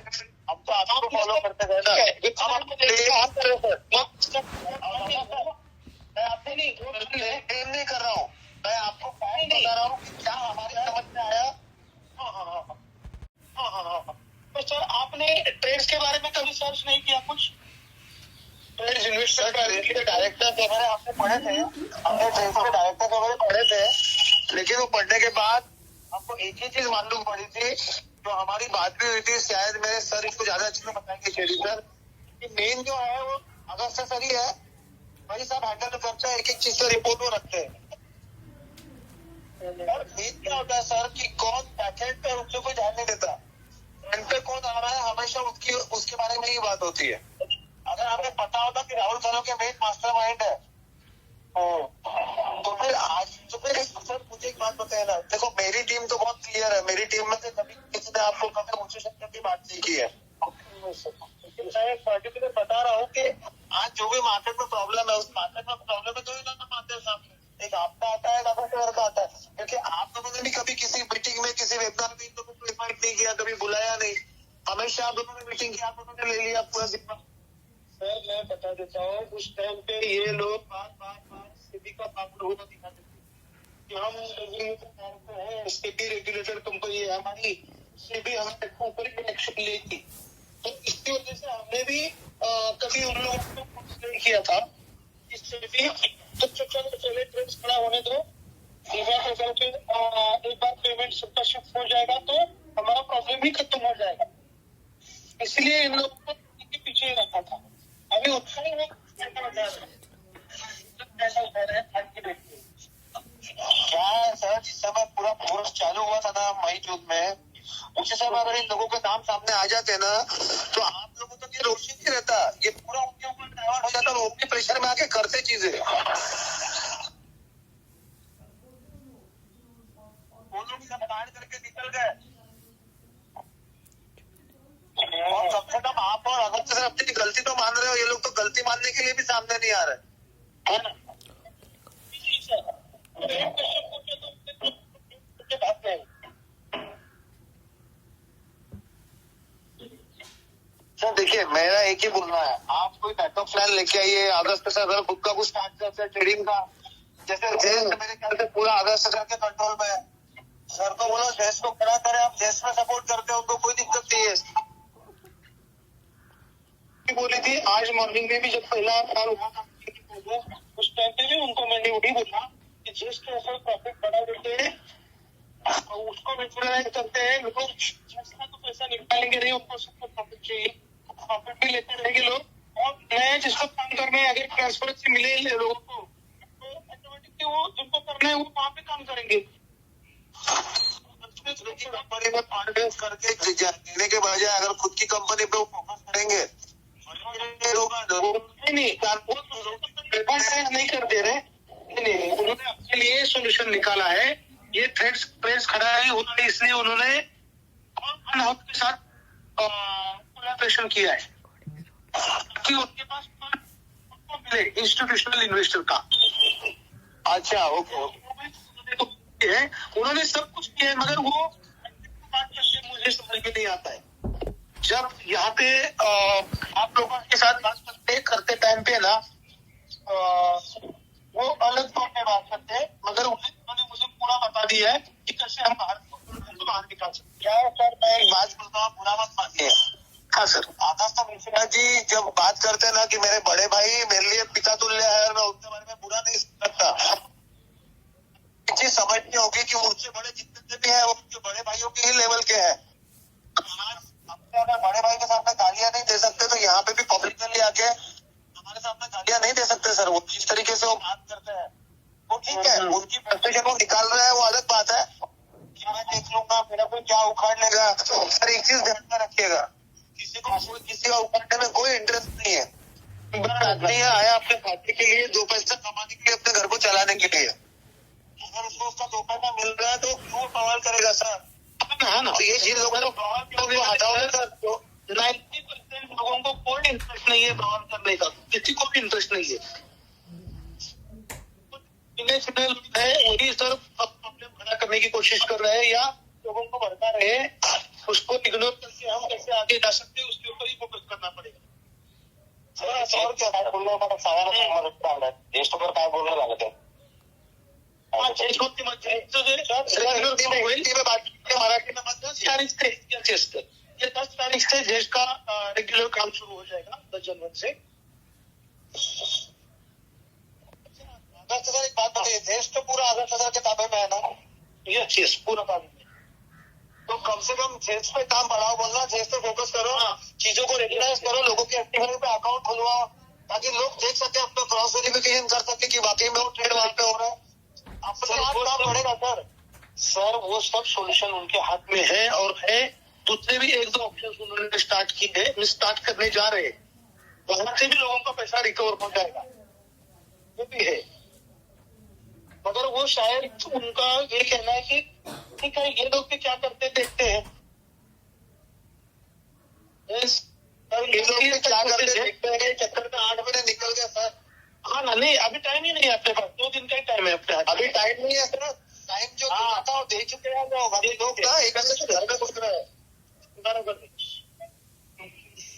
हम तो आपको फॉलो करते थे ना। मैं आपसे नहीं कर रहा हूँ, मैं आपको बता रहा हूँ कि क्या हमारी समझ में आया। हाँ। तो सर आपने ट्रेड्स के बारे में कभी सर्च नहीं किया कुछ? ट्रेड्स इन्वेस्टर डायरेक्टर वगैरह आपने पढ़े थे, हमने ट्रेड्स के डायरेक्टर वगैरह पढ़े थे, लेकिन वो पढ़ने के बाद हमको एक ही चीज मालूम पड़ी थी, जो हमारी बात भी हुई थी, शायद मेरे सर इसको ज्यादा अच्छे से बताएंगे केडी सर, कि मेन जो है वो अगस्त सर ही है, भाई साहब हैंडल करते हैं, एक चीज से रिपोर्ट में रखते हैं। और मेन क्या होता है सर कि कौन पैकेट पे उससे कोई ध्यान नहीं देता, फ्रंट पे कौन आ रहा है हमेशा उसके बारे में ही बात होती है। अगर हमें पता होता कि राहुल कालो के मेन मास्टरमाइंड है, तो फिर सर मुझे एक बात बताए ना, देखो मेरी टीम तो बहुत क्लियर है, मेरी टीम में से कभी किसी ने आपको कभी मुझे शब्द की बात नहीं की है। लेकिन मैं एक पर्टिकुलर बता रहा हूँ कि आज जो भी मार्केट में प्रॉब्लम है, उस मार्केट में प्रॉब्लम है, 2 ही नाम आते हैं सामने, एक आपका आता है, एक का आता है, क्योंकि आप लोगों ने भी कभी किसी मीटिंग में, किसी वेबिनार में इन लोगों को इन्वाइट नहीं किया, कभी बुलाया नहीं, हमेशा आप लोगों ने मीटिंग की, आप लोगों ने ले लिया पूरा जिम्मा। सर मैं बता देता हूँ, उस टाइम पे ये लोग बार सेबी का पागल होना दिखाते थे कि हम सेबी रेगुलेटेड कंपनी है हमारी, सेबी हमारे ऊपर एक्शन लेगी। तो इसकी वजह से हमने भी कभी उन लोगों को कुछ नहीं किया था। इससे भी तो चले ट्रेंड्स खड़ा होने दो, एक बार पेमेंट सबका शिफ्ट हो जाएगा तो हमारा प्रॉब्लम ही खत्म हो जाएगा। इसलिए इन लोगों को इनके पीछे ही रखा था। अभी उठा ही नहीं, क्या सर, जिस समय पूरा कोर्स चालू हुआ था ना मई जून में, उसी समय अगर इन लोगों के नाम सामने आ जाते ना, तो आप लोगों तक ये रोशनी नहीं रहता, ये पूरा उनके ऊपर डाइवर्ट हो जाता, वो अपने प्रेशर में आके करते चीजें। वो लोग सब कांड करके निकल गए, और कम से कम आप और अगर सर अपनी गलती तो मान रहे हो, ये लोग तो गलती मानने के लिए भी सामने नहीं आ रहे, है ना? सर देखिए, मेरा एक ही बोलना है, आप कोई बैकअप प्लान लेके आइए, अगस्त से अगर खुद का कुछ स्टार्ट करते हैं ट्रेडिंग का, जैसे जेस मेरे ख्याल से पूरा अगस्त सर के कंट्रोल में है। सर को बोलो जेस को खड़ा करें, आप जेस में सपोर्ट करते हैं, उनको कोई दिक्कत नहीं है। बोली थी आज मॉर्निंग में भी, जब पहला कॉल हुआ था उस टाइम पे भी उनको मैंने वही बोला कि जिस के ऊपर प्रॉफिट बढ़ा देते हैं उसको विचुअलाइज करते हैं लोग। जिसका तो पैसा निकालेंगे नहीं, उनको सबको प्रॉफिट चाहिए, प्रॉफिट भी लेते रहेंगे लोग। और नया जिसको काम करना है, अगर ट्रांसपेरेंसी मिले लोगों को, तो ऑटोमेटिकली वो जिनको करना है वो वहाँ पे काम करेंगे। कंपनी में कॉन्फिडेंस करके देने के बजाय अगर खुद की कंपनी पे वो फोकस करेंगे, नहीं नहीं कर दे रहे, नहीं, उन्होंने अपने लिए सोल्यूशन निकाला है। ये थ्रेड्स प्रेस खड़ा है, उन्होंने इसलिए उन्होंने अनहद के साथ कोलैबोरेशन किया है कि उनके पास उनको मिले इंस्टीट्यूशनल इन्वेस्टर का। अच्छा ओके है, उन्होंने सब कुछ किया है, मगर वो बात करके मुझे समझ में नहीं आता है। जब यहाँ पे आप लोगों के साथ बात करते टाइम पे ना वो अलग तौर पे बात करते हैं, मगर उन्होंने मुझे पूरा बता दिया है कि कैसे हम बाहर निकाल सकते। क्या है सर, मैं एक बात बोलता हूँ, बुरा मत मानिए। हाँ सर। आदर्श मिश्रा जी जब बात करते हैं ना कि मेरे बड़े भाई मेरे लिए पिता तुल्य है और मैं उनके बारे में बुरा नहीं सकता, चीज समझनी होगी कि मुझसे बड़े जितने भी है वो उनके बड़े भाइयों के ही लेवल के हैं। अपने अगर बड़े भाई के सामने गालियां नहीं दे सकते तो यहाँ पे भी पब्लिकली आके हमारे सामने गालियां नहीं दे सकते सर। वो जिस तरीके से वो बात करते हैं वो ठीक है, उनकी फ्रस्ट्रेशन वो निकाल रहे हैं, वो अलग बात है कि मैं देख लूंगा मेरा कोई क्या उखाड़ लेगा। सर एक चीज ध्यान में रखिएगा, किसी का उखाड़ने में कोई इंटरेस्ट नहीं है। आदमी आया अपने खाते के लिए, दो पैसा कमाने के लिए, अपने घर को चलाने के लिए। अगर उसको उसका दो पैसा मिल रहा है तो क्यों सवाल करेगा सर? हाँ ना, तो ये जिन लोगों को हटाओ सर, 90% लोगों को कोई इंटरेस्ट नहीं है बवाल करने का, किसी को भी इंटरेस्ट नहीं है। जितने लोग हैं वही सर प्रॉब्लम खड़ा करने की कोशिश कर रहे हैं या लोगों को भड़का रहे हैं, उसको इग्नोर करके हम कैसे आगे जा सकते हैं उसके ऊपर ही फोकस करना पडेगा। सर क्या काय बोललो मला सांगा ना, ज्येष्ठभर काय बोलणं झालं ते? मराठी में 10 तारीख से ये 10 तारीख से देश का रेगुलर काम शुरू हो जाएगा 10 जनवरी से। अगस्त सर एक बात बताइए, देश तो पूरा अगस्त सर के ताबे में है ना? यस पूरा काम तो कम से कम सेल्स पे काम बढ़ाओ, बोलना सेल्स पे फोकस करो, चीजों को रेगुलाइज करो, लोगों के एक्टिविटी पे अकाउंट खुलवाओ ताकि लोग देख सके, अपना क्रॉस वेरिफिकेशन कर सके कि वाकई में वो ट्रेड वहां पे हो रहा है। अपने हाथ काम बढ़ेगा सर। सर वो सब सोल्यूशन उनके हाथ में है और है। दूसरे भी 1-2 ऑप्शन उन्होंने स्टार्ट की है, स्टार्ट करने जा रहे हैं, वहां से भी लोगों का पैसा रिकवर हो जाएगा, वो भी है। मगर वो शायद उनका ये कहना है कि ठीक है ये लोग भी क्या करते देखते हैं। ये लोग भी क्या करते देखते हैं, चक्कर में 8 महीने निकल गया सर। हाँ ना, नहीं अभी टाइम ही नहीं है अपने पास, 2 दिन का ही टाइम है अपने हाथ। अभी टाइम नहीं है सर, टाइम जो आता है दे चुके हैं लोग। अभी लोग ना एक से घर में घुस रहे हैं। बराबर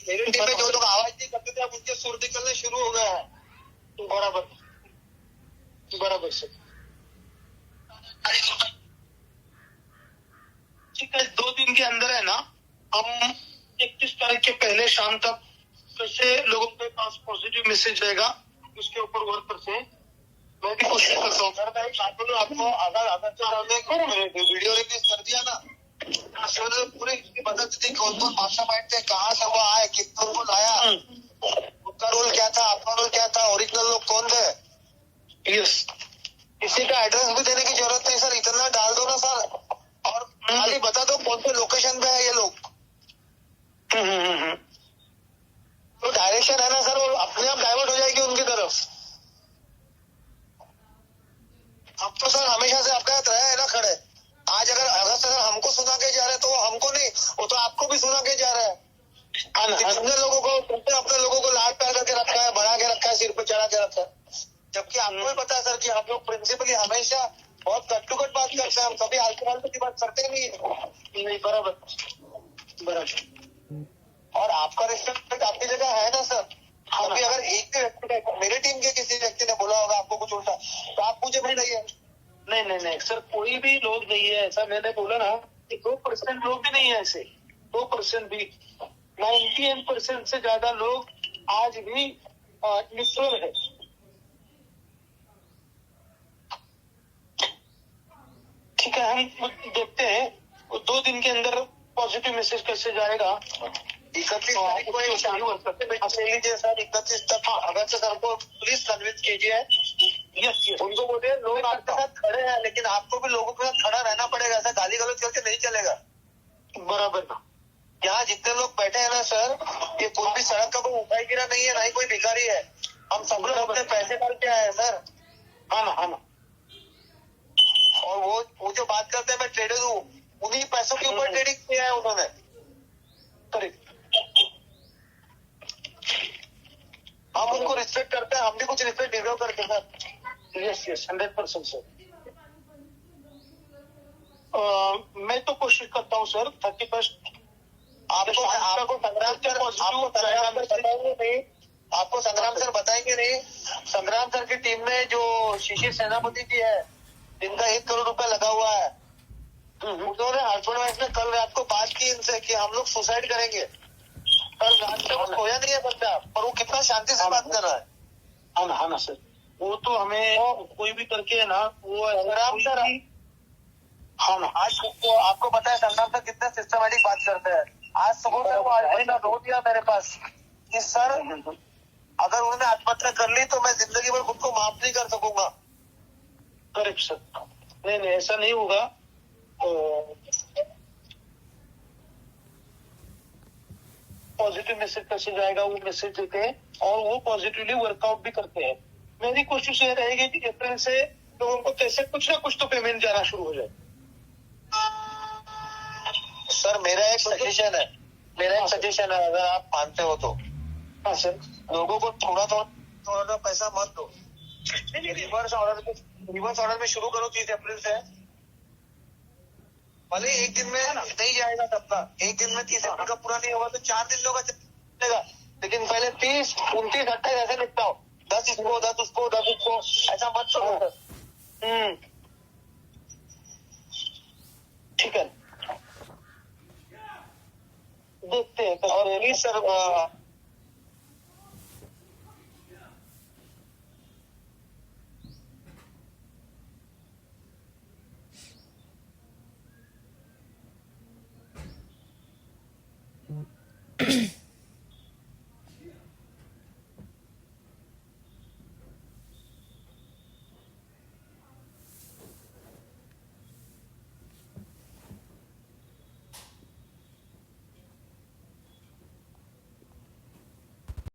मेरी टीम में जो लोग आवाज नहीं करते थे अब उनके सुर निकलने शुरू हो गए हैं। बराबर बराबर सर। ठीक है, 2 दिन के अंदर है ना, हम 31 तारीख के पहले शाम तक कैसे लोगों के पास पॉजिटिव मैसेज जाएगा उसके ऊपर वर्क करते हैं। मैं भी कोशिश करता हूँ। सर मैं एक बात बोलूं आपको, अगर वीडियो रिलीज कर दिया ना सर, पूरी इसकी मदद थी, कौन कौन मास्टरमाइंड थे, कहाँ से वो आए, कितना उनको लाया, उनका रोल क्या था, आपका रोल क्या था, ओरिजिनल लोग कौन थे। यस, किसी का एड्रेस भी देने की जरूरत नहीं सर, इतना डाल दो ना सर, और खाली बता दो कौन से लोकेशन पे है ये लोग। तो डायरेक्शन है ना सर, वो अपने आप डाइवर्ट हो जाएगी उनकी तरफ। अब तो सर हमेशा से आपके साथ रहे हैं ना खड़े। आज अगर सर हमको सुना के जा रहे हैं तो वो हमको नहीं, वो तो आपको भी सुना के जा रहे हैं। कितने लोगों को, कितने अपने लोगों को लाड प्यार करके रखा है, बढ़ा के रखा है, सिर पे चढ़ा के रखा है, जबकि आपको भी पता है सर कि हम लोग प्रिंसिपली हमेशा बहुत कट टू कट बात करते हैं, हम कभी आलतू फालतू की बात करते नहीं। बराबर। और आपका रिस्पेक्ट आपकी जगह है ना सर। अभी अगर एक व्यक्ति, मेरे टीम के किसी व्यक्ति ने बोला होगा आपको कुछ उल्टा तो आप मुझे बताइए। नहीं सर, कोई भी लोग नहीं है ऐसा। मैंने बोला ना कि 2% लोग भी नहीं है ऐसे, 2% भी। 98% से ज्यादा लोग आज भी न्यूट्रल है। ठीक है, हम देखते हैं 2 दिन के अंदर पॉजिटिव मैसेज कैसे जाएगा। 31 तारीख को एक शादी हो सकते ले लीजिए सर। 31 तक अगर से सर को प्लीज कन्विंस कीजिए। यस उनको बोलिए लोग आपके साथ खड़े हैं, लेकिन आपको भी लोगों के साथ खड़ा रहना पड़ेगा। ऐसा गाली गलौज करके नहीं चलेगा। बराबर ना। यहाँ जितने लोग बैठे हैं ना सर, ये कोई भी सड़क का कोई उपाय गिरा नहीं है, ना ही कोई भिखारी है। हम सब लोग अपने पैसे डाल के आए हैं सर। हाँ ना। और वो जो बात करते हैं मैं ट्रेडर हूँ, उन्हीं पैसों के ऊपर ट्रेडिंग किया है उन्होंने। करेक्ट। हम उनको रिस्पेक्ट करते हैं, हम भी कुछ रिस्पेक्ट डिजर्व करते हैं सर। Yes 100% sir. मैं तो कोशिश करता हूँ सर 31 आपको संग्राम सर बताएंगे नहीं। संग्राम सर की टीम में जो शिशिर सेनापति जी है, जिनका 1 करोड़ रुपया लगा हुआ है, उन्होंने हस्बैंड वाइफ ने कल रात को बात की इनसे कि हम लोग सुसाइड करेंगे। कल रात में वो सोया नहीं है बंदा, पर वो कितना शांति से बात कर रहा है। हाँ ना सर। वो तो हमें कोई भी करके है ना वो संग्राम सर, हाँ ना। आज आपको पता है संग्राम सर कितना सिस्टमेटिक बात करते हैं। आज सुबह से वो आज रो दिया मेरे पास कि सर अगर उन्होंने आत्महत्या कर ली तो मैं जिंदगी भर खुद को माफ नहीं कर सकूंगा। Correct sir. नहीं ऐसा नहीं होगा। पॉजिटिव मैसेज कैसे जाएगा वो मैसेज देते हैं और वो पॉजिटिवली वर्कआउट भी करते हैं। मेरी कोशिश ये रहेगी कि अप्रैल से लोगों को कैसे कुछ ना कुछ तो पेमेंट जाना शुरू हो जाए। सर मेरा एक सजेशन है, अगर आप मानते हो तो। हाँ सर। लोगों को थोड़ा पैसा मत दो। रिवर्स ऑर्डर में शुरू करो 30 अप्रैल से। भले एक दिन में नहीं जाएगा सबका, एक दिन में 30 अप्रैल का पूरा नहीं होगा तो 4 दिन लोग चलेगा, लेकिन पहले 30, 29, 28 ऐसे लिखता हो। 10 इसको 10 उसको 10 उसको, ऐसा मत करो। ठीक है, देखते हैं। और प्लीज सर